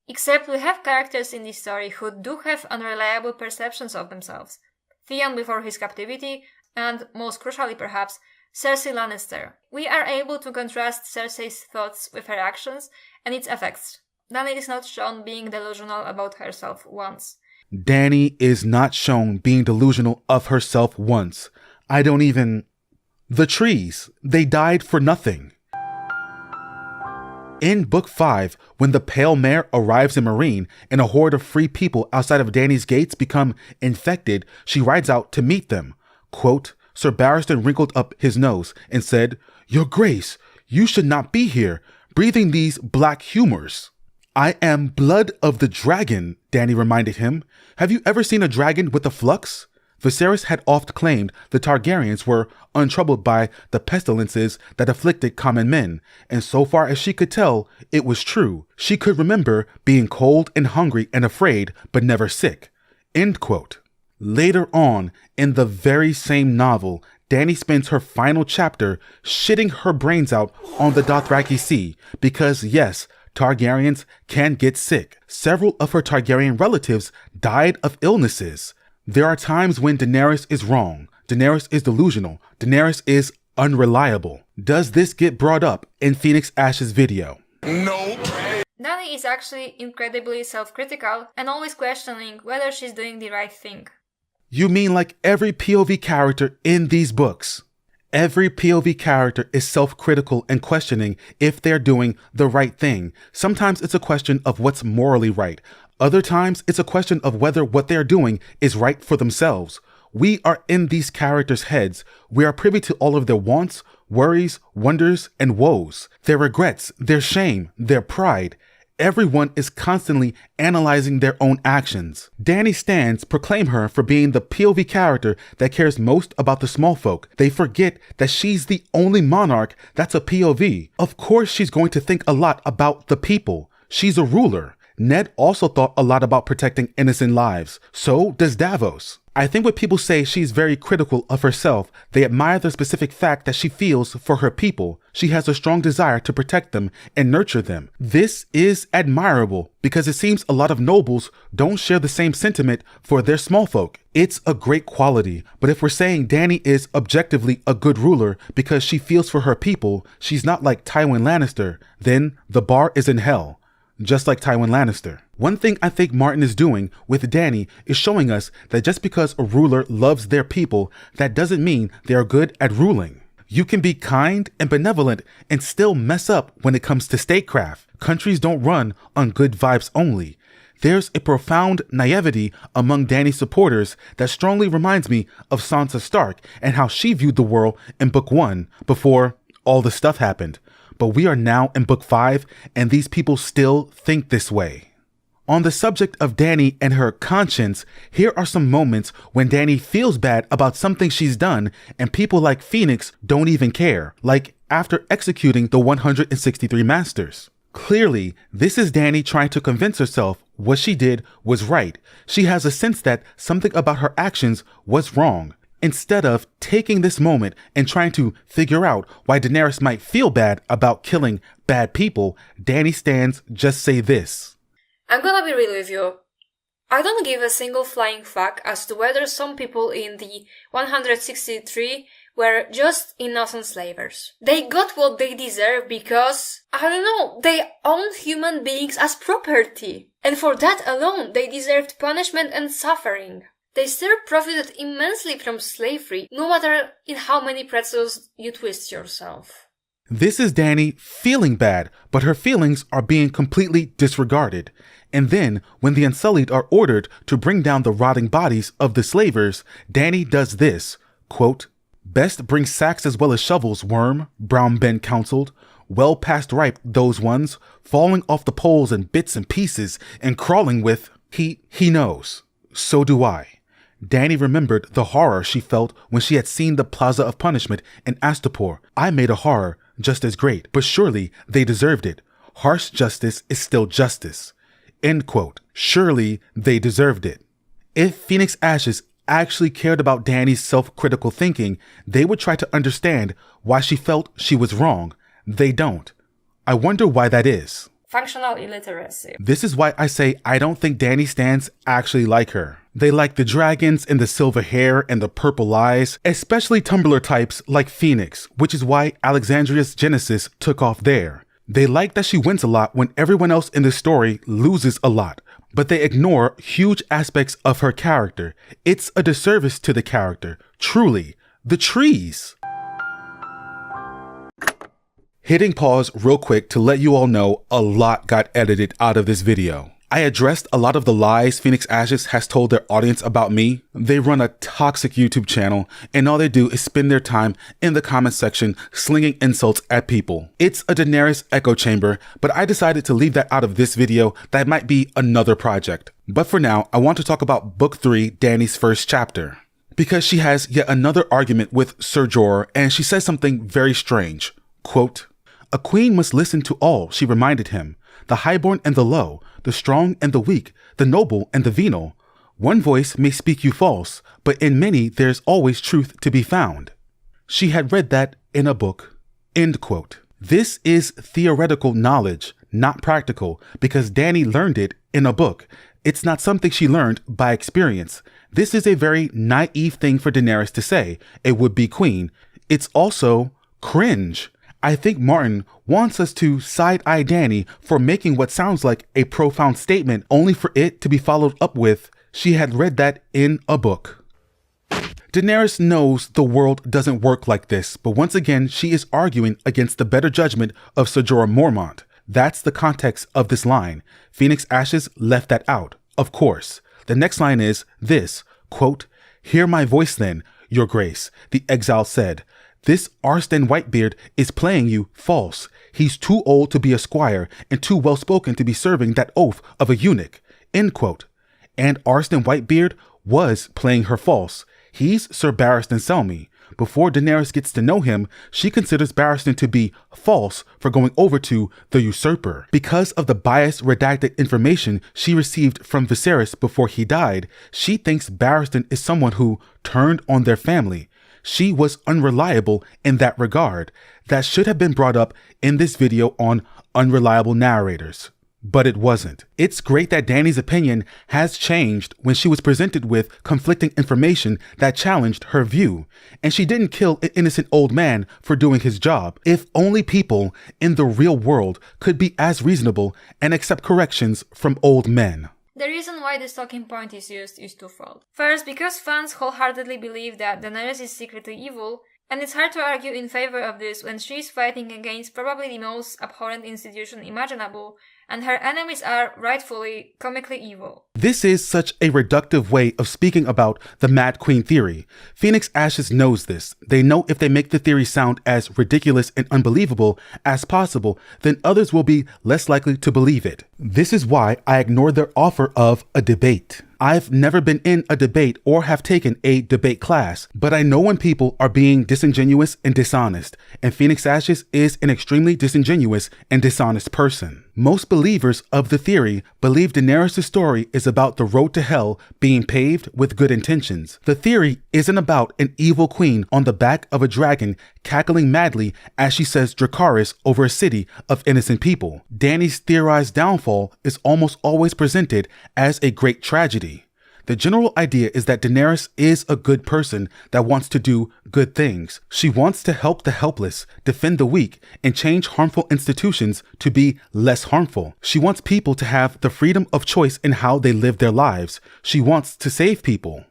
Except we have characters in this story who do have unreliable perceptions of themselves. Theon before his captivity, and, most crucially perhaps, Cersei Lannister. We are able to contrast Cersei's thoughts with her actions and its effects. Dany is not shown being delusional about herself once. Dany is not shown being delusional of herself once. I don't even... The trees, they died for nothing. In Book 5, when the Pale Mare arrives in Meereen and a horde of free people outside of Dany's gates become infected, she rides out to meet them. Quote, Sir Barristan wrinkled up his nose and said, "Your Grace, you should not be here, breathing these black humors." "I am blood of the dragon," Dany reminded him. "Have you ever seen a dragon with a flux?" Viserys had oft claimed the Targaryens were untroubled by the pestilences that afflicted common men, and so far as she could tell, it was true. She could remember being cold and hungry and afraid, but never sick. End quote. Later on, in the very same novel, Dany spends her final chapter shitting her brains out on the Dothraki Sea because, yes, Targaryens can get sick. Several of her Targaryen relatives died of illnesses. There are times when Daenerys is wrong, Daenerys is delusional, Daenerys is unreliable. Does this get brought up in Phoenix Ash's video? Nope. Dany is actually incredibly self-critical and always questioning whether she's doing the right thing. You mean like every POV character in these books? Every POV character is self-critical and questioning if they're doing the right thing. Sometimes it's a question of what's morally right. Other times, it's a question of whether what they're doing is right for themselves. We are in these characters' heads. We are privy to all of their wants, worries, wonders, and woes, their regrets, their shame, their pride. Everyone is constantly analyzing their own actions. Dany's stands proclaim her for being the POV character that cares most about the small folk. They forget that she's the only monarch that's a POV. Of course she's going to think a lot about the people. She's a ruler. Ned also thought a lot about protecting innocent lives. So does Davos. I think when people say she's very critical of herself, they admire the specific fact that she feels for her people. She has a strong desire to protect them and nurture them. This is admirable because it seems a lot of nobles don't share the same sentiment for their small folk. It's a great quality, but if we're saying Dany is objectively a good ruler because she feels for her people, she's not like Tywin Lannister, then the bar is in hell. Just like Tywin Lannister. One thing I think Martin is doing with Dany is showing us that just because a ruler loves their people, that doesn't mean they are good at ruling. You can be kind and benevolent and still mess up when it comes to statecraft. Countries don't run on good vibes only. There's a profound naivety among Dany's supporters that strongly reminds me of Sansa Stark and how she viewed the world in Book 1 before all the stuff happened. But we are now in Book 5, and these people still think this way. On the subject of Dany and her conscience, here are some moments when Dany feels bad about something she's done, and people like Phoenix don't even care, like after executing the 163 Masters. Clearly, this is Dany trying to convince herself what she did was right. She has a sense that something about her actions was wrong. Instead of taking this moment and trying to figure out why Daenerys might feel bad about killing bad people, Dany stands just say this. I'm gonna be real with you. I don't give a single flying fuck as to whether some people in the 163 were just innocent slavers. They got what they deserve because, I don't know, they owned human beings as property. And for that alone, they deserved punishment and suffering. They still profited immensely from slavery, no matter in how many pretzels you twist yourself. This is Dany feeling bad, but her feelings are being completely disregarded. And then, when the Unsullied are ordered to bring down the rotting bodies of the slavers, Dany does this, quote, "Best bring sacks as well as shovels, worm," Brown Ben counseled. "Well past ripe, those ones, falling off the poles in bits and pieces and crawling with..." He knows. So do I. Dany remembered the horror she felt when she had seen the Plaza of Punishment in Astapor. I made a horror just as great, but surely they deserved it. Harsh justice is still justice. End quote. Surely they deserved it. If Phoenix Ashes actually cared about Dany's self-critical thinking, they would try to understand why she felt she was wrong. They don't. I wonder why that is. Functional illiteracy. This is why I say I don't think Dany stans actually like her. They like the dragons and the silver hair and the purple eyes, especially Tumblr types like Phoenix, which is why Alexandria's Genesis took off there. They like that she wins a lot when everyone else in the story loses a lot, but they ignore huge aspects of her character. It's a disservice to the character. Truly. The trees. Hitting pause real quick to let you all know a lot got edited out of this video. I addressed a lot of the lies Phoenix Ashes has told their audience about me. They run a toxic YouTube channel, and all they do is spend their time in the comment section slinging insults at people. It's a Daenerys echo chamber, but I decided to leave that out of this video. That might be another project. But for now, I want to talk about Book 3, Dany's first chapter. because she has yet another argument with Sir Jorah, and she says something very strange. Quote, "A queen must listen to all," she reminded him, "the highborn and the low, the strong and the weak, the noble and the venal. One voice may speak you false, but in many there's always truth to be found." She had read that in a book. End quote. This is theoretical knowledge, not practical, because Dany learned it in a book. It's not something she learned by experience. This is a very naive thing for Daenerys to say, a would-be queen. It's also cringe. I think Martin wants us to side-eye Dany for making what sounds like a profound statement only for it to be followed up with, "She had read that in a book." Daenerys knows the world doesn't work like this, but once again, she is arguing against the better judgment of Sir Jorah Mormont. That's the context of this line. Phoenix Ashes left that out, of course. The next line is this, quote, "Hear my voice then, your grace," the exile said. "This Arstan Whitebeard is playing you false. He's too old to be a squire and too well-spoken to be serving that oath of a eunuch." End quote. And Arstan Whitebeard was playing her false. He's Sir Barristan Selmy. Before Daenerys gets to know him, she considers Barristan to be false for going over to the usurper. Because of the biased redacted information she received from Viserys before he died, she thinks Barristan is someone who turned on their family. She was unreliable in that regard. That should have been brought up in this video on Unreliable Narrators. But it wasn't. It's great that Dany's opinion has changed when she was presented with conflicting information that challenged her view, and she didn't kill an innocent old man for doing his job. If only people in the real world could be as reasonable and accept corrections from old men. The reason why this talking point is used is twofold. First, because fans wholeheartedly believe that Daenerys is secretly evil, and it's hard to argue in favor of this when she's fighting against probably the most abhorrent institution imaginable, and her enemies are rightfully comically evil. This is such a reductive way of speaking about the Mad Queen theory. Phoenix Ashes knows this. They know if they make the theory sound as ridiculous and unbelievable as possible, then others will be less likely to believe it. This is why I ignored their offer of a debate. I've never been in a debate or have taken a debate class, but I know when people are being disingenuous and dishonest, and Phoenix Ashes is an extremely disingenuous and dishonest person. Most believers of the theory believe Daenerys' story is about the road to hell being paved with good intentions. The theory isn't about an evil queen on the back of a dragon cackling madly as she says Dracarys over a city of innocent people. Dany's theorized downfall is almost always presented as a great tragedy. The general idea is that Daenerys is a good person that wants to do good things. She wants to help the helpless, defend the weak, and change harmful institutions to be less harmful. She wants people to have the freedom of choice in how they live their lives. She wants to save people.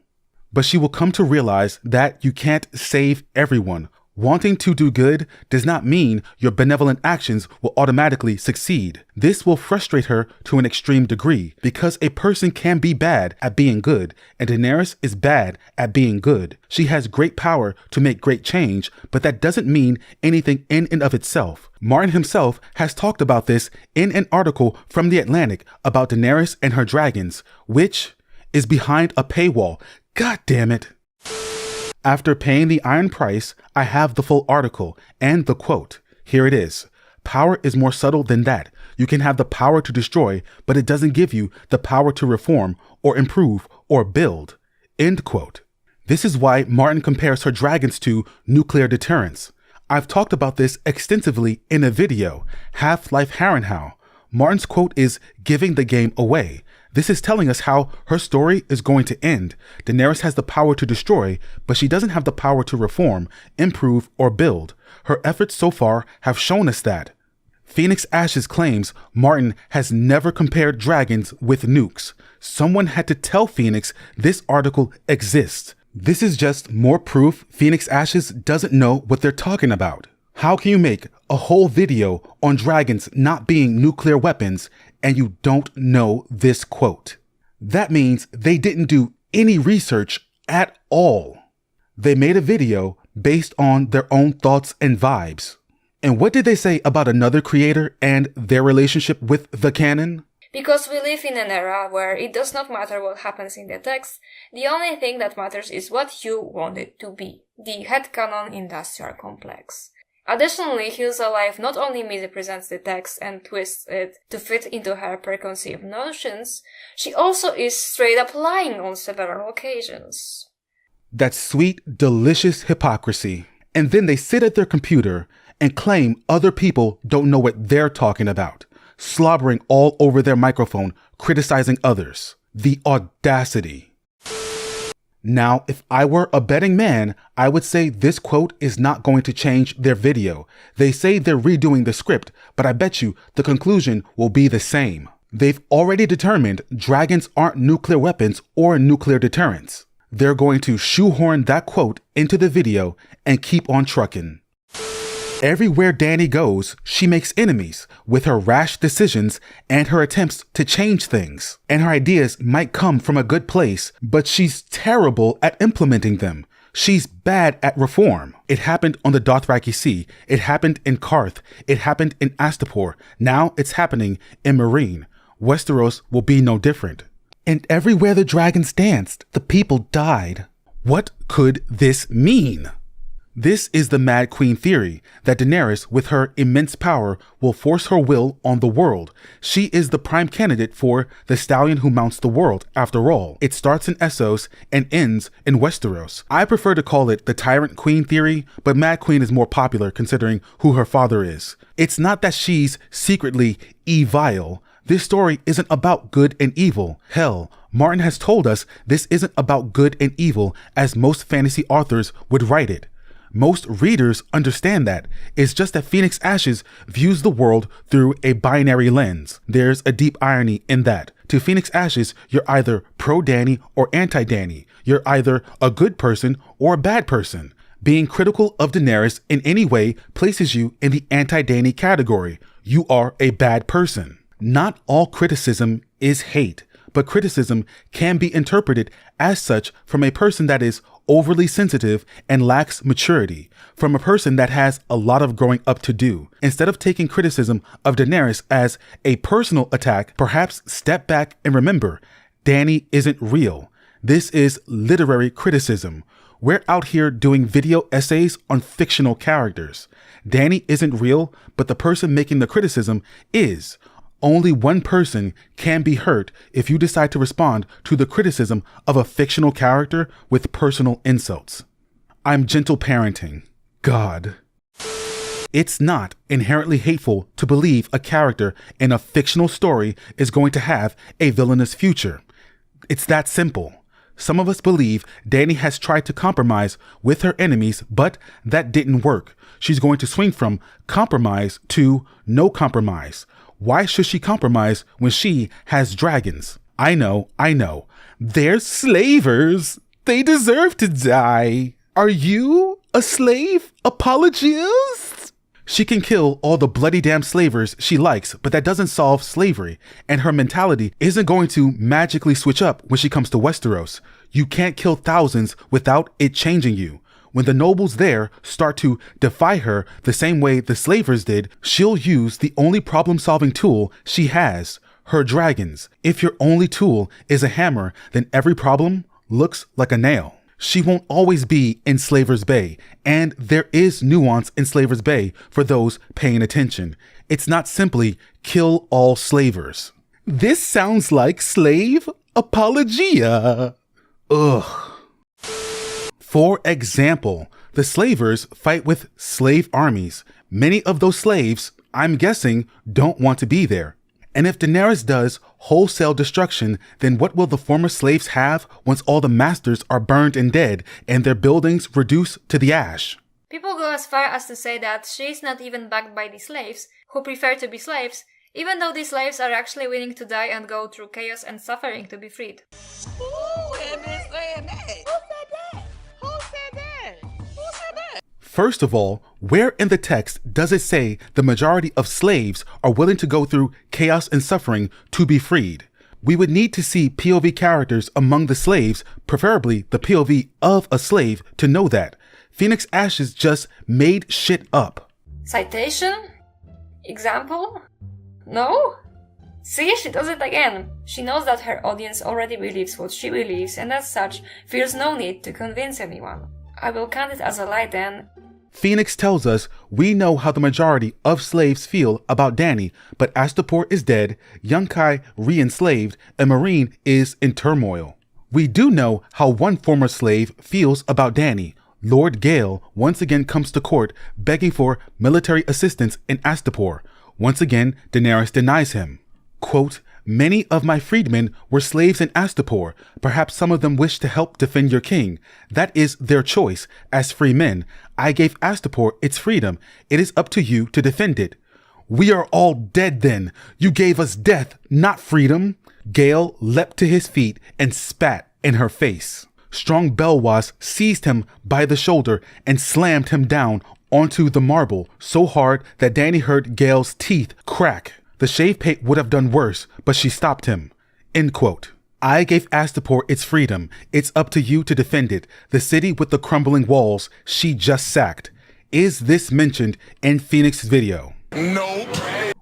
But she will come to realize that you can't save everyone. Wanting to do good does not mean your benevolent actions will automatically succeed. This will frustrate her to an extreme degree because a person can be bad at being good, and Daenerys is bad at being good. She has great power to make great change, but that doesn't mean anything in and of itself. Martin himself has talked about this in an article from The Atlantic about Daenerys and her dragons, which is behind a paywall. God damn it. After paying the iron price, I have the full article and the quote. Here it is. "Power is more subtle than that. You can have the power to destroy, but it doesn't give you the power to reform or improve or build." End quote. This is why Martin compares her dragons to nuclear deterrence. I've talked about this extensively in a video, Half-Life Harrenhal. Martin's quote is giving the game away. This is telling us how her story is going to end. Daenerys has the power to destroy, but she doesn't have the power to reform, improve, or build. Her efforts so far have shown us that. Phoenix Ashes claims Martin has never compared dragons with nukes. Someone had to tell Phoenix this article exists. This is just more proof Phoenix Ashes doesn't know what they're talking about. How can you make a whole video on dragons not being nuclear weapons and you don't know this quote? That means they didn't do any research at all. They made a video based on their own thoughts and vibes. And what did they say about another creator and their relationship with the canon? Because we live in an era where it does not matter what happens in the text, the only thing that matters is what you want it to be, the headcanon industrial complex. Additionally, Hills Alive not only misrepresents the text and twists it to fit into her preconceived notions, she also is straight up lying on several occasions. That's sweet, delicious hypocrisy. And then they sit at their computer and claim other people don't know what they're talking about, slobbering all over their microphone, criticizing others. The audacity. Now, if I were a betting man, I would say this quote is not going to change their video. They say they're redoing the script, but I bet you the conclusion will be the same. They've already determined dragons aren't nuclear weapons or nuclear deterrents. They're going to shoehorn that quote into the video and keep on trucking. Everywhere Dany goes, she makes enemies with her rash decisions and her attempts to change things. And her ideas might come from a good place, but she's terrible at implementing them. She's bad at reform. It happened on the Dothraki Sea. It happened in Karth. It happened in Astapor. Now it's happening in Meereen. Westeros will be no different. And everywhere the dragons danced, the people died. What could this mean? This is the Mad Queen theory, that Daenerys, with her immense power, will force her will on the world. She is the prime candidate for the stallion who mounts the world, after all. It starts in Essos and ends in Westeros. I prefer to call it the Tyrant Queen theory, but Mad Queen is more popular considering who her father is. It's not that she's secretly evil. This story isn't about good and evil. Hell, Martin has told us this isn't about good and evil as most fantasy authors would write it. Most readers understand that. It's just that Phoenix Ashes views the world through a binary lens. There's a deep irony in that. To Phoenix Ashes, you're either pro-Dany or anti-Dany. You're either a good person or a bad person. Being critical of Daenerys in any way places you in the anti-Dany category. You are a bad person. Not all criticism is hate, but criticism can be interpreted as such from a person that is overly sensitive and lacks maturity, from a person that has a lot of growing up to do. Instead of taking criticism of Daenerys as a personal attack, perhaps step back and remember, Dany isn't real. This is literary criticism. We're out here doing video essays on fictional characters. Dany isn't real, but the person making the criticism is. Only one person can be hurt if you decide to respond to the criticism of a fictional character with personal insults. I'm gentle parenting. God. It's not inherently hateful to believe a character in a fictional story is going to have a villainous future. It's that simple. Some of us believe Dany has tried to compromise with her enemies, but that didn't work. She's going to swing from compromise to no compromise. Why should she compromise when she has dragons? I know. They're slavers. They deserve to die. Are you a slave apologist? She can kill all the bloody damn slavers she likes, but that doesn't solve slavery, and her mentality isn't going to magically switch up when she comes to Westeros. You can't kill thousands without it changing you. When the nobles there start to defy her the same way the slavers did, she'll use the only problem-solving tool she has, her dragons. If your only tool is a hammer, then every problem looks like a nail. She won't always be in Slaver's Bay, and there is nuance in Slaver's Bay for those paying attention. It's not simply kill all slavers. This sounds like slave apologia. Ugh. For example, the slavers fight with slave armies. Many of those slaves, I'm guessing, don't want to be there. And if Daenerys does wholesale destruction, then what will the former slaves have once all the masters are burned and dead and their buildings reduced to the ash? People go as far as to say that she's not even backed by the slaves, who prefer to be slaves, even though these slaves are actually willing to die and go through chaos and suffering to be freed. Who had been saying that? Who said that? Who said that? Who said that? First of all, where in the text does it say the majority of slaves are willing to go through chaos and suffering to be freed? We would need to see POV characters among the slaves, preferably the POV of a slave, to know that. Phoenix Ashes just made shit up. Citation? Example? No? See, she does it again. She knows that her audience already believes what she believes and as such feels no need to convince anyone. I will count it as a lie then. Phoenix tells us we know how the majority of slaves feel about Dany, but Astapor is dead, Yunkai re-enslaved, and Meereen is in turmoil. We do know how one former slave feels about Dany. Lord Gale once again comes to court begging for military assistance in Astapor. Once again, Daenerys denies him. Quote, "Many of my freedmen were slaves in Astapor. Perhaps some of them wish to help defend your king. That is their choice. As free men, I gave Astapor its freedom. It is up to you to defend it." "We are all dead then. You gave us death, not freedom." Gale leapt to his feet and spat in her face. Strong Belwas seized him by the shoulder and slammed him down onto the marble so hard that Dany heard Gale's teeth crack. The shave pate would have done worse, but she stopped him. End quote. "I gave Astapor its freedom. It's up to you to defend it. The city with the crumbling walls she just sacked." Is this mentioned in Phoenix's video? Nope.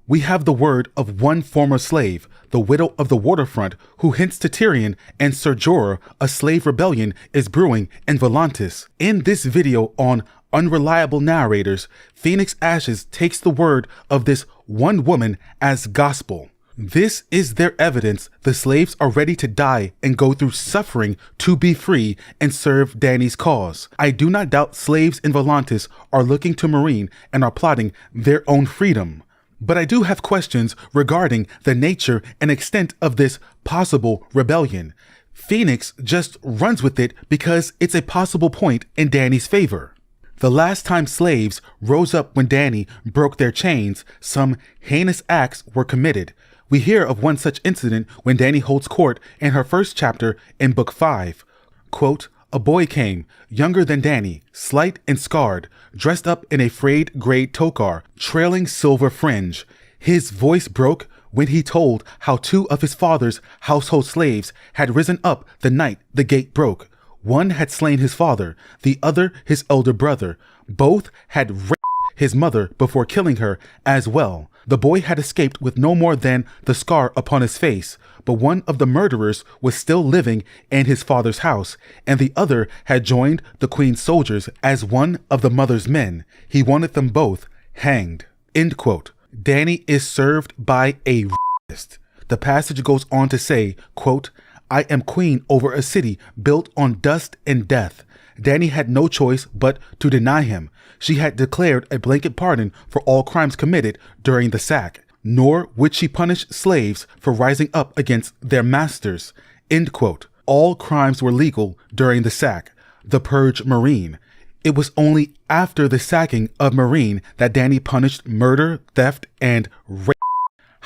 We have the word of one former slave, the widow of the waterfront, who hints to Tyrion and Ser Jorah a slave rebellion is brewing in Volantis. In this video on Unreliable Narrators, Phoenix Ashes takes the word of this one woman as gospel. This is their evidence the slaves are ready to die and go through suffering to be free and serve Dany's cause. I do not doubt slaves in Volantis are looking to Meereen and are plotting their own freedom. But I do have questions regarding the nature and extent of this possible rebellion. Phoenix just runs with it because it's a possible point in Dany's favor. The last time slaves rose up when Dany broke their chains, some heinous acts were committed. We hear of one such incident when Dany holds court in her first chapter in Book 5. Quote, "A boy came, younger than Dany, slight and scarred, dressed up in a frayed gray tokar, trailing silver fringe. His voice broke when he told how 2 of his father's household slaves had risen up the night the gate broke. One had slain his father, the other his elder brother. Both had raped his mother before killing her as well. The boy had escaped with no more than the scar upon his face, but one of the murderers was still living in his father's house, and the other had joined the queen's soldiers as one of the mother's men. He wanted them both hanged." End quote. Dany is served by a rapist. The passage goes on to say, quote, "I am queen over a city built on dust and death." Dany had no choice but to deny him. She had declared a blanket pardon for all crimes committed during the sack. Nor would she punish slaves for rising up against their masters. End quote. All crimes were legal during the sack. The purge Meereen. It was only after the sacking of Meereen that Dany punished murder, theft, and rape.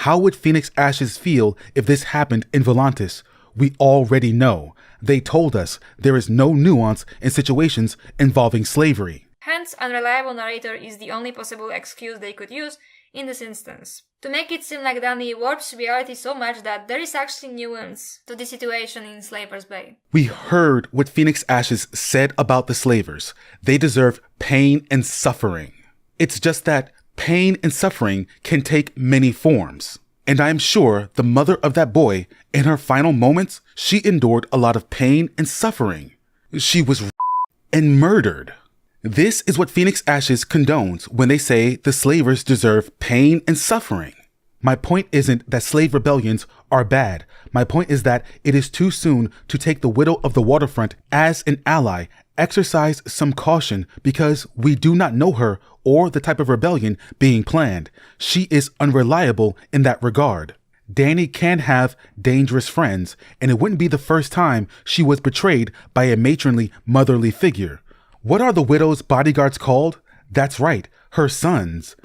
How would Phoenix Ashes feel if this happened in Volantis? We already know. They told us there is no nuance in situations involving slavery. Hence, Unreliable Narrator is the only possible excuse they could use in this instance. To make it seem like Dany warps reality so much that there is actually nuance to the situation in Slaver's Bay. We heard what Phoenix Ashes said about the slavers. They deserve pain and suffering. It's just that pain and suffering can take many forms. And I am sure the mother of that boy, in her final moments, she endured a lot of pain and suffering. She was and murdered. This is what Phoenix Ashes condones when they say the slavers deserve pain and suffering. My point isn't that slave rebellions are bad. My point is that it is too soon to take the widow of the waterfront as an ally. Exercise some caution because we do not know her or the type of rebellion being planned. She is unreliable in that regard. Dany can have dangerous friends, and it wouldn't be the first time she was betrayed by a matronly, motherly figure. What are the widow's bodyguards called? That's right, her sons.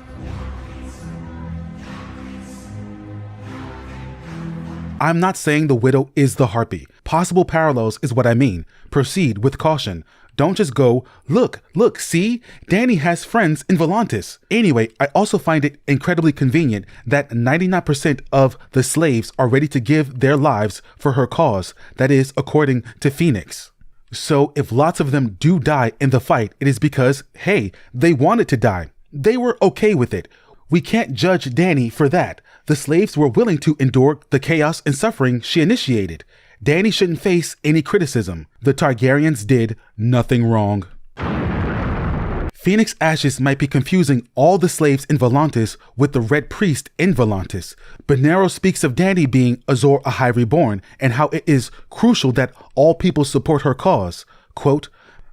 I'm not saying the widow is the harpy. Possible parallels is what I mean. Proceed with caution. Don't just go, look, see? Dany has friends in Volantis. Anyway, I also find it incredibly convenient that 99% of the slaves are ready to give their lives for her cause. That is, according to Phoenix. So if lots of them do die in the fight, it is because, hey, they wanted to die. They were okay with it. We can't judge Dany for that. The slaves were willing to endure the chaos and suffering she initiated. Dany shouldn't face any criticism. The Targaryens did nothing wrong. Phoenix Ashes might be confusing all the slaves in Volantis with the Red Priest in Volantis, but Nero speaks of Dany being Azor Ahai Reborn and how it is crucial that all people support her cause. Quote,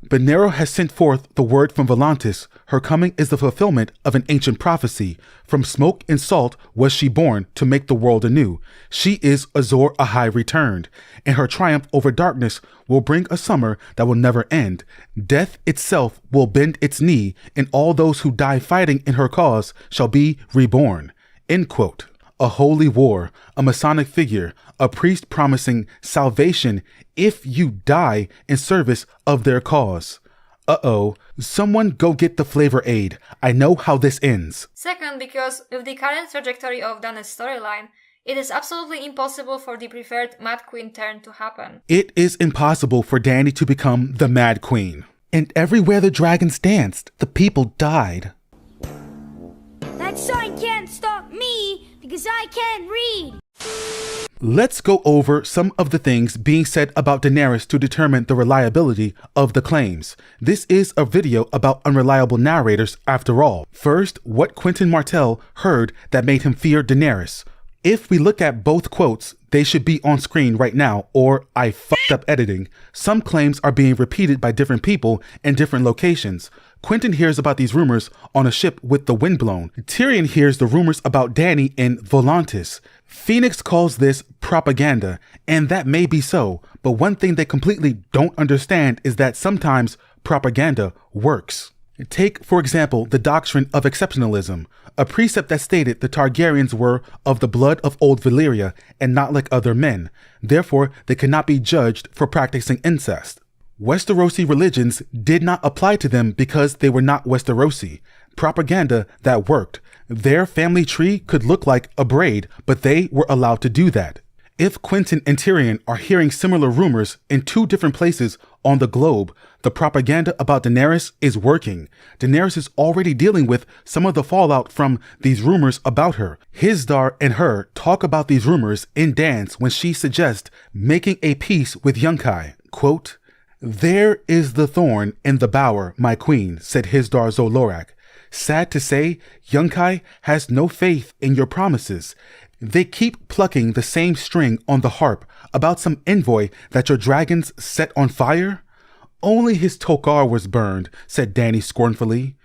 "But Nero has sent forth the word from Volantis. Her coming is the fulfillment of an ancient prophecy. From smoke and salt was she born to make the world anew. She is Azor Ahai returned, and her triumph over darkness will bring a summer that will never end. Death itself will bend its knee, and all those who die fighting in her cause shall be reborn." End quote. A holy war, a Masonic figure, a priest promising salvation if you die in service of their cause. Uh-oh, someone go get the flavor aid. I know how this ends. Second, because with the current trajectory of Dany's storyline, it is absolutely impossible for the preferred Mad Queen turn to happen. It is impossible for Dany to become the Mad Queen. And everywhere the dragons danced, the people died. That sign can't stop me because I can't read. Let's go over some of the things being said about Daenerys to determine the reliability of the claims. This is a video about unreliable narrators after all. First, what Quentin Martell heard that made him fear Daenerys. If we look at both quotes, they should be on screen right now, or I fucked up editing. Some claims are being repeated by different people in different locations. Quentin hears about these rumors on a ship with the wind blown. Tyrion hears the rumors about Dany in Volantis. Phoenix calls this propaganda, and that may be so, but one thing they completely don't understand is that sometimes propaganda works. Take, for example, the doctrine of exceptionalism, a precept that stated the Targaryens were of the blood of old Valyria and not like other men. Therefore, they could not be judged for practicing incest. Westerosi religions did not apply to them because they were not Westerosi. Propaganda that worked. Their family tree could look like a braid, but they were allowed to do that. If Quentin and Tyrion are hearing similar rumors in two different places on the globe, the propaganda about Daenerys is working. Daenerys is already dealing with some of the fallout from these rumors about her. Hizdar and her talk about these rumors in Dance when she suggests making a peace with Yunkai. Quote, "There is the thorn in the bower, my queen," said Hizdar Zolorak. "Sad to say, Yunkai has no faith in your promises. They keep plucking the same string on the harp about some envoy that your dragons set on fire." "Only his Tokar was burned," said Dany scornfully.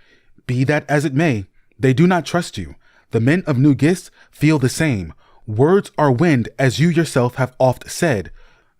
"Be that as it may, they do not trust you. The men of New Gis feel the same. Words are wind, as you yourself have oft said.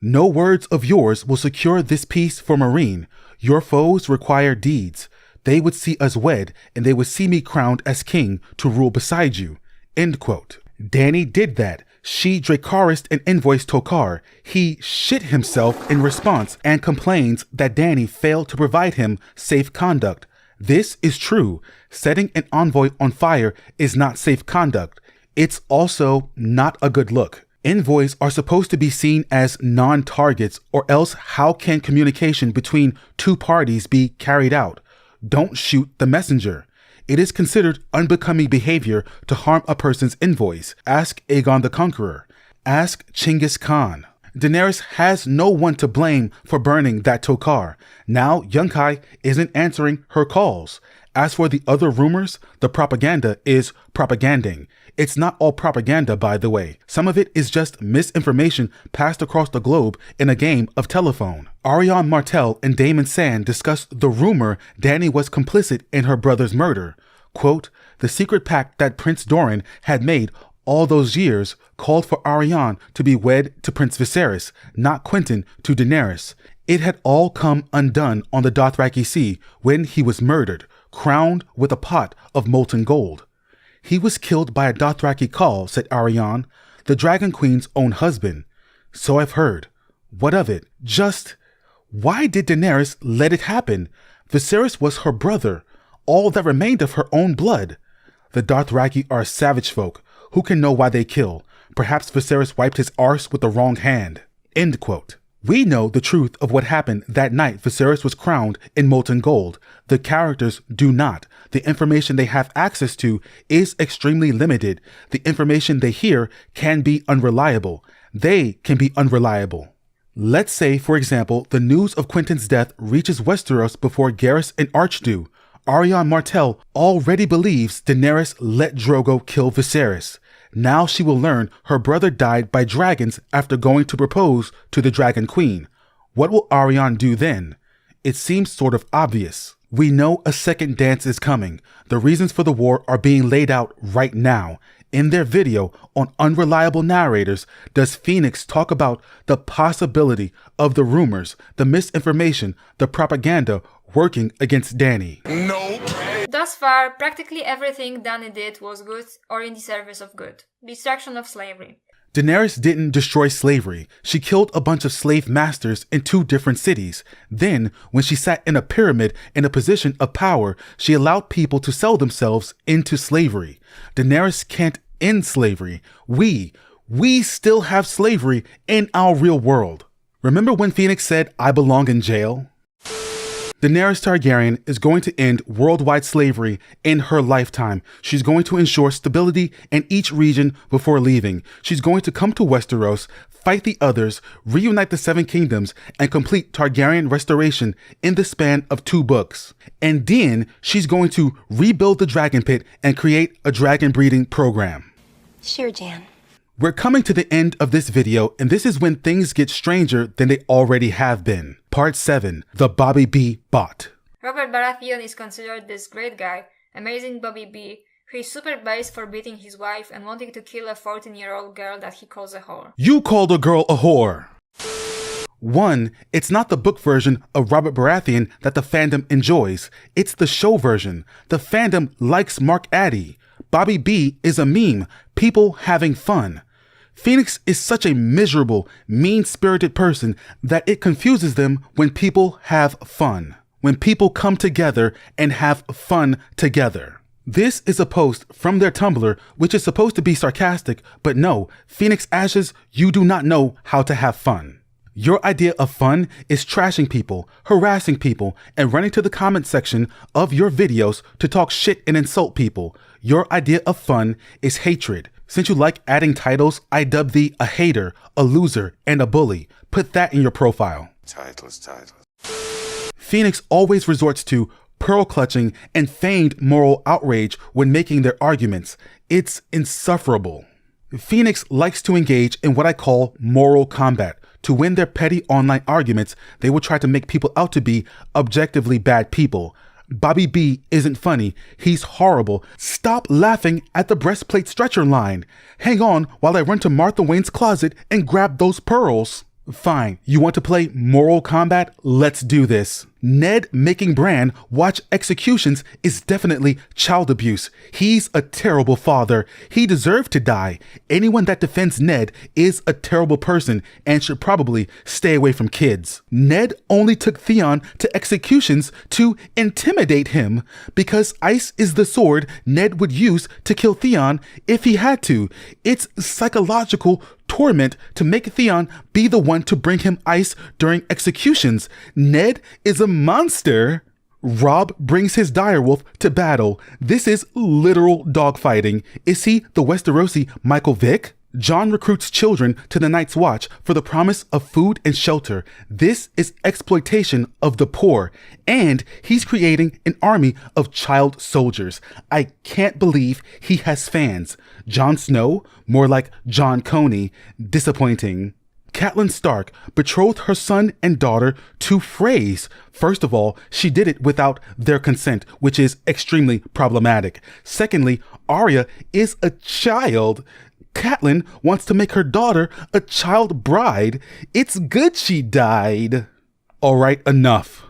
No words of yours will secure this peace for Marine. Your foes require deeds. They would see us wed, and they would see me crowned as king to rule beside you." End quote. Dany did that. She Dracarys'd and invoiced Tokar. He shit himself in response and complains that Dany failed to provide him safe conduct. This is true. Setting an envoy on fire is not safe conduct. It's also not a good look. Envoys are supposed to be seen as non-targets, or else how can communication between two parties be carried out? Don't shoot the messenger. It is considered unbecoming behavior to harm a person's envoys. Ask Aegon the Conqueror. Ask Chinggis Khan. Daenerys has no one to blame for burning that Tokar. Now Yunkai isn't answering her calls. As for the other rumors, the propaganda is propaganding. It's not all propaganda, by the way. Some of it is just misinformation passed across the globe in a game of telephone. Arianne Martell and Daemon Sand discussed the rumor Dany was complicit in her brother's murder. Quote, "The secret pact that Prince Doran had made all those years called for Arianne to be wed to Prince Viserys, not Quentyn to Daenerys. It had all come undone on the Dothraki Sea when he was murdered, crowned with a pot of molten gold. He was killed by a Dothraki Khal," said Arianne, "the Dragon Queen's own husband. So I've heard. What of it? Why did Daenerys let it happen? Viserys was her brother, all that remained of her own blood. The Dothraki are savage folk. Who can know why they kill? Perhaps Viserys wiped his arse with the wrong hand." End quote. We know the truth of what happened that night Viserys was crowned in molten gold. The characters do not. The information they have access to is extremely limited. The information they hear can be unreliable. They can be unreliable. Let's say, for example, the news of Quentyn's death reaches Westeros before Garrus and Arch do. Arianne Martell already believes Daenerys let Drogo kill Viserys. Now she will learn her brother died by dragons after going to propose to the Dragon Queen. What will Arianne do then? It seems sort of obvious. We know a second dance is coming. The reasons for the war are being laid out right now. In their video on Unreliable Narrators, does Phoenix talk about the possibility of the rumors, the misinformation, the propaganda working against Dany? Nope. Thus far, practically everything Dany did was good or in the service of good. Destruction of slavery. Daenerys didn't destroy slavery. She killed a bunch of slave masters in 2 different cities. Then, when she sat in a pyramid in a position of power, she allowed people to sell themselves into slavery. Daenerys can't end slavery. We still have slavery in our real world. Remember when Phoenix said, "I belong in jail"? Daenerys Targaryen is going to end worldwide slavery in her lifetime. She's going to ensure stability in each region before leaving. She's going to come to Westeros, fight the others, reunite the 7 kingdoms, and complete Targaryen restoration in the span of 2 books. And then she's going to rebuild the dragon pit and create a dragon breeding program. Sure, Jan. We're coming to the end of this video, and this is when things get stranger than they already have been. Part 7, the Bobby B bot. Robert Baratheon is considered this great guy, amazing Bobby B, who is super based for beating his wife and wanting to kill a 14-year-old girl that he calls a whore. You called a girl a whore. 1, it's not the book version of Robert Baratheon that the fandom enjoys. It's the show version. The fandom likes Mark Addy. Bobby B is a meme, people having fun. Phoenix is such a miserable, mean-spirited person that it confuses them when people have fun. When people come together and have fun together. This is a post from their Tumblr, which is supposed to be sarcastic, but no, Phoenix Ashes, you do not know how to have fun. Your idea of fun is trashing people, harassing people, and running to the comment section of your videos to talk shit and insult people. Your idea of fun is hatred. Since you like adding titles, I dub thee a hater, a loser, and a bully. Put that in your profile. Titles. Phoenix always resorts to pearl clutching and feigned moral outrage when making their arguments. It's insufferable. Phoenix likes to engage in what I call moral combat. To win their petty online arguments, they will try to make people out to be objectively bad people. Bobby B isn't funny. He's horrible. Stop laughing at the breastplate stretcher line. Hang on while I run to Martha Wayne's closet and grab those pearls. Fine, you want to play moral combat? Let's do this. Ned making Bran watch executions is definitely child abuse. He's a terrible father. He deserved to die. Anyone that defends Ned is a terrible person and should probably stay away from kids. Ned only took Theon to executions to intimidate him because ice is the sword Ned would use to kill Theon if he had to. It's psychological torment to make Theon be the one to bring him ice during executions. Ned is a monster. Robb brings his direwolf to battle. This is literal dogfighting. Is he the Westerosi Michael Vick? Jon recruits children to the Night's Watch for the promise of food and shelter. This is exploitation of the poor. And he's creating an army of child soldiers. I can't believe he has fans. Jon Snow? More like John Coney. Disappointing. Catelyn Stark betrothed her son and daughter to Freys. First of all, she did it without their consent, which is extremely problematic. Secondly, Arya is a child. Catelyn wants to make her daughter a child bride. It's good she died. Alright, enough.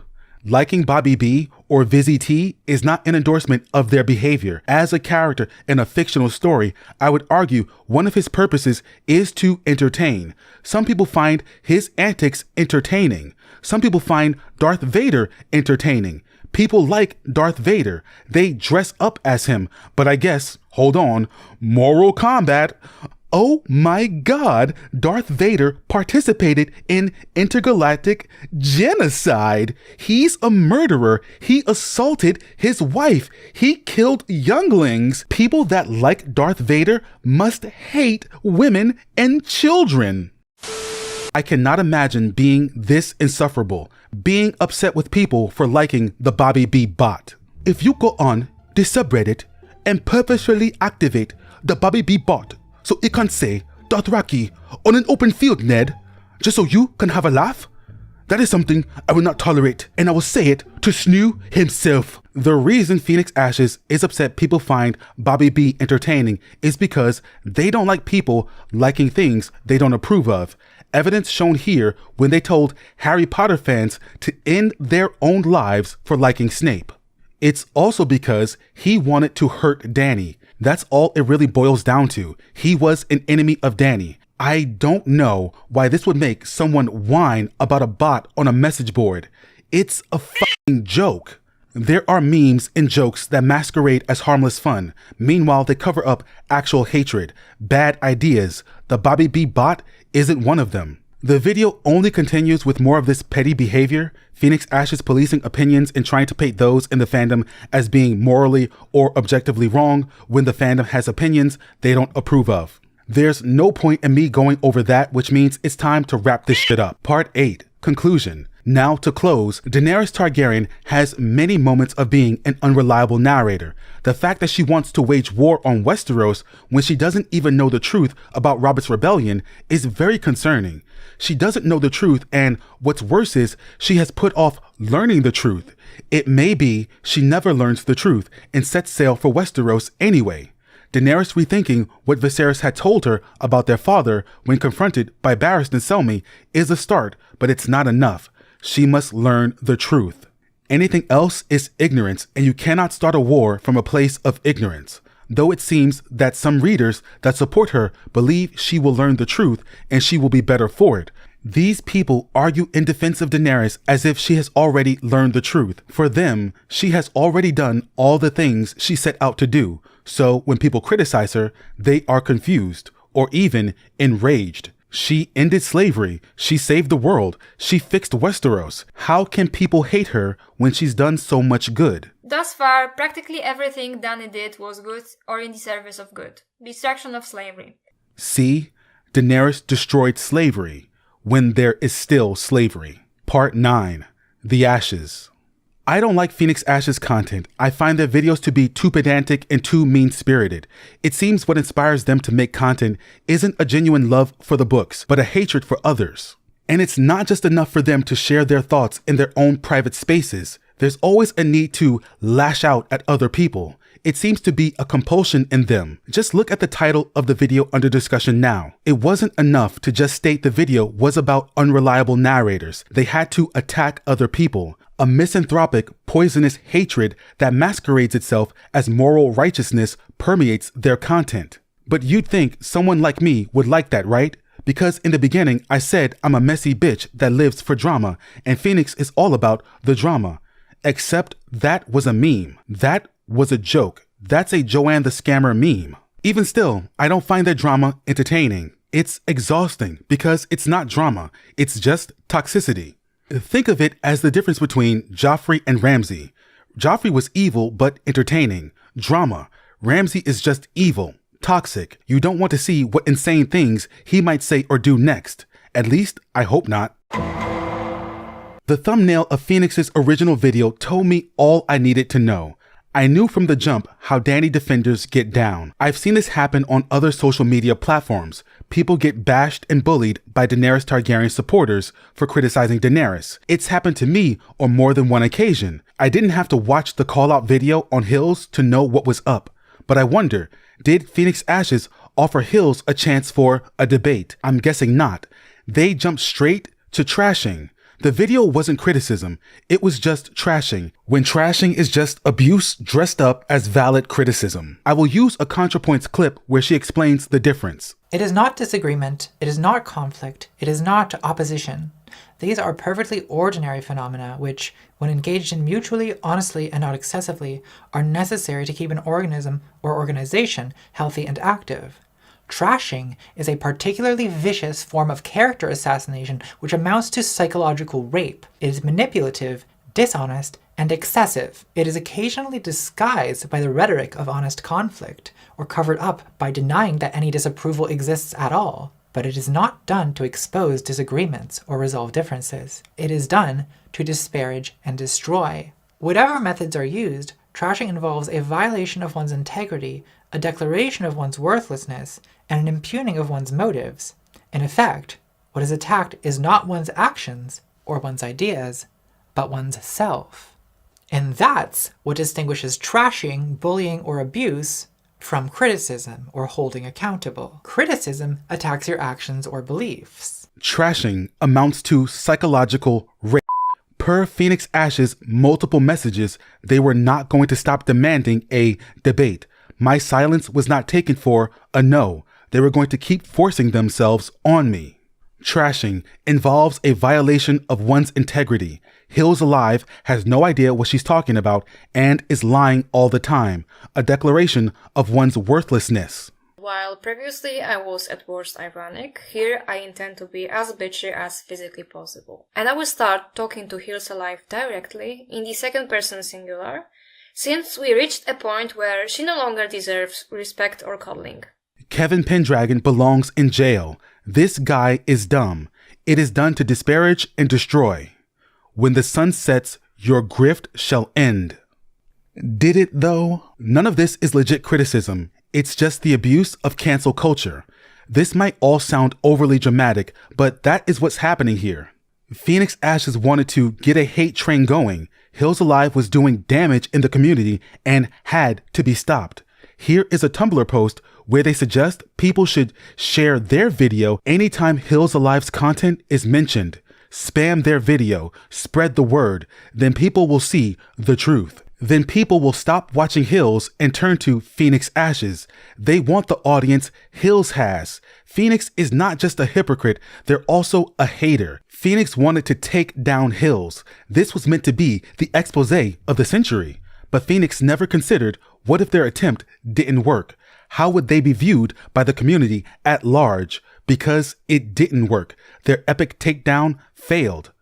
Liking Bobby B or Vizzy T is not an endorsement of their behavior. As a character in a fictional story, I would argue one of his purposes is to entertain. Some people find his antics entertaining. Some people find Darth Vader entertaining. People like Darth Vader. They dress up as him. But I guess, hold on, moral combat. Oh my God, Darth Vader participated in intergalactic genocide. He's a murderer. He assaulted his wife. He killed younglings. People that like Darth Vader must hate women and children. I cannot imagine being this insufferable, being upset with people for liking the Bobby B bot. If you go on the subreddit and purposefully activate the Bobby B bot so it can say Dothraki on an open field, Ned, just so you can have a laugh, that is something I will not tolerate, and I will say it to Snoo himself. The reason Phoenix Ashes is upset people find Bobby B entertaining is because they don't like people liking things they don't approve of. Evidence shown here when they told Harry Potter fans to end their own lives for liking Snape. It's also because he wanted to hurt Dany. That's all it really boils down to. He was an enemy of Dany. I don't know why this would make someone whine about a bot on a message board. It's a fucking joke. There are memes and jokes that masquerade as harmless fun. Meanwhile, they cover up actual hatred, bad ideas. The Bobby B bot isn't one of them. The video only continues with more of this petty behavior, Phoenix Ashes policing opinions and trying to paint those in the fandom as being morally or objectively wrong when the fandom has opinions they don't approve of. There's no point in me going over that, which means it's time to wrap this shit up. Part 8. Conclusion. Now to close, Daenerys Targaryen has many moments of being an unreliable narrator. The fact that she wants to wage war on Westeros when she doesn't even know the truth about Robert's rebellion is very concerning. She doesn't know the truth, and what's worse is she has put off learning the truth. It may be she never learns the truth and sets sail for Westeros anyway. Daenerys rethinking what Viserys had told her about their father when confronted by Barristan Selmy is a start, but it's not enough. She must learn the truth. Anything else is ignorance, and you cannot start a war from a place of ignorance. Though it seems that some readers that support her believe she will learn the truth and she will be better for it. These people argue in defense of Daenerys as if she has already learned the truth. For them, she has already done all the things she set out to do. So when people criticize her, they are confused or even enraged. She ended slavery. She saved the world. She fixed Westeros. How can people hate her when she's done so much good? Thus far, practically everything Dany did was good or in the service of good. Destruction of slavery. See, Daenerys destroyed slavery when there is still slavery. Part 9. The Ashes. I don't like Phoenix Ashes content. I find their videos to be too pedantic and too mean-spirited. It seems what inspires them to make content isn't a genuine love for the books, but a hatred for others. And it's not just enough for them to share their thoughts in their own private spaces. There's always a need to lash out at other people. It seems to be a compulsion in them. Just look at the title of the video under discussion now. It wasn't enough to just state the video was about unreliable narrators. They had to attack other people. A misanthropic, poisonous hatred that masquerades itself as moral righteousness permeates their content. But you'd think someone like me would like that, right? Because in the beginning, I said I'm a messy bitch that lives for drama, and Phoenix is all about the drama. Except that was a meme. That was a joke. That's a Joanne the Scammer meme. Even still, I don't find their drama entertaining. It's exhausting because it's not drama. It's just toxicity. Think of it as the difference between Joffrey and Ramsay. Joffrey was evil but entertaining. Drama. Ramsay is just evil. Toxic. You don't want to see what insane things he might say or do next. At least, I hope not. The thumbnail of Phoenix's original video told me all I needed to know. I knew from the jump how Dany defenders get down. I've seen this happen on other social media platforms. People get bashed and bullied by Daenerys Targaryen supporters for criticizing Daenerys. It's happened to me on more than one occasion. I didn't have to watch the call-out video on Hills to know what was up. But I wonder, did Phoenix Ashes offer Hills a chance for a debate? I'm guessing not. They jumped straight to trashing. The video wasn't criticism, it was just trashing, when trashing is just abuse dressed up as valid criticism. I will use a ContraPoints clip where she explains the difference. It is not disagreement, it is not conflict, it is not opposition. These are perfectly ordinary phenomena which, when engaged in mutually, honestly, and not excessively, are necessary to keep an organism or organization healthy and active. Trashing is a particularly vicious form of character assassination which amounts to psychological rape. It is manipulative, dishonest, and excessive. It is occasionally disguised by the rhetoric of honest conflict, or covered up by denying that any disapproval exists at all. But it is not done to expose disagreements or resolve differences. It is done to disparage and destroy. Whatever methods are used, trashing involves a violation of one's integrity, a declaration of one's worthlessness, and an impugning of one's motives. In effect, what is attacked is not one's actions or one's ideas, but one's self. And that's what distinguishes trashing, bullying, or abuse from criticism or holding accountable. Criticism attacks your actions or beliefs. Trashing amounts to psychological rape. Per Phoenix Ash's multiple messages, they were not going to stop demanding a debate. My silence was not taken for a no. They were going to keep forcing themselves on me. Trashing involves a violation of one's integrity. Hills Alive has no idea what she's talking about and is lying all the time. A declaration of one's worthlessness. While previously I was at worst ironic, here I intend to be as bitchy as physically possible. And I will start talking to Hills Alive directly, in the second person singular, since we reached a point where she no longer deserves respect or cuddling. Kevin Pendragon belongs in jail. This guy is dumb. It is done to disparage and destroy. When the sun sets, your grift shall end. Did it though? None of this is legit criticism. It's just the abuse of cancel culture. This might all sound overly dramatic, but that is what's happening here. Phoenix Ashes wanted to get a hate train going. Hills Alive was doing damage in the community and had to be stopped. Here is a Tumblr post where they suggest people should share their video anytime Hills Alive's content is mentioned. Spam their video, spread the word, then people will see the truth. Then people will stop watching Hills and turn to Phoenix Ashes. They want the audience Hills has. Phoenix is not just a hypocrite, they're also a hater. Phoenix wanted to take down Hills. This was meant to be the expose of the century. But Phoenix never considered, what if their attempt didn't work? How would they be viewed by the community at large? Because it didn't work. Their epic takedown failed.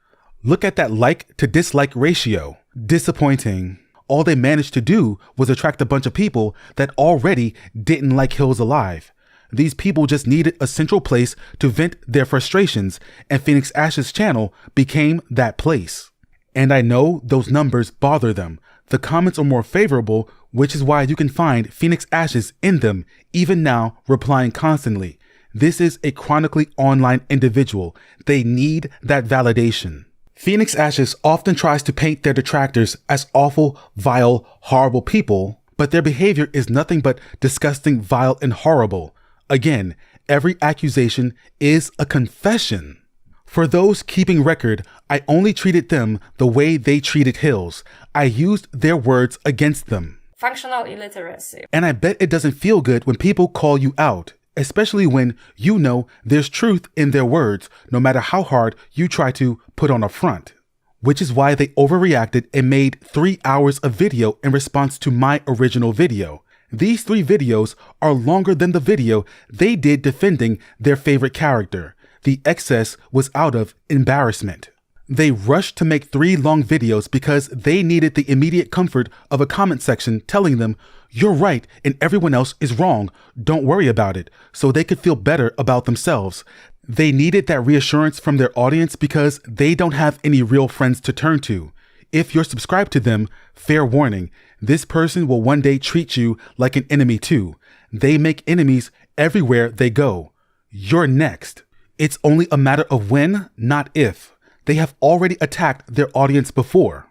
Look at that like to dislike ratio. Disappointing. All they managed to do was attract a bunch of people that already didn't like Hills Alive. These people just needed a central place to vent their frustrations, and Phoenix Ash's channel became that place. And I know those numbers bother them. The comments are more favorable, which is why you can find Phoenix Ashes in them, even now replying constantly. This is a chronically online individual. They need that validation. Phoenix Ashes often tries to paint their detractors as awful, vile, horrible people, but their behavior is nothing but disgusting, vile, and horrible. Again, every accusation is a confession. For those keeping record, I only treated them the way they treated Hills. I used their words against them. Functional illiteracy. And I bet it doesn't feel good when people call you out, especially when you know there's truth in their words, no matter how hard you try to put on a front. Which is why they overreacted and made 3 hours of video in response to my original video. These 3 videos are longer than the video they did defending their favorite character. The excess was out of embarrassment. They rushed to make 3 long videos because they needed the immediate comfort of a comment section telling them, you're right and everyone else is wrong, don't worry about it, so they could feel better about themselves. They needed that reassurance from their audience because they don't have any real friends to turn to. If you're subscribed to them, fair warning, this person will one day treat you like an enemy too. They make enemies everywhere they go. You're next. It's only a matter of when, not if. They have already attacked their audience before.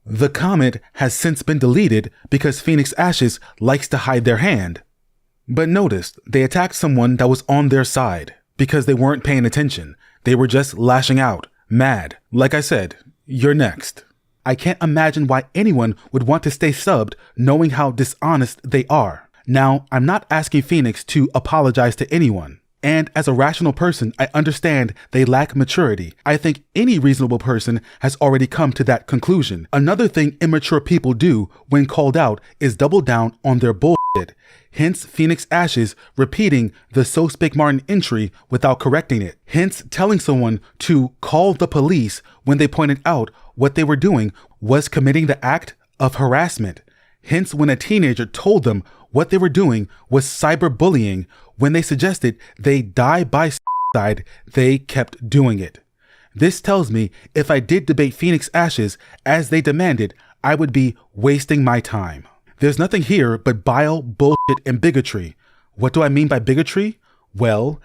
The comment has since been deleted because Phoenix Ashes likes to hide their hand. But notice, they attacked someone that was on their side because they weren't paying attention. They were just lashing out, mad. Like I said, you're next. I can't imagine why anyone would want to stay subbed knowing how dishonest they are. Now, I'm not asking Phoenix to apologize to anyone. And as a rational person, I understand they lack maturity. I think any reasonable person has already come to that conclusion. Another thing immature people do when called out is double down on their bull. bullshit. Hence Phoenix Ashes repeating the So Spake Martin entry without correcting it. Hence telling someone to call the police when they pointed out what they were doing was committing the act of harassment. Hence when a teenager told them what they were doing was cyberbullying, when they suggested they die by suicide, they kept doing it. This tells me if I did debate Phoenix Ashes as they demanded, I would be wasting my time. There's nothing here but bile, bullshit, and bigotry. What do I mean by bigotry? Well,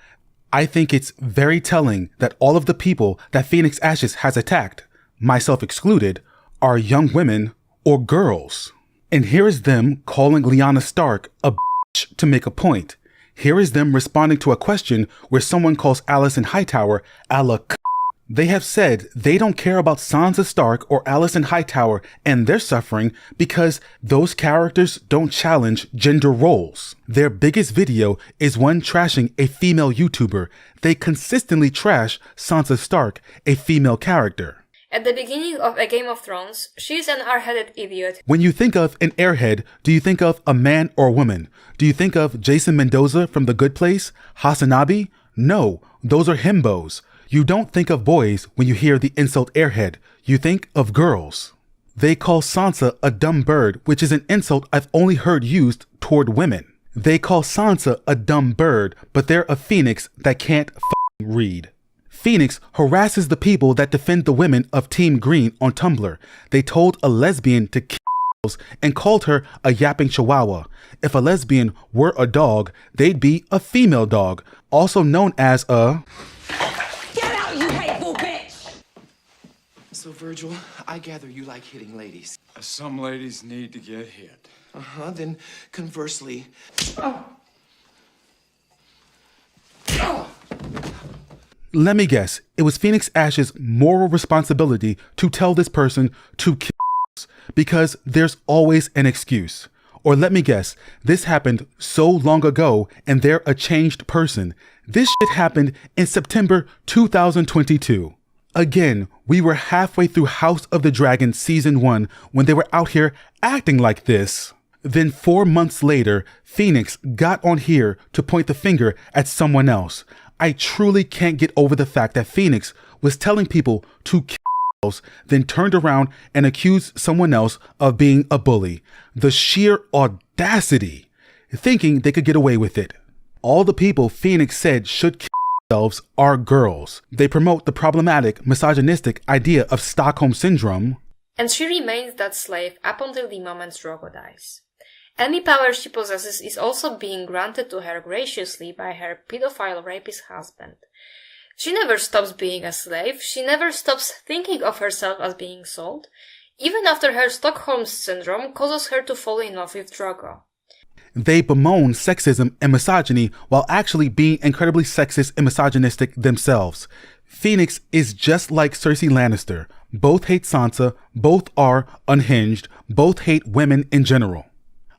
I think it's very telling that all of the people that Phoenix Ashes has attacked, myself excluded, are young women or girls. And here is them calling Lyanna Stark a bitch to make a point. Here is them responding to a question where someone calls Alicent Hightower a c. They have said they don't care about Sansa Stark or Alicent Hightower and their suffering because those characters don't challenge gender roles. Their biggest video is one trashing a female YouTuber. They consistently trash Sansa Stark, a female character. At the beginning of A Game of Thrones, she's an airheaded idiot. When you think of an airhead, do you think of a man or a woman? Do you think of Jason Mendoza from The Good Place? Hasanabi? No, those are himbos. You don't think of boys when you hear the insult airhead. You think of girls. They call Sansa a dumb bird, which is an insult I've only heard used toward women. They call Sansa a dumb bird, but they're a phoenix that can't read. Phoenix harasses the people that defend the women of Team Green on Tumblr. They told a lesbian to kill and called her a yapping chihuahua. If a lesbian were a dog, they'd be a female dog, also known as a... Get out, you hateful bitch! So, Virgil, I gather you like hitting ladies. Some ladies need to get hit. Uh-huh, then conversely... Let me guess, it was Phoenix Ash's moral responsibility to tell this person to kill because there's always an excuse. Or let me guess, this happened so long ago and they're a changed person. This shit happened in September 2022. Again, we were halfway through House of the Dragon Season 1 when they were out here acting like this. Then 4 months later, Phoenix got on here to point the finger at someone else. I truly can't get over the fact that Phoenix was telling people to kill themselves, then turned around and accused someone else of being a bully. The sheer audacity, thinking they could get away with it. All the people Phoenix said should kill themselves are girls. They promote the problematic, misogynistic idea of Stockholm Syndrome. And she remains that slave up until the moment Drogo dies. Any power she possesses is also being granted to her graciously by her pedophile rapist husband. She never stops being a slave, she never stops thinking of herself as being sold, even after her Stockholm Syndrome causes her to fall in love with Drogo. They bemoan sexism and misogyny while actually being incredibly sexist and misogynistic themselves. Phoenix is just like Cersei Lannister. Both hate Sansa, both are unhinged, both hate women in general.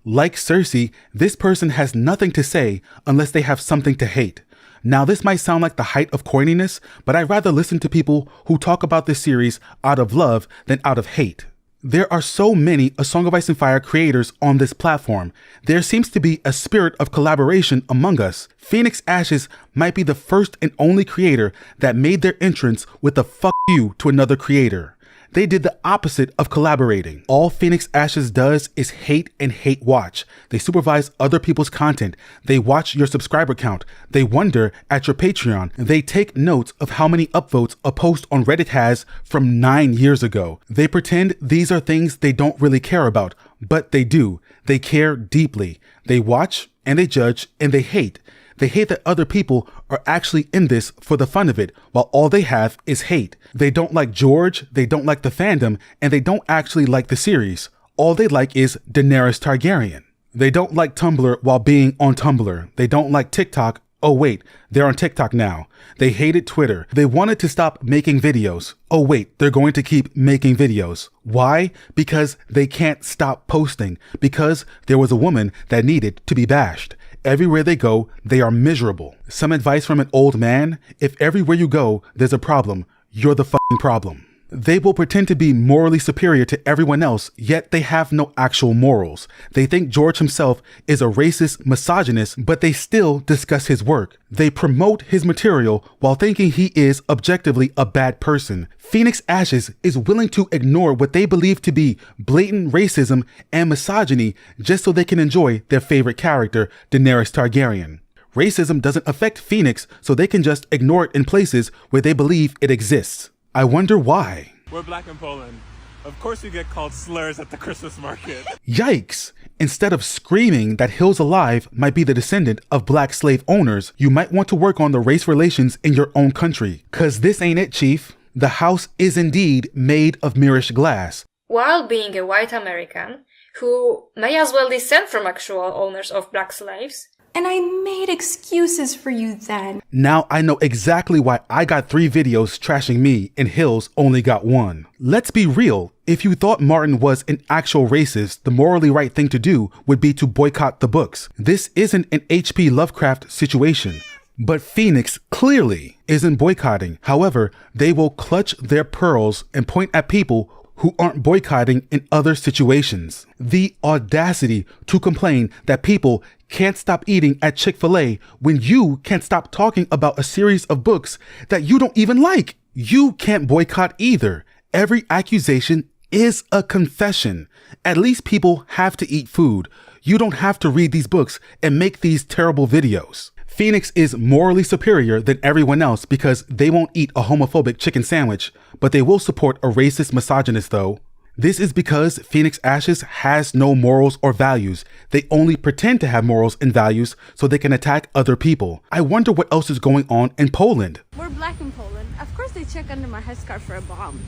Like Cersei, this person has nothing to say unless they have something to hate. Now, this might sound like the height of corniness, but I'd rather listen to people who talk about this series out of love than out of hate. There are so many A Song of Ice and Fire creators on this platform. There seems to be a spirit of collaboration among us. Phoenix Ashes might be the first and only creator that made their entrance with a fuck you to another creator. They did the opposite of collaborating. All Phoenix Ashes does is hate and hate watch. They supervise other people's content. They watch your subscriber count. They wonder at your Patreon. They take notes of how many upvotes a post on Reddit has from 9 years ago. They pretend these are things they don't really care about, but they do. They care deeply. They watch and they judge and they hate. They hate that other people are actually in this for the fun of it, while all they have is hate. They don't like George, they don't like the fandom, and they don't actually like the series. All they like is Daenerys Targaryen. They don't like Tumblr while being on Tumblr. They don't like TikTok. Oh wait, they're on TikTok now. They hated Twitter. They wanted to stop making videos. Oh wait, they're going to keep making videos. Why? Because they can't stop posting. Because there was a woman that needed to be bashed. Everywhere they go, they are miserable. Some advice from an old man: if everywhere you go, there's a problem, you're the fucking problem. They will pretend to be morally superior to everyone else, yet they have no actual morals. They think George himself is a racist misogynist, but they still discuss his work. They promote his material while thinking he is objectively a bad person. Phoenix Ashes is willing to ignore what they believe to be blatant racism and misogyny just so they can enjoy their favorite character, Daenerys Targaryen. Racism doesn't affect Phoenix, so they can just ignore it in places where they believe it exists. I wonder why. We're black in Poland. Of course we get called slurs at the Christmas market. Yikes! Instead of screaming that Hills Alive might be the descendant of black slave owners, you might want to work on the race relations in your own country. 'Cause this ain't it, Chief. The house is indeed made of mirrorish glass. While being a white American, who may as well descend from actual owners of black slaves, and I made excuses for you then. Now I know exactly why I got 3 videos trashing me and Hills only got 1. Let's be real. If you thought Martin was an actual racist, the morally right thing to do would be to boycott the books. This isn't an H.P. Lovecraft situation. But Phoenix clearly isn't boycotting. However, they will clutch their pearls and point at people who aren't boycotting in other situations. The audacity to complain that people can't stop eating at Chick-fil-A when you can't stop talking about a series of books that you don't even like. You can't boycott either. Every accusation is a confession. At least people have to eat food. You don't have to read these books and make these terrible videos. Phoenix is morally superior than everyone else because they won't eat a homophobic chicken sandwich, but they will support a racist misogynist though. This is because Phoenix Ashes has no morals or values. They only pretend to have morals and values so they can attack other people. I wonder what else is going on in Poland. We're black in Poland. Of course they check under my headscarf for a bomb.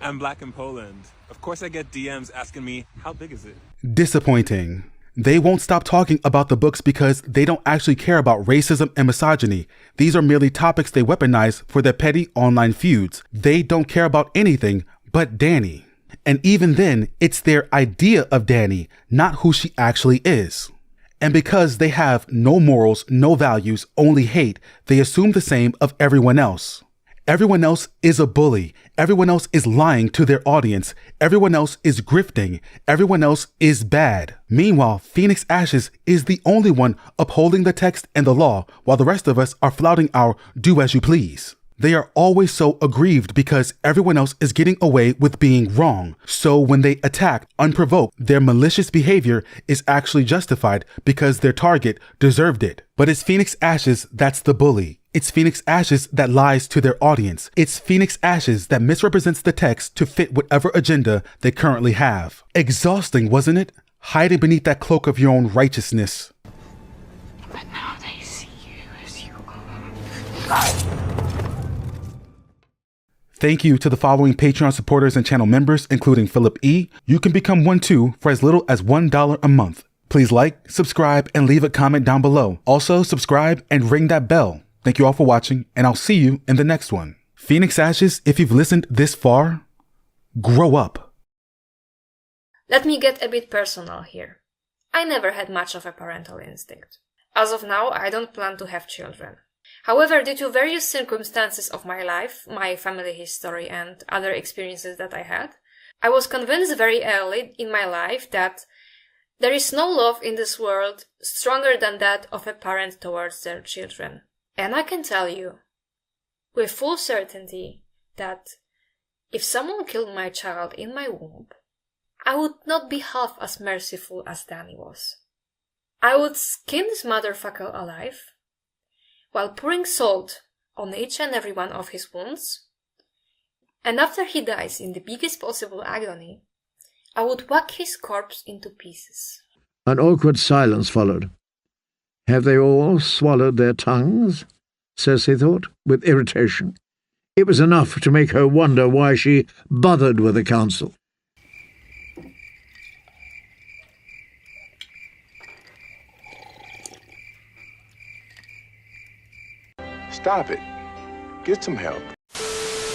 I'm black in Poland. Of course I get DMs asking me, how big is it? Disappointing. They won't stop talking about the books because they don't actually care about racism and misogyny. These are merely topics they weaponize for their petty online feuds. They don't care about anything but Dany. And even then, it's their idea of Dany, not who she actually is. And because they have no morals, no values, only hate, they assume the same of everyone else. Everyone else is a bully. Everyone else is lying to their audience. Everyone else is grifting. Everyone else is bad. Meanwhile, Phoenix Ashes is the only one upholding the text and the law, while the rest of us are flouting our do as you please. They are always so aggrieved because everyone else is getting away with being wrong. So when they attack unprovoked, their malicious behavior is actually justified because their target deserved it. But it's Phoenix Ashes that's the bully. It's Phoenix Ashes that lies to their audience. It's Phoenix Ashes that misrepresents the text to fit whatever agenda they currently have. Exhausting, wasn't it? Hiding beneath that cloak of your own righteousness. But now they see you as you are. Thank you to the following Patreon supporters and channel members, including Philip E. You can become one too for as little as $1 a month. Please like, subscribe, and leave a comment down below. Also, subscribe and ring that bell. Thank you all for watching, and I'll see you in the next one. Phoenix Ashes, if you've listened this far, grow up. Let me get a bit personal here. I never had much of a parental instinct. As of now, I don't plan to have children. However, due to various circumstances of my life, my family history, and other experiences that I had, I was convinced very early in my life that there is no love in this world stronger than that of a parent towards their children. And I can tell you, with full certainty, that if someone killed my child in my womb, I would not be half as merciful as Dany was. I would skin this motherfucker alive, while pouring salt on each and every one of his wounds, and after he dies in the biggest possible agony, I would whack his corpse into pieces. An awkward silence followed. Have they all swallowed their tongues? Cersei thought, with irritation. It was enough to make her wonder why she bothered with the council. Stop it. Get some help.